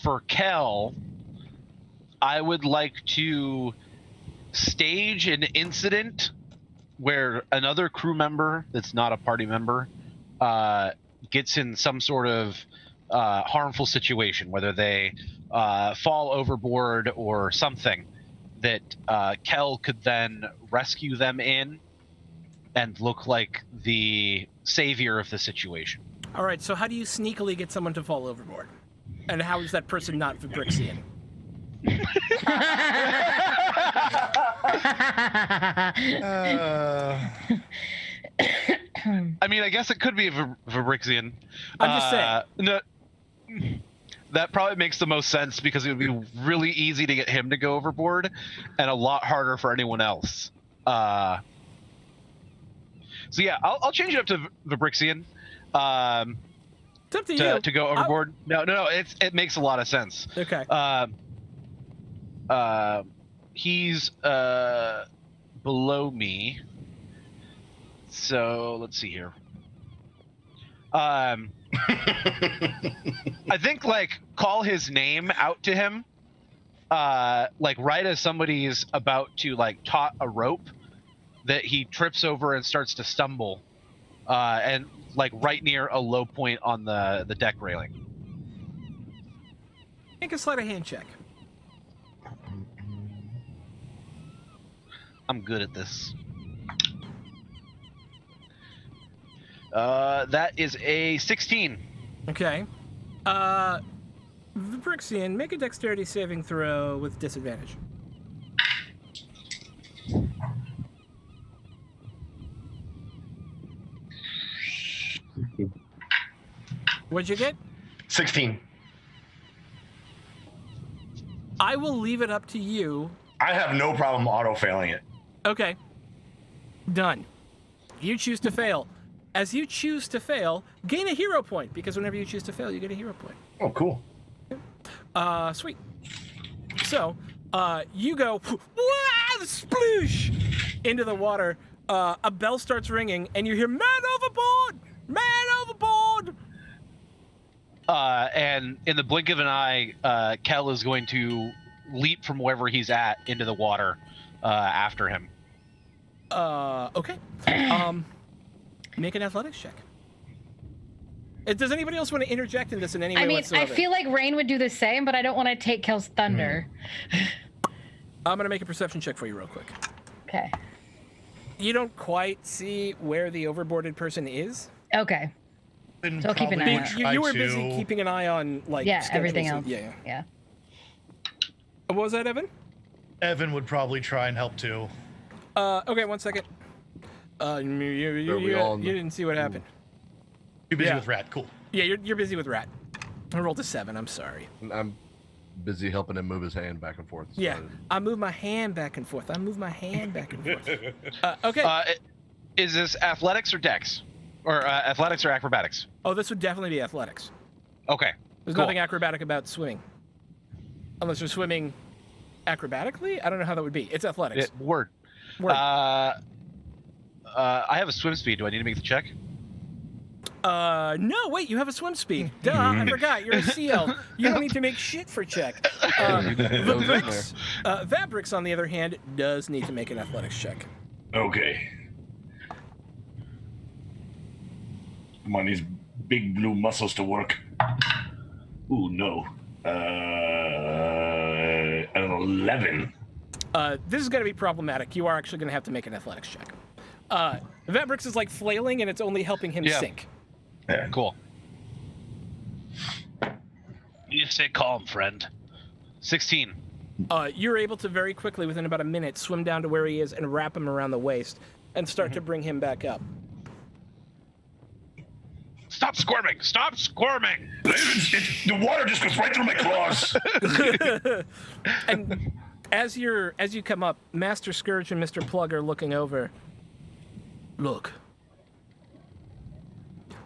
For Kel, I would like to stage an incident where another crew member that's not a party member gets in some sort of harmful situation, whether they fall overboard or something, that Kel could then rescue them in and look like the savior of the situation. All right, so how do you sneakily get someone to fall overboard? And how is that person not Fabrixian? I mean, I guess it could be a Fabrixian. I'm just saying. No, that probably makes the most sense because it would be really easy to get him to go overboard and a lot harder for anyone else. So yeah, I'll change it up to Fabrixian. It's up to you. To go overboard. No, it makes a lot of sense. Okay. He's below me. So let's see here. I think like call his name out to him. Like right as somebody's about to like taut a rope, that he trips over and starts to stumble, and like right near a low point on the deck railing. Make a sleight of hand check. I'm good at this. That is a 16. Okay. Fabrixian, make a dexterity saving throw with disadvantage. What'd you get? 16. I will leave it up to you. I have no problem auto-failing it. Okay. Done. You choose to fail. As you choose to fail, gain a hero point, because whenever you choose to fail, you get a hero point. Oh, cool. Sweet. So, you go, wah, sploosh, into the water. A bell starts ringing, and you hear, man overboard! Man overboard! And in the blink of an eye, Kel is going to leap from wherever he's at into the water after him. Okay. Make an athletics check. Does anybody else want to interject in this in any way whatsoever? I feel like Rain would do the same, but I don't want to take Kel's thunder. I'm going to make a perception check for you real quick. Okay. You don't quite see where the overboarded person is. Okay. So I'll keep an eye out. You were busy keeping an eye on, like, schedules everything and- else. Yeah. What was that, Evan? Evan would probably try and help too. Okay, 1 second. You didn't see what happened. Too busy with Rat. Cool. Yeah, you're busy with Rat. I rolled a 7. I'm sorry. I'm busy helping him move his hand back and forth. So Yeah, I move my hand back and forth. Okay. Is this athletics or dex? Or athletics or acrobatics? Oh, this would definitely be athletics. Okay. There's cool. nothing acrobatic about swimming. Unless you're swimming acrobatically? I don't know how that would be. It's athletics. Word. I have a swim speed. Do I need to make the check? No, wait, you have a swim speed. Duh, I forgot. You're a CL. You don't need to make shit for check. Vabrix, on the other hand, does need to make an athletics check. Okay. Come on, these big blue muscles to work. Ooh, no. An 11. This is going to be problematic. You are actually going to have to make an athletics check. Vabrix is like flailing, and it's only helping him sink. Yeah. Cool. You stay calm, friend. 16. You're able to very quickly, within about a minute, swim down to where he is and wrap him around the waist and start to bring him back up. Stop squirming! Stop squirming! The water just goes right through my claws. And as you come up, Master Scourge and Mr. Plug are looking over. Look.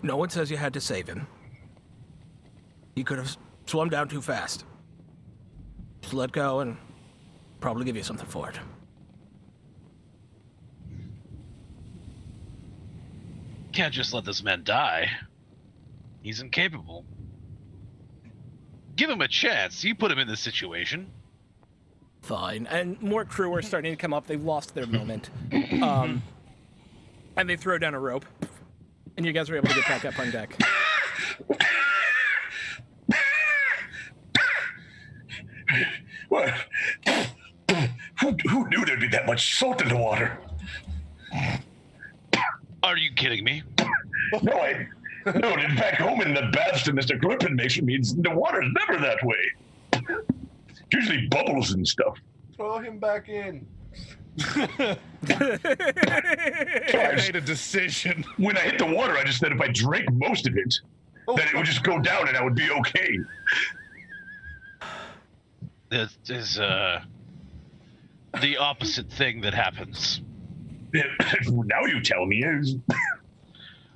No one says you had to save him. He could have swum down too fast. Just let go and probably give you something for it. Can't just let this man die. He's incapable. Give him a chance. You put him in this situation. Fine. And more crew are starting to come up. They've lost their moment. And they throw down a rope. And you guys are able to get back up on deck. What? Who knew there'd be that much salt in the water? Are you kidding me? No, back home in the baths that Mr. Griffin makes for me, the water's never that way. Usually bubbles and stuff. Throw him back in. I made a decision. When I hit the water, I just said if I drank most of it, then it would just go down and I would be okay. This is the opposite thing that happens. Now you tell me.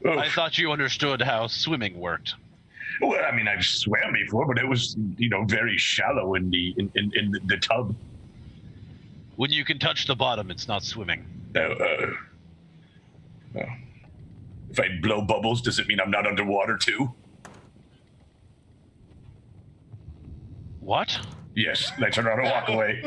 I thought you understood how swimming worked. Well, I mean, I've swam before, but it was, very shallow in the tub. When you can touch the bottom, it's not swimming. If I blow bubbles, does it mean I'm not underwater too? What? Yes, I turn around and walk away.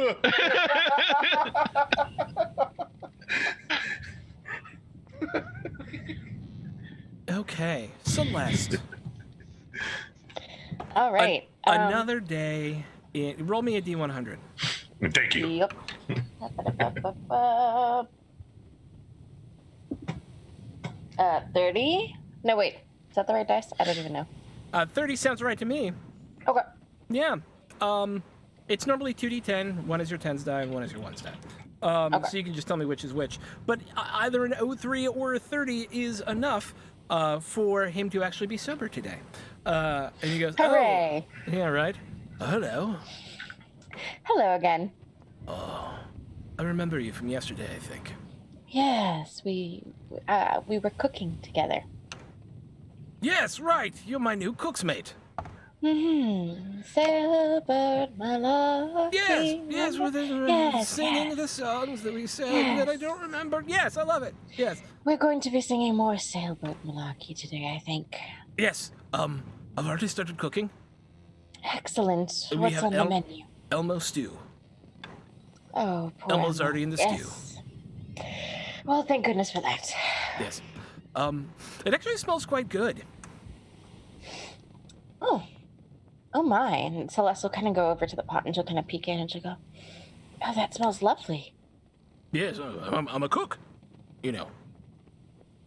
Okay, Celeste. All right. Another day. Roll me a D100. Thank you. Yep. 30? No, wait. Is that the right dice? I don't even know. 30 sounds right to me. Okay. Yeah. It's normally 2d10. One is your 10's die, and one is your 1's die. Okay. So you can just tell me which is which. But either an 03 or a 30 is enough for him to actually be sober today. And he goes, Hooray. Oh, yeah, right. Hello. Hello again. Oh, I remember you from yesterday, I think. Yes, we were cooking together. Yes, right. You're my new cook's mate. Sailbird, my love. Yes, we're singing the songs that we sang that I don't remember. Yes, I love it. Yes. We're going to be singing more Sailbird Malarkey today, I think. Yes. I've already started cooking. Excellent. We What's have on the menu? Elmo stew. Oh, poor Elmo's Elmo. already in the Yes. stew. Well, thank goodness for that. Yes. It actually smells quite good. Oh my. And Celeste will kind of go over to the pot and she'll kind of peek in and she'll go, oh, that smells lovely. Yes, I'm a cook. You know.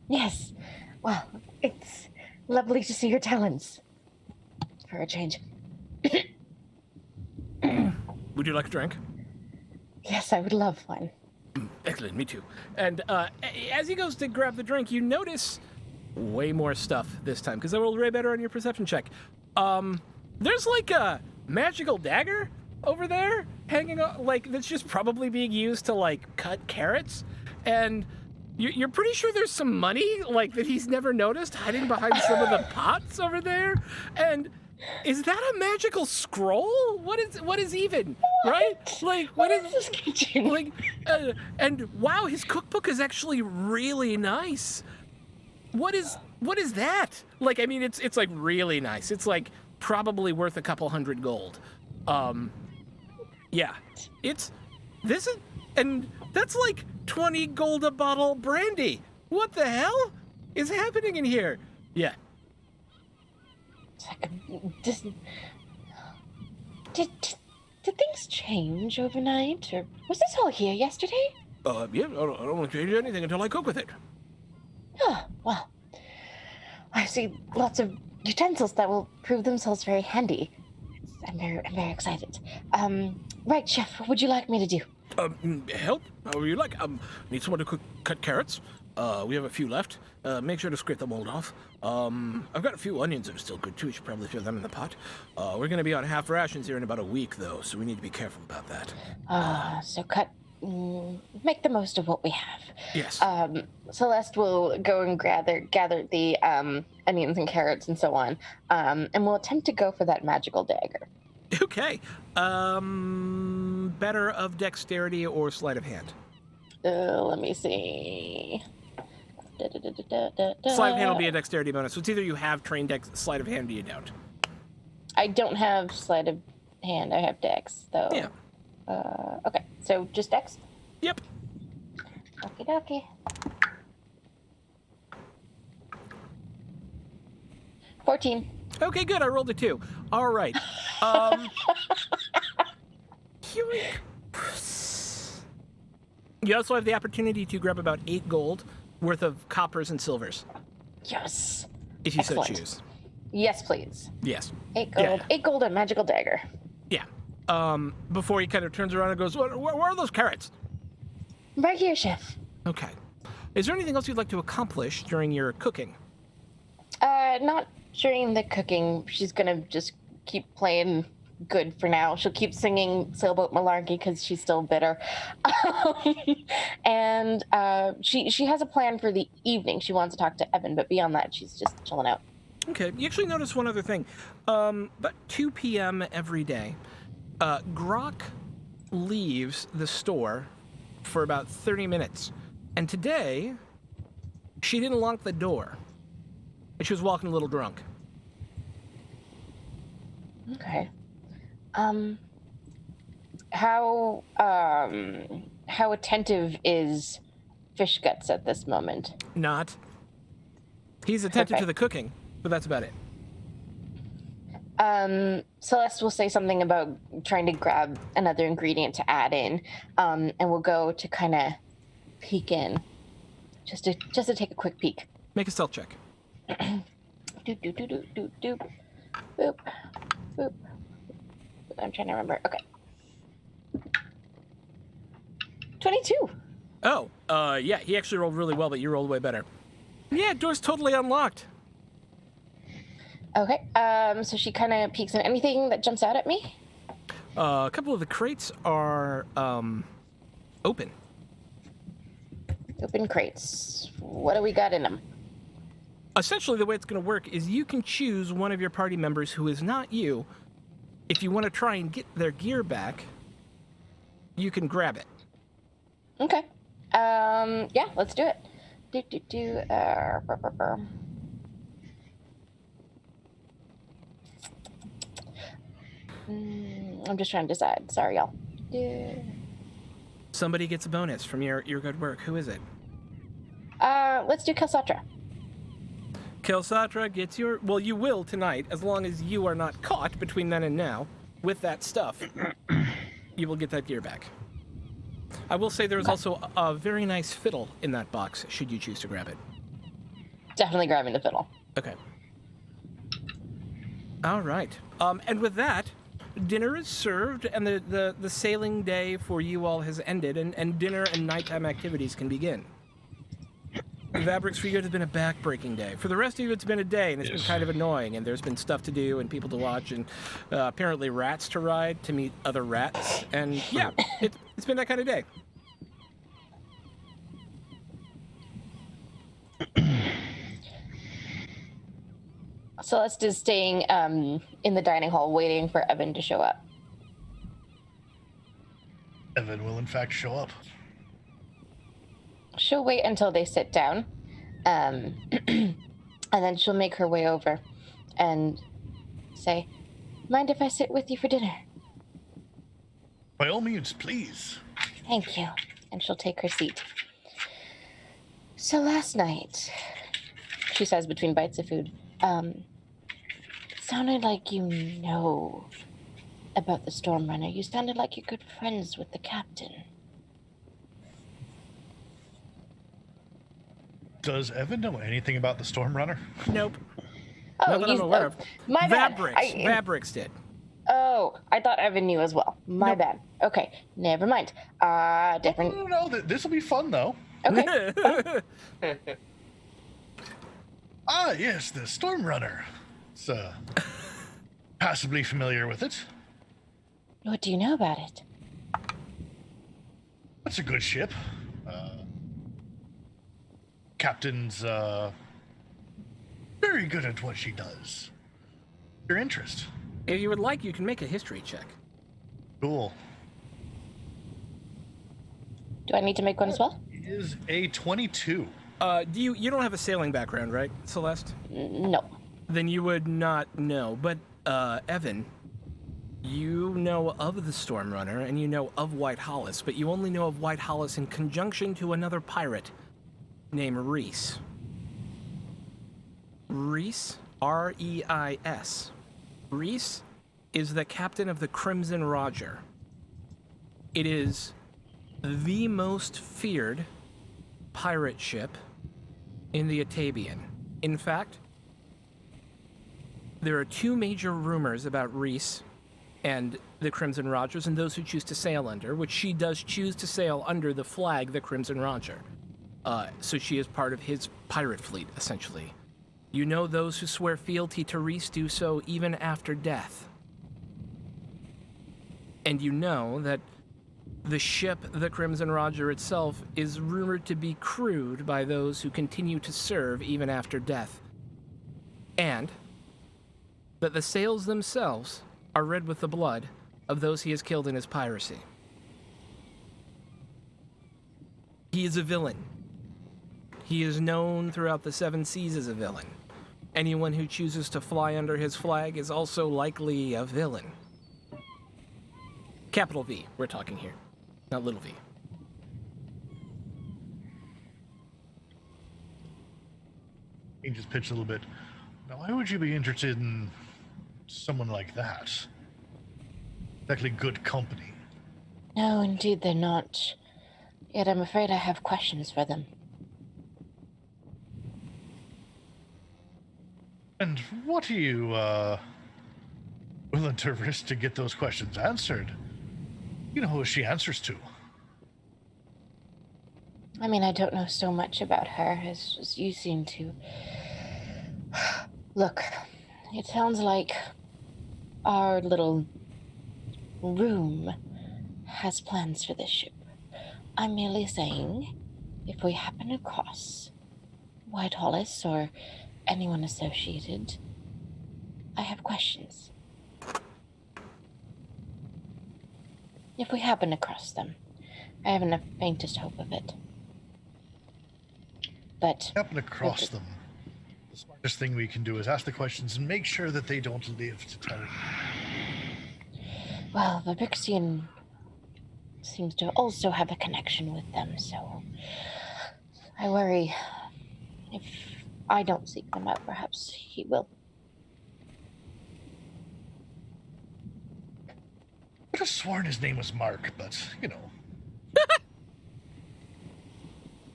Yes. Well, it's lovely to see your talents. For a change. Would you like a drink? Yes, I would love one. Excellent, me too. And as he goes to grab the drink, you notice way more stuff this time, because I rolled way better on your perception check. There's like a magical dagger over there hanging on, like, that's just probably being used to, like, cut carrots. And you're pretty sure there's some money, like, that he's never noticed hiding behind some of the pots over there. And is that a magical scroll? What is even, right? Like, what is this kitchen? Like, and wow, his cookbook is actually really nice. What is that? Like, I mean, it's like really nice. It's like probably worth a couple $100 gold. Yeah, and that's like 20 gold a bottle brandy. What the hell is happening in here? Yeah. It's like did things change overnight, or was this all here yesterday? Yeah, I don't want to change anything until I cook with it. Oh, well, I see lots of utensils that will prove themselves very handy. I'm very excited. Right, chef, what would you like me to do? Help, however you like. Need someone to cut carrots. We have a few left. Make sure to scrape the mold off. I've got a few onions that are still good too. You should probably throw them in the pot. We're gonna be on half rations here in about a week though, so we need to be careful about that. So make the most of what we have. Yes. Celeste will go and gather the onions and carrots and so on, and we'll attempt to go for that magical dagger. Okay. Better of dexterity or sleight of hand? Let me see. Sleight of hand will be a dexterity bonus. So it's either you have trained sleight of hand or you don't. I don't have sleight of hand. I have dex, though. Yeah. Okay, so just dex? Yep. Okie dokie. 14. Okay, good. I rolled a 2. All right. You also have the opportunity to grab about 8 gold worth of coppers and silvers, Yes. if you Excellent. so choose. Yes, please. Yes. 8 gold. Yeah. 8 gold and magical dagger. Yeah. Before he kind of turns around and goes, where are those carrots? Right here, chef. Okay. Is there anything else you'd like to accomplish during your cooking? Not during the cooking. She's gonna just keep playing good for now. She'll keep singing Sailboat Malarkey because she's still bitter. And she has a plan for the evening. She wants to talk to Evan, but beyond that, she's just chilling out. Okay. You actually notice one other thing. About 2 p.m. every day, Grok leaves the store for about 30 minutes. And today, she didn't lock the door. She was walking a little drunk. Okay. How attentive is Fish Guts at this moment? Not. He's attentive to Perfect. the cooking, but that's about it. Celeste will say something about trying to grab another ingredient to add in, and we'll go to kind of peek in, just to take a quick peek. Make a stealth check. Doop doop doop doop doop doop. Boop boop. I'm trying to remember. Okay. 22. Oh, yeah, he actually rolled really well, but you rolled way better. Yeah, door's totally unlocked. Okay. So she kind of peeks in. Anything that jumps out at me? A couple of the crates are, open. Open crates. What do we got in them? Essentially, the way it's going to work is you can choose one of your party members who is not you. If you want to try and get their gear back, you can grab it. Okay. Yeah, let's do it. I'm just trying to decide. Sorry, y'all. Somebody gets a bonus from your good work. Who is it? Let's do Kelsatra. Kelsatra gets your... Well, you will tonight, as long as you are not caught between then and now with that stuff. You will get that gear back. I will say there is also a very nice fiddle in that box, should you choose to grab it. Definitely grabbing the fiddle. Okay. All right. And with that, dinner is served, and the sailing day for you all has ended, and dinner and nighttime activities can begin. Vabrix, for you, it has been a back-breaking day. For the rest of you, it's been a day, and it's been kind of annoying, and there's been stuff to do and people to watch, and apparently rats to ride to meet other rats, and yeah, it's been that kind of day. Celeste is staying in the dining hall waiting for Evan to show up. Evan will in fact show up. She'll wait until they sit down, and then she'll make her way over and say, "Mind if I sit with you for dinner?" By all means, please. Thank you. And she'll take her seat. So last night, she says between bites of food, it sounded like you know about the Stormrunner. You sounded like you're good friends with the captain. Does Evan know anything about the Stormrunner? Nope. Oh, Not that I'm aware of. My bad. Vabrix did. Oh, I thought Evan knew as well. My bad. Okay, never mind. Different. No, this will be fun though. Okay. Yes, the Stormrunner. It's passably familiar with it. What do you know about it? That's a good ship. Captain's very good at what she does. Your interest. If you would like, you can make a history check. Cool. Do I need to make one as well? It is a 22. You don't have a sailing background, right, Celeste? No. Then you would not know. But Evan, you know of the Stormrunner and you know of White Hollis, but you only know of White Hollis in conjunction to another pirate named Reese. Reese, R-E-I-S. Reese is the captain of the Crimson Roger. It is the most feared pirate ship in the Atabian. In fact, there are two major rumors about Reese and the Crimson Rogers and those who choose to sail under, which she does choose to sail under the flag, the Crimson Roger. So she is part of his pirate fleet, essentially. You know those who swear fealty to Reese do so even after death. And you know that the ship, the Crimson Roger itself, is rumored to be crewed by those who continue to serve even after death. And that the sails themselves are red with the blood of those he has killed in his piracy. He is a villain. He is known throughout the Seven Seas as a villain. Anyone who chooses to fly under his flag is also likely a villain. Capital V, we're talking here, not little v. You can just pitch a little bit. Now, why would you be interested in someone like that? Exactly good company. No, indeed they're not. Yet I'm afraid I have questions for them. And what are you, willing to risk to get those questions answered? You know who she answers to. I mean, I don't know so much about her as you seem to. Look, it sounds like our little room has plans for this ship. I'm merely saying, if we happen across Whitehollis or anyone associated, I have questions. If we happen across them, I haven't the faintest hope of it. But Happen across them. The smartest thing we can do is ask the questions and make sure that they don't live to tell you. well, the Brixian seems to also have a connection with them, so I worry if I don't seek them out, perhaps he will. I could have sworn his name was Mark, but, you know.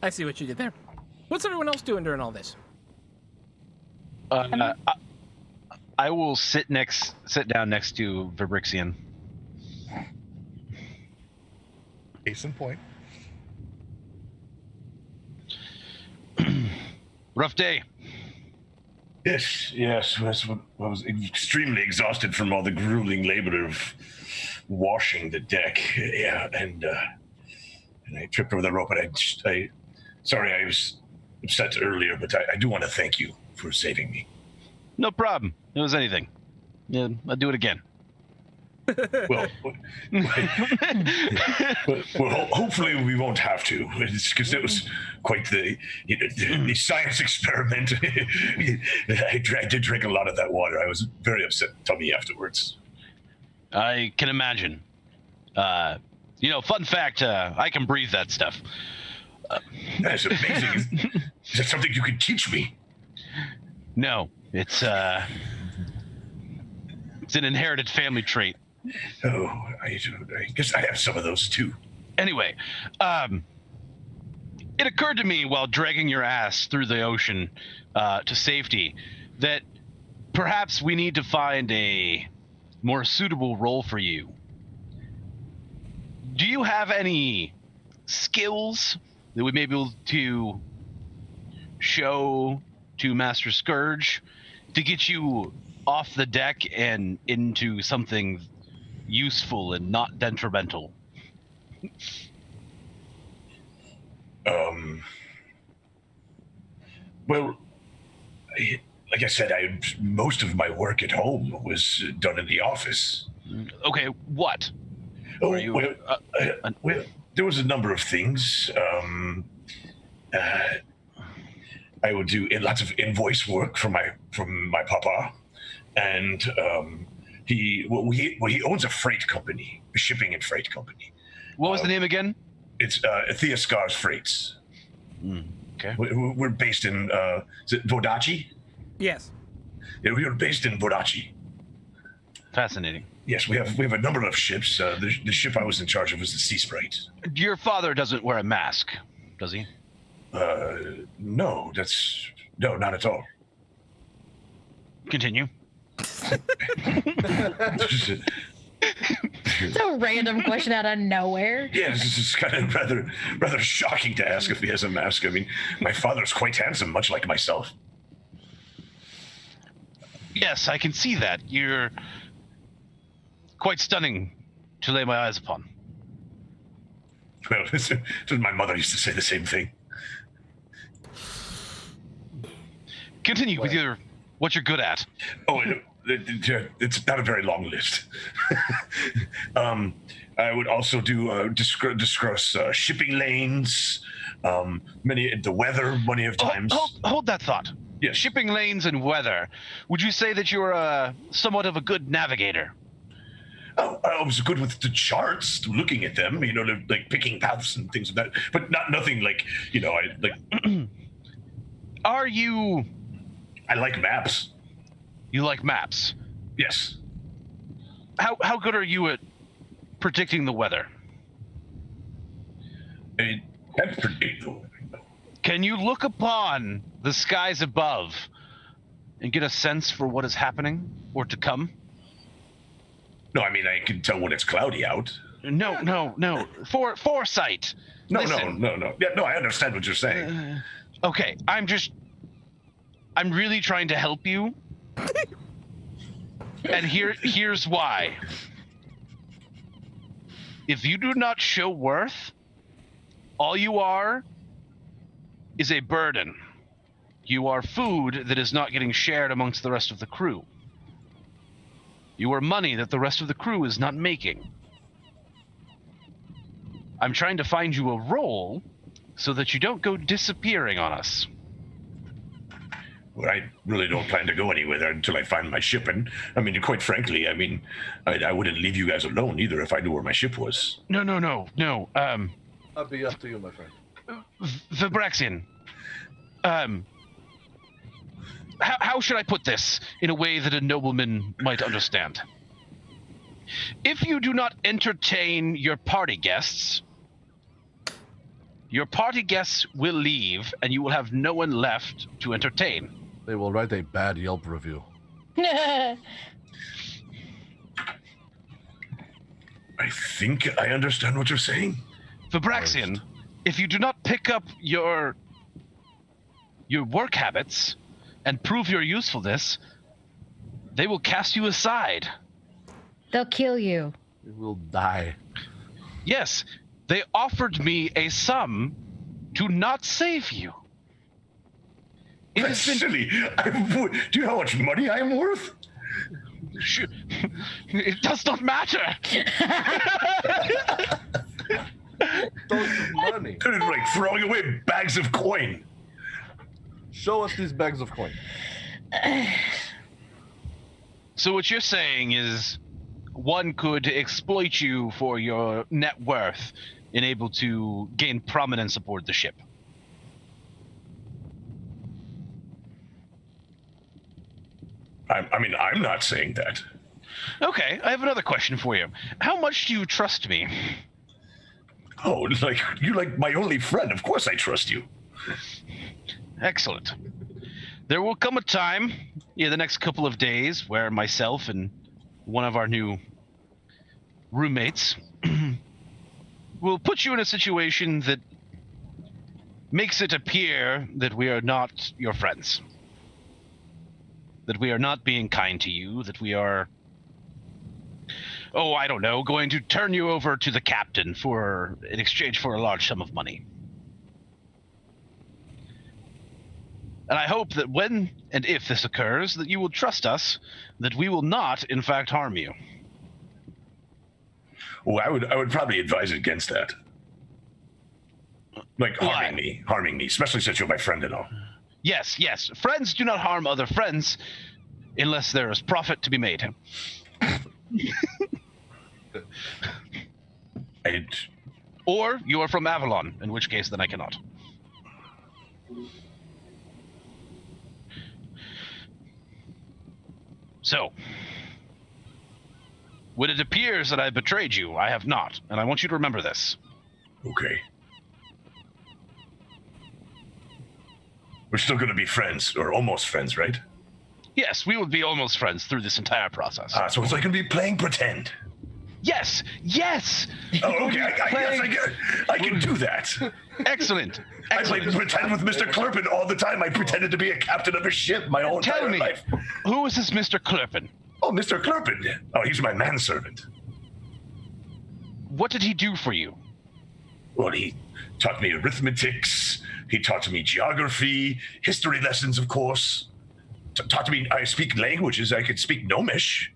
I see what you did there. What's everyone else doing during all this? I will sit down next to Vibrixian. Case in point. Rough day. Yes. I was extremely exhausted from all the grueling labor of washing the deck. Yeah, and I tripped over the rope, and sorry, I was upset earlier, but I do want to thank you for saving me. No problem. It was anything. Yeah, I'll do it again. Well, hopefully we won't have to, because it was quite the science experiment. I did drink a lot of that water. I was very upset tummy afterwards. I can imagine. Fun fact, I can breathe that stuff. That's amazing. Is that something you can teach me? No, it's an inherited family trait. Oh, I guess I have some of those too. Anyway, it occurred to me while dragging your ass through the ocean to safety that perhaps we need to find a more suitable role for you. Do you have any skills that we may be able to show to Master Scourge to get you off the deck and into something useful and not detrimental? Well, like I said, most of my work at home was done in the office. Okay, what? Oh, well, there was a number of things. I would do lots of invoice work from my papa, and he owns a freight company, a shipping and freight company. What was the name again? It's Thea Scar's Freights. Okay. We're based in is it Vodachi? Yes. Yeah, we were based in Vodachi. Fascinating. Yes, we have a number of ships. The ship I was in charge of was the Sea Sprite. Your father doesn't wear a mask, does he? No, no, not at all. Continue. It's a random question out of nowhere. Yeah, this is kind of rather shocking to ask if he has a mask. I mean, my father's quite handsome, much like myself. Yes, I can see that. You're quite stunning to lay my eyes upon. Well, my mother used to say the same thing. Continue with what you're good at. Oh, it's not a very long list. I would also do discuss shipping lanes, the weather many of times. Hold that thought. Yes. Shipping lanes and weather. Would you say that you're somewhat of a good navigator? Oh, I was good with the charts, looking at them, like picking paths and things like that. But nothing like, I like. Are you? I like maps. You like maps? Yes. How good are you at predicting the weather? I can't predict the weather. Can you look upon the skies above and get a sense for what is happening or to come? No, I mean, I can tell when it's cloudy out. No. Foresight. No. Listen. No. Yeah, no, I understand what you're saying. Okay, I'm really trying to help you. And here's why. If you do not show worth, all you are is a burden. You are food that is not getting shared amongst the rest of the crew. You are money that the rest of the crew is not making. I'm trying to find you a role so that you don't go disappearing on us. Well, I really don't plan to go anywhere there until I find my ship. And I mean, quite frankly, I wouldn't leave you guys alone either if I knew where my ship was. No. I'll be up to you, my friend. Vibraxian. How should I put this in a way that a nobleman might understand? If you do not entertain your party guests will leave and you will have no one left to entertain. They will write a bad Yelp review. I think I understand what you're saying. Vibraxian, if you do not pick up your work habits and prove your usefulness, they will cast you aside. They'll kill you. You will die. Yes, they offered me a sum to not save you. That's silly. Do you know how much money I am worth? It does not matter. Those money. They're like throwing away bags of coin. Show us these bags of coin. So what you're saying is one could exploit you for your net worth and able to gain prominence aboard the ship. I'm not saying that. Okay, I have another question for you. How much do you trust me? Oh, you're like my only friend. Of course I trust you. Excellent. There will come a time, the next couple of days, where myself and one of our new roommates will put you in a situation that makes it appear that we are not your friends. That we are not being kind to you, that we are, I don't know, going to turn you over to the captain in exchange for a large sum of money. And I hope that when and if this occurs, that you will trust us, that we will not, in fact, harm you. Well, I would probably advise against that. Like harming me, especially since you're my friend and all. Yes. Friends do not harm other friends unless there is profit to be made. Or you are from Avalon, in which case then I cannot. So, when it appears that I betrayed you, I have not, and I want you to remember this. Okay. We're still going to be friends, or almost friends, right? Yes, we will be almost friends through this entire process. So it's like going to be playing pretend. Yes! Yes! Oh, okay. I can do that. Excellent. I played pretend with Mr. Clerpin all the time. I pretended to be a captain of a ship my whole Tell entire me, life. who is this Mr. Clerpin? Oh, Mr. Clerpin. Oh, he's my manservant. What did he do for you? Well, he taught me arithmetics. He taught me geography, history lessons, of course. Taught me I speak languages. I could speak Gnomish.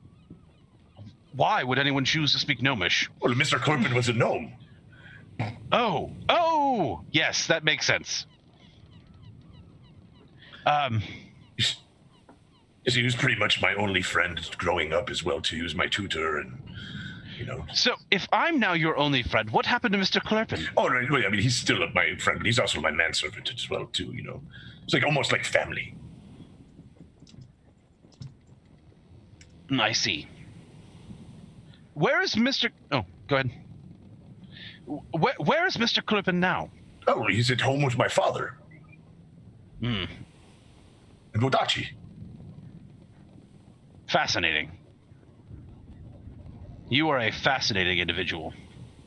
Why would anyone choose to speak Gnomish? Well, Mr. Clerpin was a gnome. Oh! Yes, that makes sense. He was pretty much my only friend growing up as well, too. He was my tutor and, So, if I'm now your only friend, what happened to Mr. Clerpin? Oh, no, I mean, he's still my friend, but he's also my manservant as well, too, It's like almost like family. I see. Where is Mr. Oh, go ahead. Where is Mr. Clerpin now? Oh, he's at home with my father. Hmm. And Bodachi. Fascinating. You are a fascinating individual.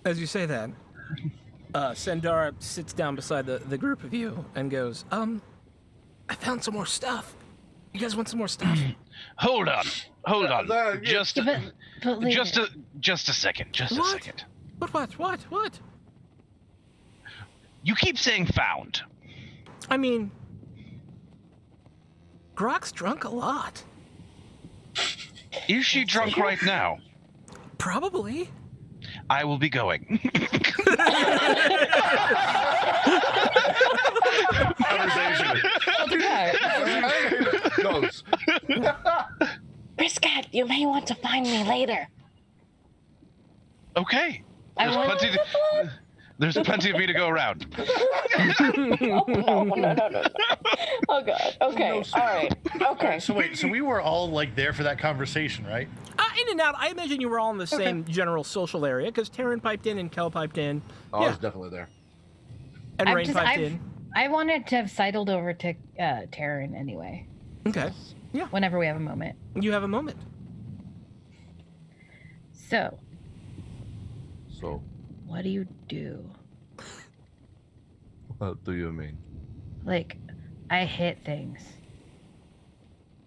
As you say that, Sandara sits down beside the group of you and goes, I found some more stuff. You guys want some more stuff? Hold on. Just a second. Just a What? second. What? You keep saying found. I mean, Grok's drunk a lot. Is she drunk right now? Probably. I will be going. Conversation. Goes. Briscat, you may want to find me later. Okay. There's plenty of me to go around. No. Oh, God. Okay. All right. Okay. So wait, so we were all like there for that conversation, right? In and out. I imagine you were all in the same general social area because Taryn piped in and Kel piped in. Oh, I was definitely there. And Rain piped in. I wanted to have sidled over to Taryn anyway. Okay. Yeah. Whenever we have a moment. You have a moment. So, So, what do you do? what do you mean? Like, I hit things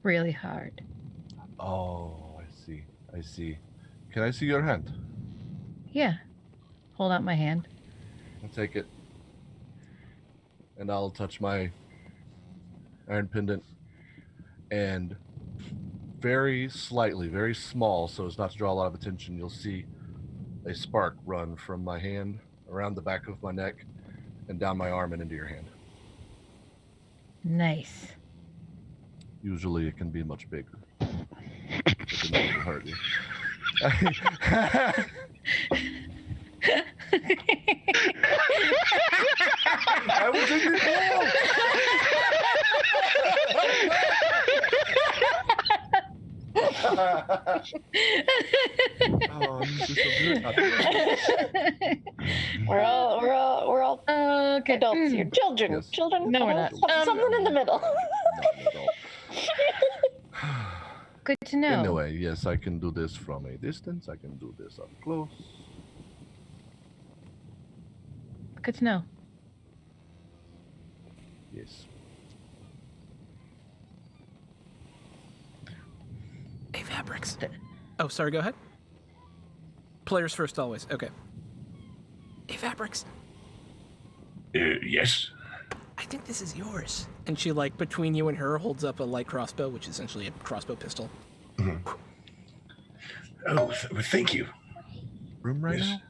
really hard. Oh, I see. Can I see your hand? Yeah. Hold out my hand. I'll take it. And I'll touch my iron pendant. And very slightly, very small, so as not to draw a lot of attention, you'll see a spark run from my hand around the back of my neck and down my arm and into your hand. Nice. Usually it can be much bigger. It can never hurt you. I was in the ball. Oh, this is so good. We're all Okay. adults here. Children. Yes. Children. No, we're not. Something in the middle. Good to know. Anyway, yes, I can do this from a distance. I can do this up close. Good to know. Yes. Hey, Fabrics. Oh, sorry, go ahead. Players first always. Okay. Hey, Fabrics. Yes? I think this is yours. And she, between you and her, holds up a light crossbow, which is essentially a crossbow pistol. Mm-hmm. Oh, thank you. Room right now?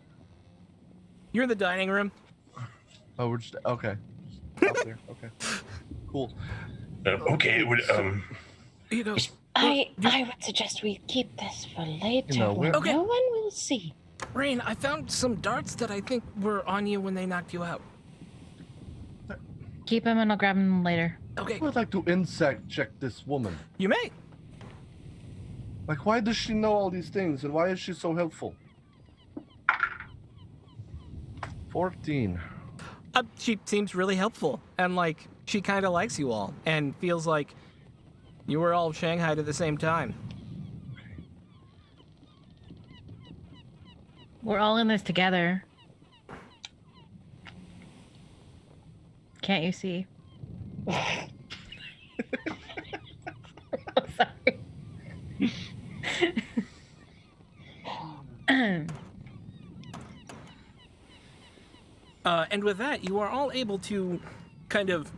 You're in the dining room. Oh, we're just okay. Out there. Okay. Cool. Okay, it would, Here you go. I would suggest we keep this for later. When Okay. no one will see. Rain, I found some darts that I think were on you when they knocked you out. Keep them and I'll grab them later. Okay. I would like to insect check this woman. You may. Like, why does she know all these things, and why is she so helpful? 14. She seems really helpful, and like she kind of likes you all, and feels like you were all shanghaied at the same time. We're all in this together. Can't you see? Sorry. And with that, you are all able to kind of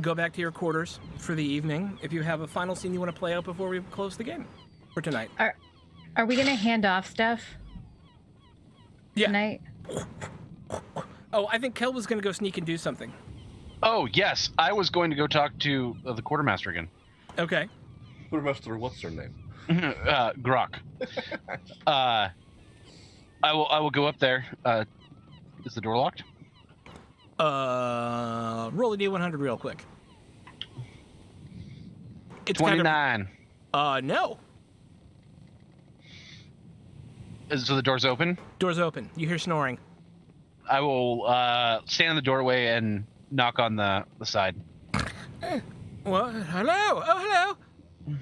go back to your quarters for the evening. If you have a final scene you want to play out before we close the game for tonight. Are we gonna hand off stuff tonight? Oh, I think Kel was going to go sneak and do something. Oh, yes. I was going to go talk to the quartermaster again. Okay. Quartermaster, what's her name? Grok. I will go up there. Is the door locked? Roll a D100 real quick. It's 29. No. So the door's open? Door's open. You hear snoring. I will stand in the doorway and knock on the side. Well, hello. Oh, hello.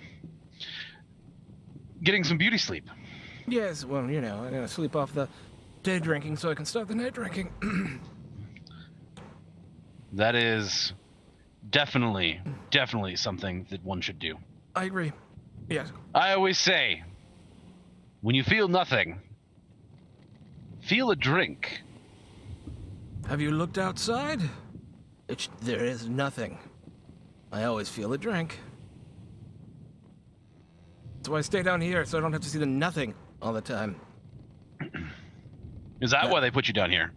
Getting some beauty sleep. Yes, well, you know, I'm going to sleep off the day drinking so I can start the night drinking. That is definitely something that one should do. I agree. Yes. I always say, when you feel nothing, feel a drink. Have you looked outside? There is nothing. I always feel a drink. That's why I stay down here, so I don't have to see the nothing all the time. Is that why they put you down here?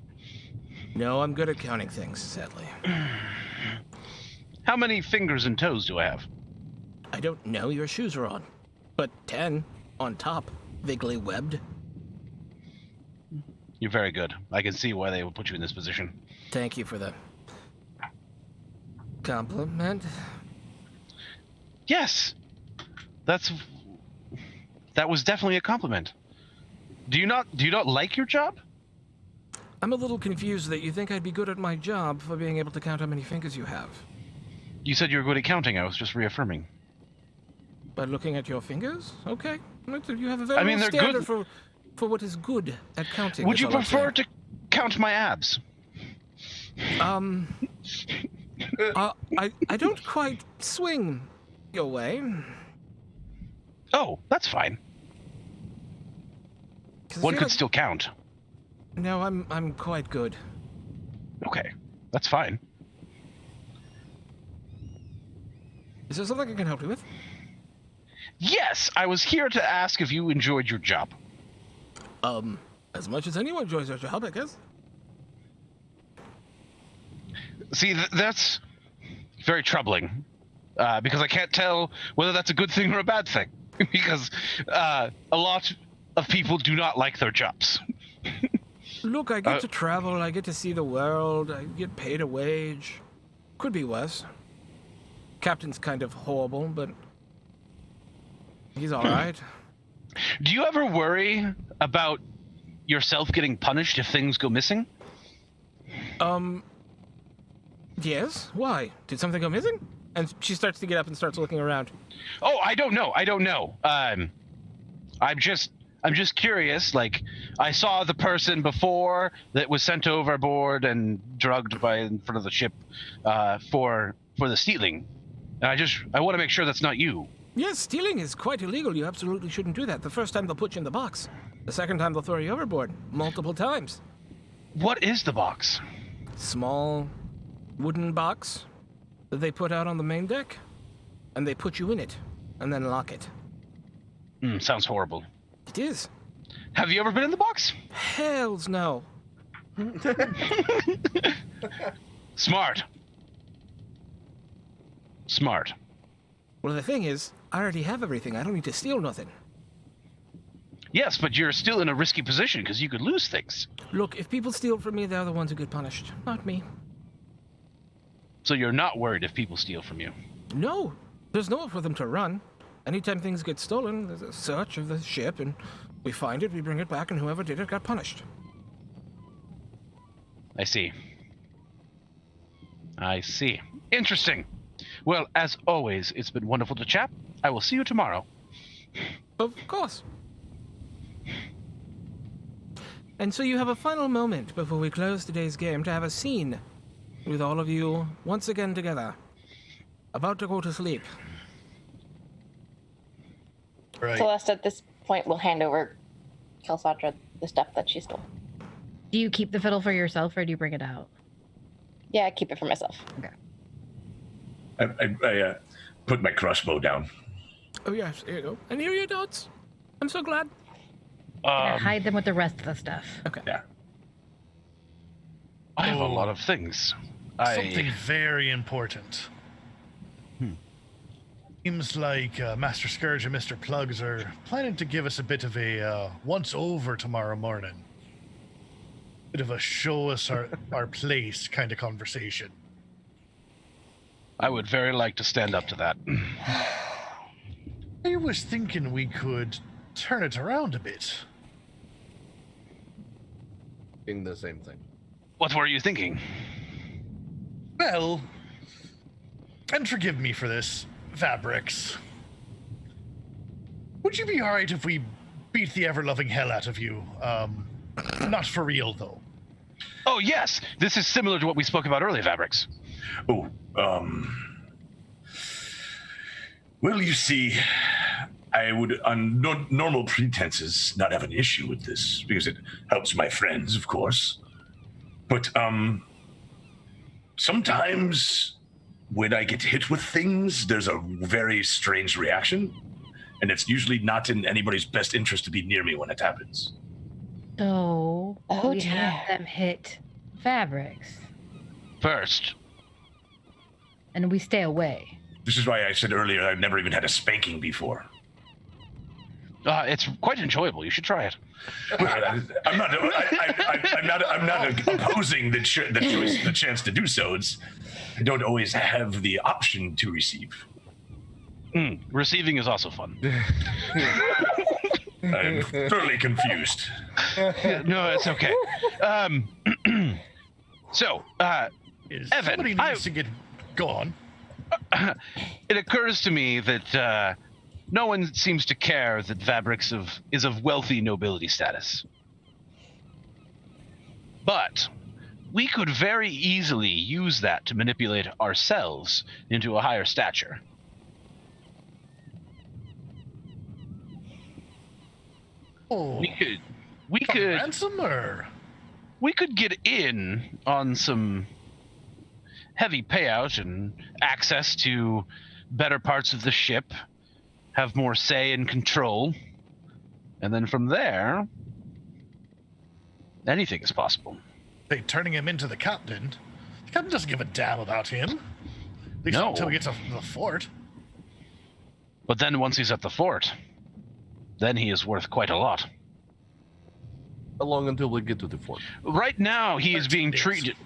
No, I'm good at counting things, sadly. How many fingers and toes do I have? I don't know. Your shoes are on. But 10 on top, vaguely webbed. You're very good. I can see why they would put you in this position. Thank you for the compliment. Yes. That was definitely a compliment. Do you not like your job? I'm a little confused that you think I'd be good at my job for being able to count how many fingers you have. You said you were good at counting. I was just reaffirming. By looking at your fingers? Okay. You have a very low they're standard good. for what is good at counting. Would is you all I'm prefer saying. to count my abs? I don't quite swing your way. Oh, that's fine. 'Cause I One feel could like- still count. No, I'm quite good. Okay, that's fine. Is there something I can help you with? Yes, I was here to ask if you enjoyed your job. As much as anyone enjoys their job, I guess. See, that's very troubling, because I can't tell whether that's a good thing or a bad thing, because a lot of people do not like their jobs. Look, I get to travel, I get to see the world, I get paid a wage. Could be worse. Captain's kind of horrible, but he's all right. Do you ever worry about yourself getting punished if things go missing? Yes? Why? Did something go missing? And she starts to get up and starts looking around. Oh, I don't know. I'm just curious. Like, I saw the person before that was sent overboard and drugged in front of the ship for the stealing. And I want to make sure that's not you. Yes, stealing is quite illegal. You absolutely shouldn't do that. The first time they'll put you in the box. The second time they'll throw you overboard. Multiple times. What is the box? Small wooden box that they put out on the main deck. And they put you in it. And then lock it. Sounds horrible. It is. Have you ever been in the box? Hells no. Smart. Well, the thing is, I already have everything. I don't need to steal nothing. Yes, but you're still in a risky position because you could lose things. Look, if people steal from me, they're the ones who get punished, not me. So you're not worried if people steal from you? No, there's nowhere for them to run. anytime things get stolen, there's a search of the ship, and we find it, we bring it back, and whoever did it got punished. I see. I see. Interesting. Well, as always, it's been wonderful to chat. I will see you tomorrow. Of course. And so you have a final moment before we close today's game to have a scene with all of you once again together, about to go to sleep. Right. Celeste, at this point, will hand over Kelsatra the stuff that she stole. Do you keep the fiddle for yourself or do you bring it out? Yeah, I keep it for myself. Okay. I put my crossbow down. Oh yes, here you go. And here are your notes. I'm so glad. And hide them with the rest of the stuff. Okay. Yeah. I have a lot of things. Something very important. Seems like Master Scourge and Mr. Plugs are planning to give us a bit of a once-over tomorrow morning. Bit of a show us our place kind of conversation. I would very like to stand up to that. I was thinking we could turn it around a bit. In the same thing. What were you thinking? Well, and forgive me for this, Fabrics. Would you be alright if we beat the ever-loving hell out of you? Not for real, though. Oh, yes! This is similar to what we spoke about earlier, Fabrics. Oh, well, you see, I would, on normal pretenses, not have an issue with this, because it helps my friends, of course. But, sometimes when I get hit with things, there's a very strange reaction, and it's usually not in anybody's best interest to be near me when it happens. So Oh, we dear. have them hit Fabrics. First, And we stay away. This is why I said earlier I've never even had a spanking before. it's quite enjoyable. You should try it. I'm not opposing the choice, the chance to do so. I don't always have the option to receive. Receiving is also fun. I'm thoroughly confused. No, it's okay. So, Evan, Somebody needs to get gone. it occurs to me that no one seems to care that Fabrics is of wealthy nobility status. But we could very easily use that to manipulate ourselves into a higher stature. Oh, We could ransom or? we could get in on some heavy payout and access to better parts of the ship, have more say and control, and then from there, anything is possible. They turning him into the captain. The captain doesn't give a damn about him. At least No. not until we get to the fort. But then once he's at the fort, then he is worth quite a lot. How long until we get to the fort? Right now, he is 13 being days. treated.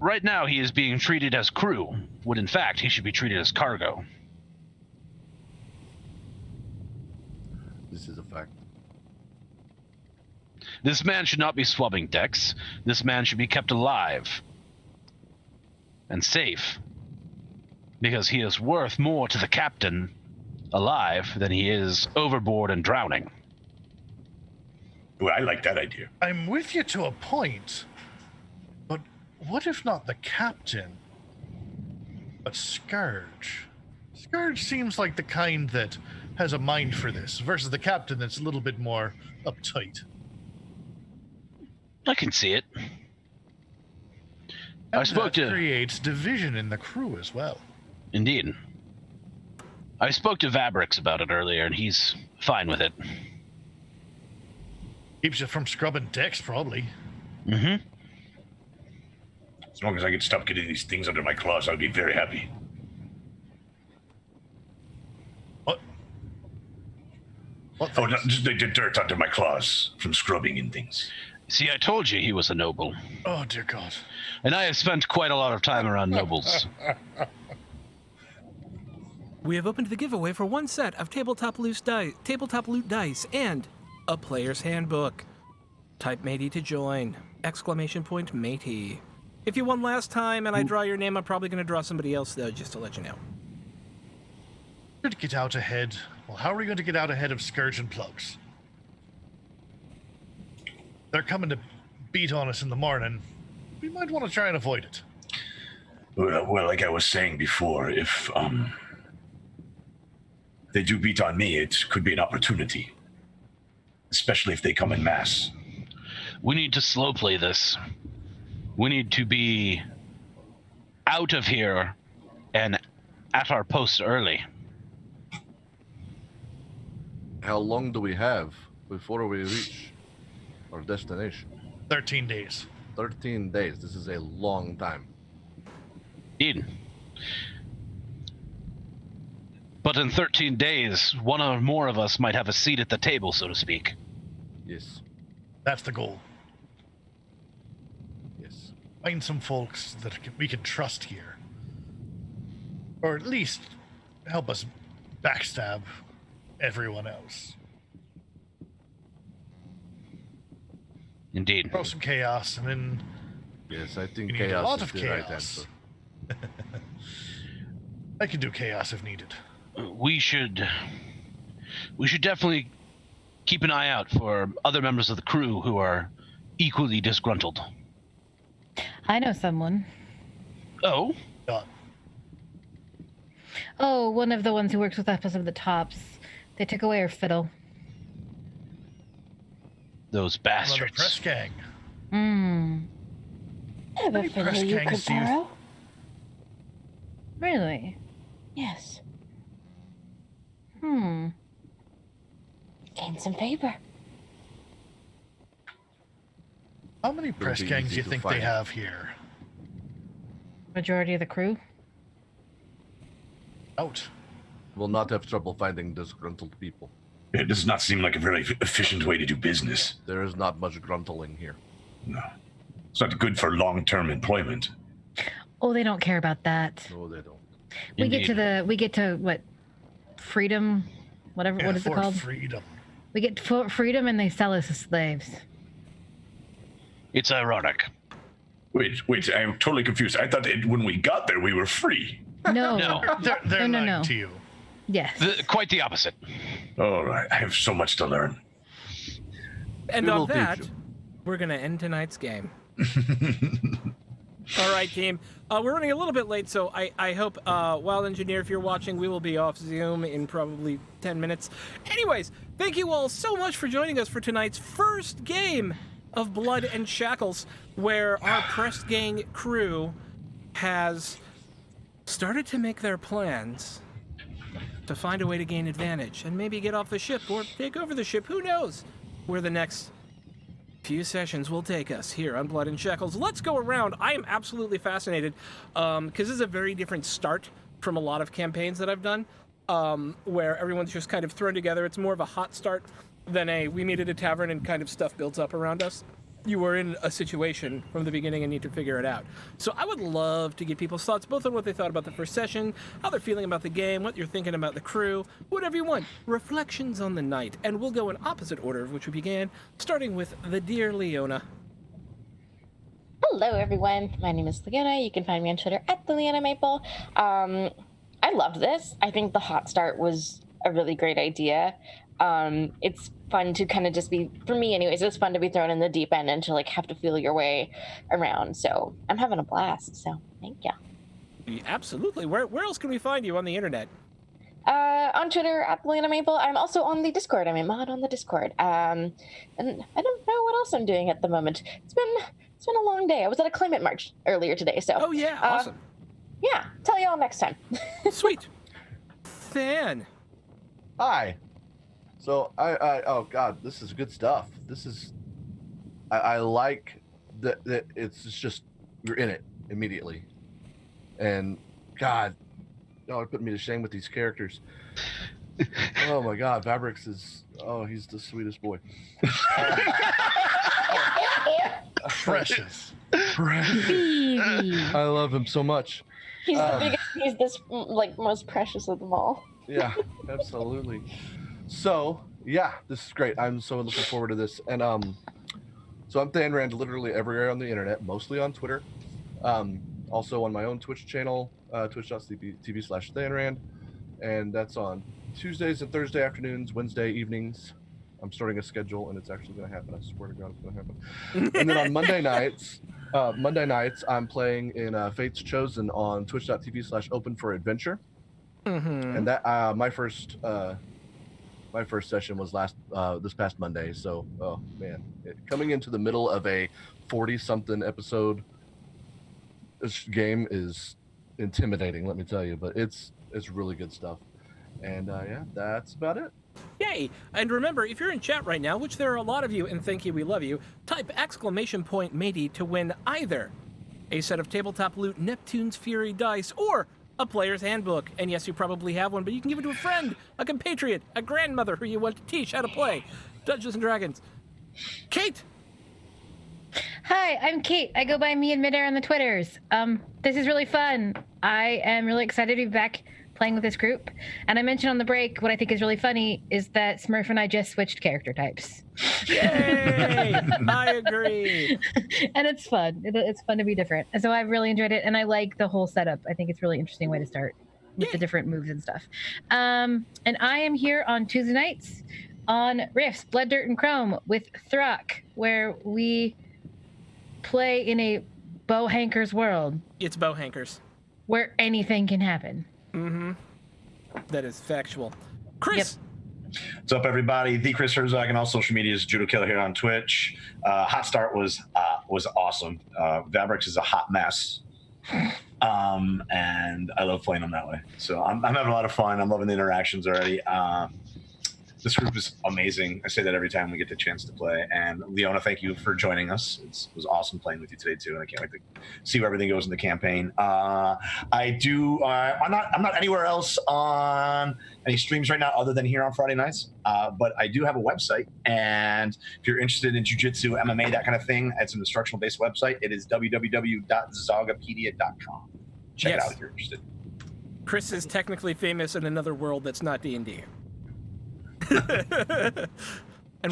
Right now, he is being treated as crew, when in fact he should be treated as cargo. This is a fact. This man should not be swabbing decks. This man should be kept alive and safe, because he is worth more to the captain alive than he is overboard and drowning. Well, I like that idea. I'm with you to a point. But what if not the captain, but Scourge? Scourge seems like the kind that has a mind for this, versus the captain that's a little bit more uptight. I can see it. I And spoke that to- creates division in the crew as well. Indeed. I spoke to Fabrics about it earlier, and he's fine with it. Keeps you from scrubbing decks, probably. Mm-hmm. As long as I can stop getting these things under my claws, I'll be very happy. What? What Oh, no, things? just the dirt under my claws from scrubbing and things. See, I told you he was a noble, Oh, dear God. and I have spent quite a lot of time around nobles. we have opened the giveaway for one set of tabletop loot dice and a player's handbook. Type matey to join! ! Matey. If you won last time and I draw your name, I'm probably going to draw somebody else, though, just to let you know. To get out ahead. Well, how are we going to get out ahead of Scourge and Plugs? They're coming to beat on us in the morning. We might want to try and avoid it. Well, like I was saying before, if they do beat on me, it could be an opportunity. Especially if they come in mass. We need to slow play this. We need to be out of here and at our post early. How long do we have before we reach our destination? 13 days. 13 days. This is a long time. Indeed. But in 13 days, one or more of us might have a seat at the table, so to speak. Yes. That's the goal. Yes. Find some folks that we can trust here. Or at least help us backstab everyone else. Indeed. Throw some chaos, and then Yes, I think we need a chaos lot is of the right chaos. answer. I can do chaos if needed. We should definitely keep an eye out for other members of the crew who are equally disgruntled. I know someone. Oh? Done. Oh, one of the ones who works with us of the tops. They took away our fiddle. Those Another bastards. press gang. I have a many fiddle press you gangs could do you- borrow. Really? Yes. Gain some favor. How many press be gangs do easy you to think they find. have here? Majority of the crew? Out. We'll not have trouble finding disgruntled people. It does not seem like a very efficient way to do business. There is not much gruntling here. No. It's not good for long-term employment. Oh, they don't care about that. No, they don't. We get to what? Freedom? Whatever, what is it for called? freedom. We get freedom and they sell us as slaves. It's ironic. Wait, I'm totally confused. I thought when we got there, we were free. No. No. They're No, lying no. to you. Yes. Quite the opposite. All right, I have so much to learn. And We on will teach that, you. we're going to end tonight's game. All right, team. We're running a little bit late, so I hope, Wild Engineer, if you're watching, we will be off Zoom in probably 10 minutes. Anyways, thank you all so much for joining us for tonight's first game of Blood and Shackles, where our press gang crew has started to make their plans to find a way to gain advantage and maybe get off the ship or take over the ship. Who knows where the next few sessions will take us here on Blood and Shackles. Let's go around. I am absolutely fascinated because this is a very different start from a lot of campaigns that I've done where everyone's just kind of thrown together. It's more of a hot start than a we meet at a tavern and kind of stuff builds up around us. You were in a situation from the beginning and need to figure it out. So I would love to get people's thoughts, both on what they thought about the first session, how they're feeling about the game, what you're thinking about the crew, whatever you want. Reflections on the night. And we'll go in opposite order of which we began, starting with the dear Leona. Hello, everyone. My name is Leona. You can find me on Twitter at the Leona Maple. I loved this. I think the hot start was a really great idea. It's fun to kind of just be, for me anyways, it's fun to be thrown in the deep end and to like have to feel your way around. So I'm having a blast. So thank you. Absolutely. Where else can we find you on the internet? On Twitter at the Leona Maple. I'm also on the Discord. I'm a mod on the Discord. And I don't know what else I'm doing at the moment. It's been a long day. I was at a climate march earlier today. So Oh yeah, awesome. Yeah, tell you all next time. Sweet. Fan. Hi. So I oh god, this is good stuff. This is I like that it's just you're in it immediately. And god, oh, it put me to shame with these characters. Oh my god, Vabrix is he's the sweetest boy. Precious. Baby. I love him so much. He's the biggest He's this like most precious of them all. Yeah, absolutely. So yeah, this is great. I'm so looking forward to this. And so I'm Than Rand literally everywhere on the internet, mostly on Twitter. Also on my own Twitch channel, twitch.tv/ThanRand, and that's on Tuesdays and Thursday afternoons, Wednesday evenings. I'm starting a schedule, and it's actually going to happen. I swear to God, it's going to happen. And then on Monday nights, I'm playing in Fates Chosen on twitch.tv/open4adventure. And that my first session was this past Monday. So, oh man, coming into the middle of a 40-something episode this game is intimidating, let me tell you, but it's really good stuff. And yeah, that's about it. Yay! And remember, if you're in chat right now, which there are a lot of you, and thank you, we love you, type !matey to win either a set of tabletop loot Neptune's Fury dice or a player's handbook. And yes, you probably have one, but you can give it to a friend, a compatriot, a grandmother who you want to teach how to play Dungeons & Dragons. Kate! Hi, I'm Kate. I go by me in midair on the Twitters. This is really fun. I am really excited to be back playing with this group. And I mentioned on the break, what I think is really funny is that Smurf and I just switched character types. Yay! I agree. And it's fun. It's fun to be different. And so I've really enjoyed it. And I like the whole setup. I think it's a really interesting way to start with the different moves and stuff. And I am here on Tuesday nights on Riffs, Blood, Dirt, and Chrome with Throck, where we play in a bow hankers world. It's bow hankers. Where anything can happen. Mm-hmm. That is factual. Chris! Yep. What's up, everybody? The Chris Herzog, and all social media is Judo Killer here on Twitch. Hot Start was awesome. Vabrix is a hot mess. And I love playing them that way. So I'm having a lot of fun. I'm loving the interactions already. This group is amazing. I say that every time we get the chance to play. And Leona, thank you for joining us. It was awesome playing with you today too, and I can't wait to see where everything goes in the campaign. I'm not anywhere else on any streams right now other than here on Friday nights. But I do have a website, and if you're interested in jiu-jitsu, MMA, that kind of thing, it's an instructional-based website. It is www.zagapedia.com. Check it out if you're interested. Chris is technically famous in another world that's not D&D. And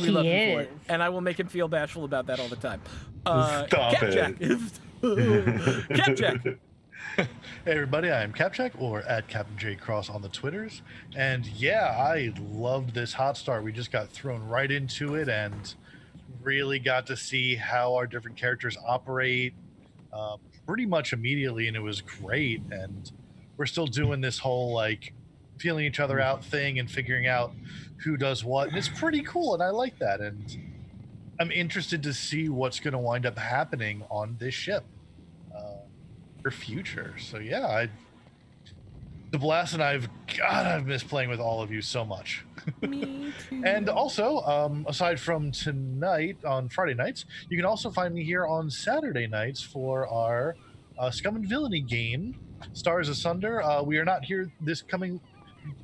we love him for it. And I will make him feel bashful about that all the time. Stop Capjack. Capjack. Hey everybody, I am Capjack, or at Captain J Cross on the Twitters. And yeah, I loved this hot start. We just got thrown right into it and really got to see how our different characters operate pretty much immediately, and it was great. And we're still doing this whole like feeling each other out thing and figuring out who does what, and it's pretty cool, and I like that. And I'm interested to see what's going to wind up happening on this ship for future. So yeah, the blast, and I've missed playing with all of you so much. Me too. And also, aside from tonight on Friday nights, you can also find me here on Saturday nights for our Scum and Villainy game, Stars Asunder. We are not here this coming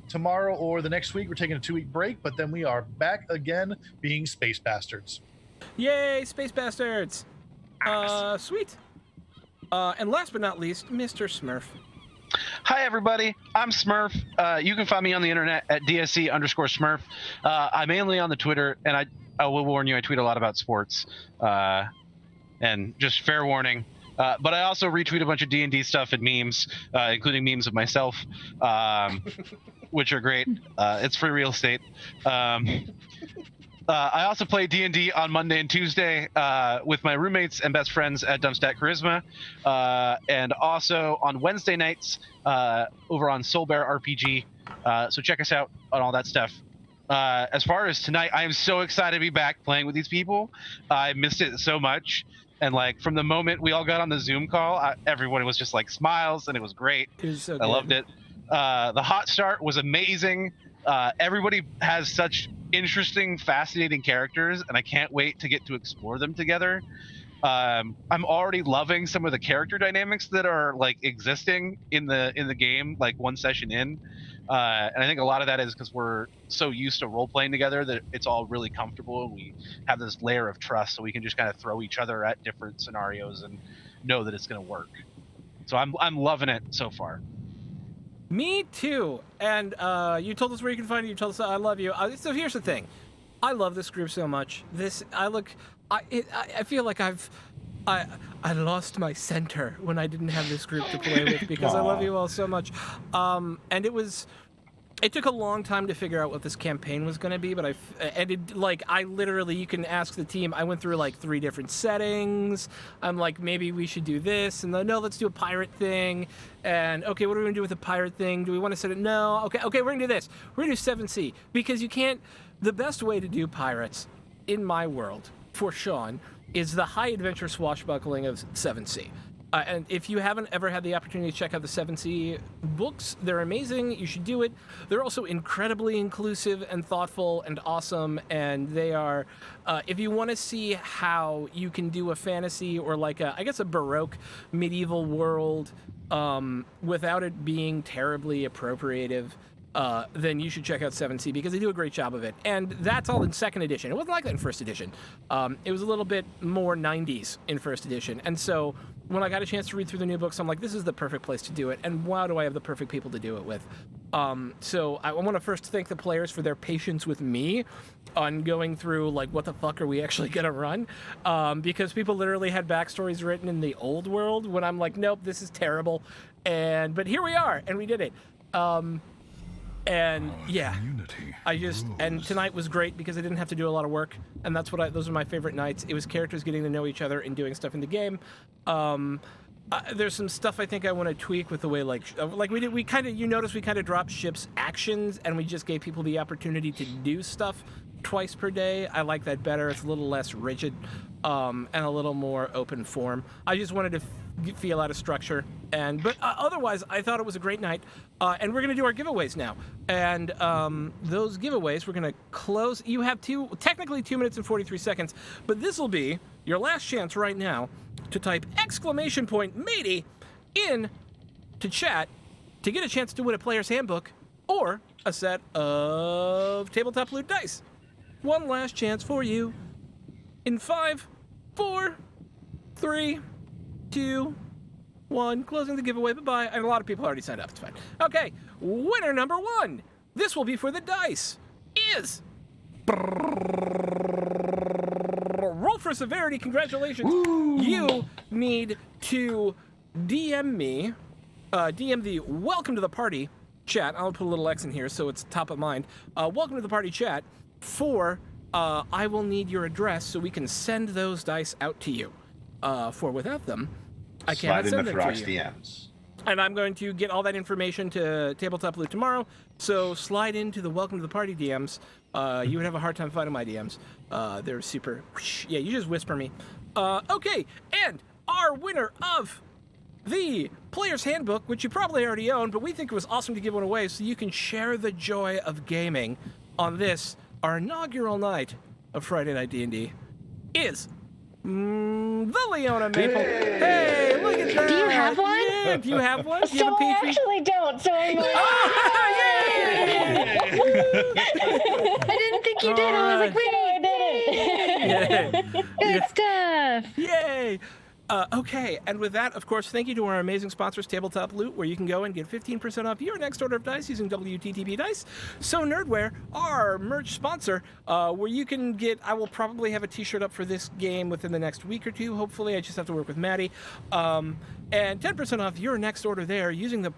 tomorrow or the next week. We're taking a 2-week break, but then we are back again being Space Bastards. Yay, Space Bastards! Sweet. And last but not least, Mr. Smurf. Hi, everybody. I'm Smurf. You can find me on the internet at DSC_Smurf. I'm mainly on the Twitter, and I will warn you, I tweet a lot about sports. And just fair warning. But I also retweet a bunch of D&D stuff and memes, including memes of myself, which are great. It's free real estate. I also play D&D on Monday and Tuesday with my roommates and best friends at Dumpstat Charisma. And also on Wednesday nights over on Soul Bear RPG. So check us out on all that stuff. As far as tonight, I am so excited to be back playing with these people. I missed it so much. And like from the moment we all got on the Zoom call, everyone was just like smiles, and it was great. It was so I loved it. The hot start was amazing. Everybody has such interesting, fascinating characters, and I can't wait to get to explore them together. I'm already loving some of the character dynamics that are like existing in the game, like one session in. And I think a lot of that is because we're so used to role playing together that it's all really comfortable, and we have this layer of trust, so we can just kind of throw each other at different scenarios and know that it's going to work. So I'm loving it so far. Me too. And you told us where you can find it. You told us I love you. So here's the thing. I love this group so much. I feel like I lost my center when I didn't have this group to play with because I love you all so much. And it took a long time to figure out what this campaign was going to be, but I literally, you can ask the team. I went through like 3 different settings. I'm like, maybe we should do this, and then no, let's do a pirate thing. And okay, what are we going to do with the pirate thing? Do we want to set it? No. Okay, we're going to do this. We're going to do 7C because you can't. The best way to do pirates in my world for Sean is the high adventure swashbuckling of 7C. And if you haven't ever had the opportunity to check out the 7C books, they're amazing. You should do it. They're also incredibly inclusive and thoughtful and awesome. And they are, if you want to see how you can do a fantasy or like I guess a Baroque medieval world without it being terribly appropriative, then you should check out 7C because they do a great job of it. And that's all in 2nd edition. It wasn't like that in 1st edition. It was a little bit more 90s in 1st edition. And so when I got a chance to read through the new books, I'm like, this is the perfect place to do it. And wow, do I have the perfect people to do it with. So I want to first thank the players for their patience with me on going through, like, what the fuck are we actually going to run? Because people literally had backstories written in the old world when I'm like, nope, this is terrible. But here we are, and we did it. And yeah, and tonight was great because I didn't have to do a lot of work, and those are my favorite nights. It was characters getting to know each other and doing stuff in the game. There's some stuff I think I want to tweak with the way like we kind of, you notice we kind of dropped ship's actions and we just gave people the opportunity to do stuff twice per day. I like that better. It's a little less rigid and a little more open form. I just wanted to feel out of structure, but otherwise I thought it was a great night, and we're gonna do our giveaways now, and those giveaways we're gonna close. You have technically 2 minutes and 43 seconds, but this will be your last chance right now to type !matey in to chat to get a chance to win a player's handbook or a set of tabletop loot dice. One last chance for you in 5, 4, 3, 2, 1. Closing the giveaway. Bye-bye. And a lot of people already signed up. It's fine. Okay. Winner number 1. This will be for the dice. Is... Roll for severity. Congratulations. Woo. You need to DM me. DM the welcome to the party chat. I'll put a little X in here so it's top of mind. Welcome to the party chat for... I will need your address so we can send those dice out to you. For without them, I can't send them to you. DMs. And I'm going to get all that information to Tabletop Loot tomorrow. So slide into the Welcome to the Party DMs. You would have a hard time finding my DMs. They're super. Yeah, you just whisper me. Okay, and our winner of the Player's Handbook, which you probably already own, but we think it was awesome to give one away so you can share the joy of gaming on this, our inaugural night of Friday Night D&D, is the Leona Maple. Hey, look at that. Do you have one? Yeah, do you have one? Do you So have a I Patreon? actually don't, so I'm like... I didn't think you did. I was like, wait, I didn't. good stuff. Yay! Okay, and with that, of course, thank you to our amazing sponsors, Tabletop Loot, where you can go and get 15% off your next order of dice using WTTP dice. So Nerdware, our merch sponsor, where you can get, I will probably have a t-shirt up for this game within the next week or two, hopefully. I just have to work with Maddie. And 10% off your next order there using the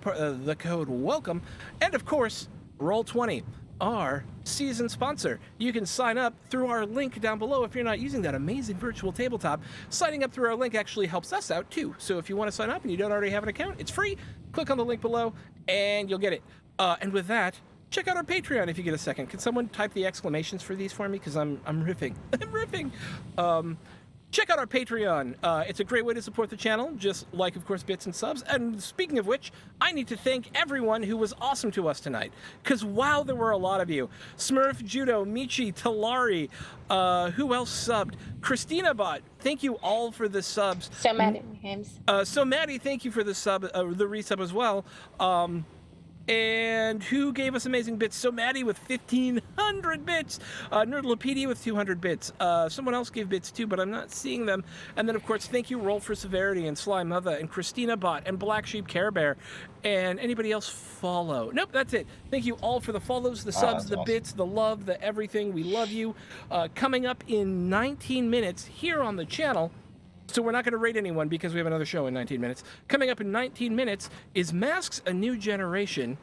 code WELCOME. And of course, Roll20, our season sponsor. You can sign up through our link down below if you're not using that amazing virtual tabletop. Signing up through our link actually helps us out too. So if you want to sign up and you don't already have an account, it's free. Click on the link below and you'll get it. And with that, check out our Patreon if you get a second. Can someone type the exclamations for these for me? Because I'm riffing. I'm riffing. Check out our Patreon. It's a great way to support the channel, just like, of course, bits and subs. And speaking of which, I need to thank everyone who was awesome to us tonight. Because, wow, there were a lot of you. Smurf, Judo, Michi, Talari, who else subbed? Christina Bot, thank you all for the subs. So Maddie, James. So Maddie, thank you for the sub, the resub as well. And who gave us amazing bits? So Maddie with 1,500 bits. Nerdlopedia with 200 bits. Someone else gave bits too, but I'm not seeing them. And then, of course, thank you, Roll for Severity, and Sly Mother, and Christina Bot, and Black Sheep Care Bear, and anybody else follow. Nope, that's it. Thank you all for the follows, the subs, the bits, the love, the everything. We love you. Coming up in 19 minutes here on the channel. So we're not going to rate anyone because we have another show in 19 minutes. Coming up in 19 minutes is Masks A New Generation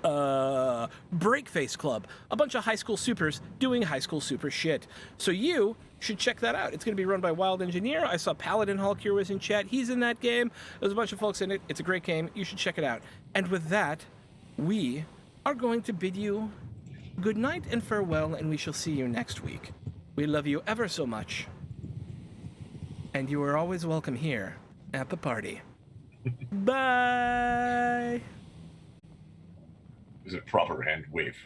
Breakface Club. A bunch of high school supers doing high school super shit. So you should check that out. It's going to be run by Wild Engineer. I saw Paladin Hulk here was in chat. He's in that game. There's a bunch of folks in it. It's a great game. You should check it out. And with that, we are going to bid you good night and farewell, and we shall see you next week. We love you ever so much. And you are always welcome here at the party. Bye! Is it proper hand wave?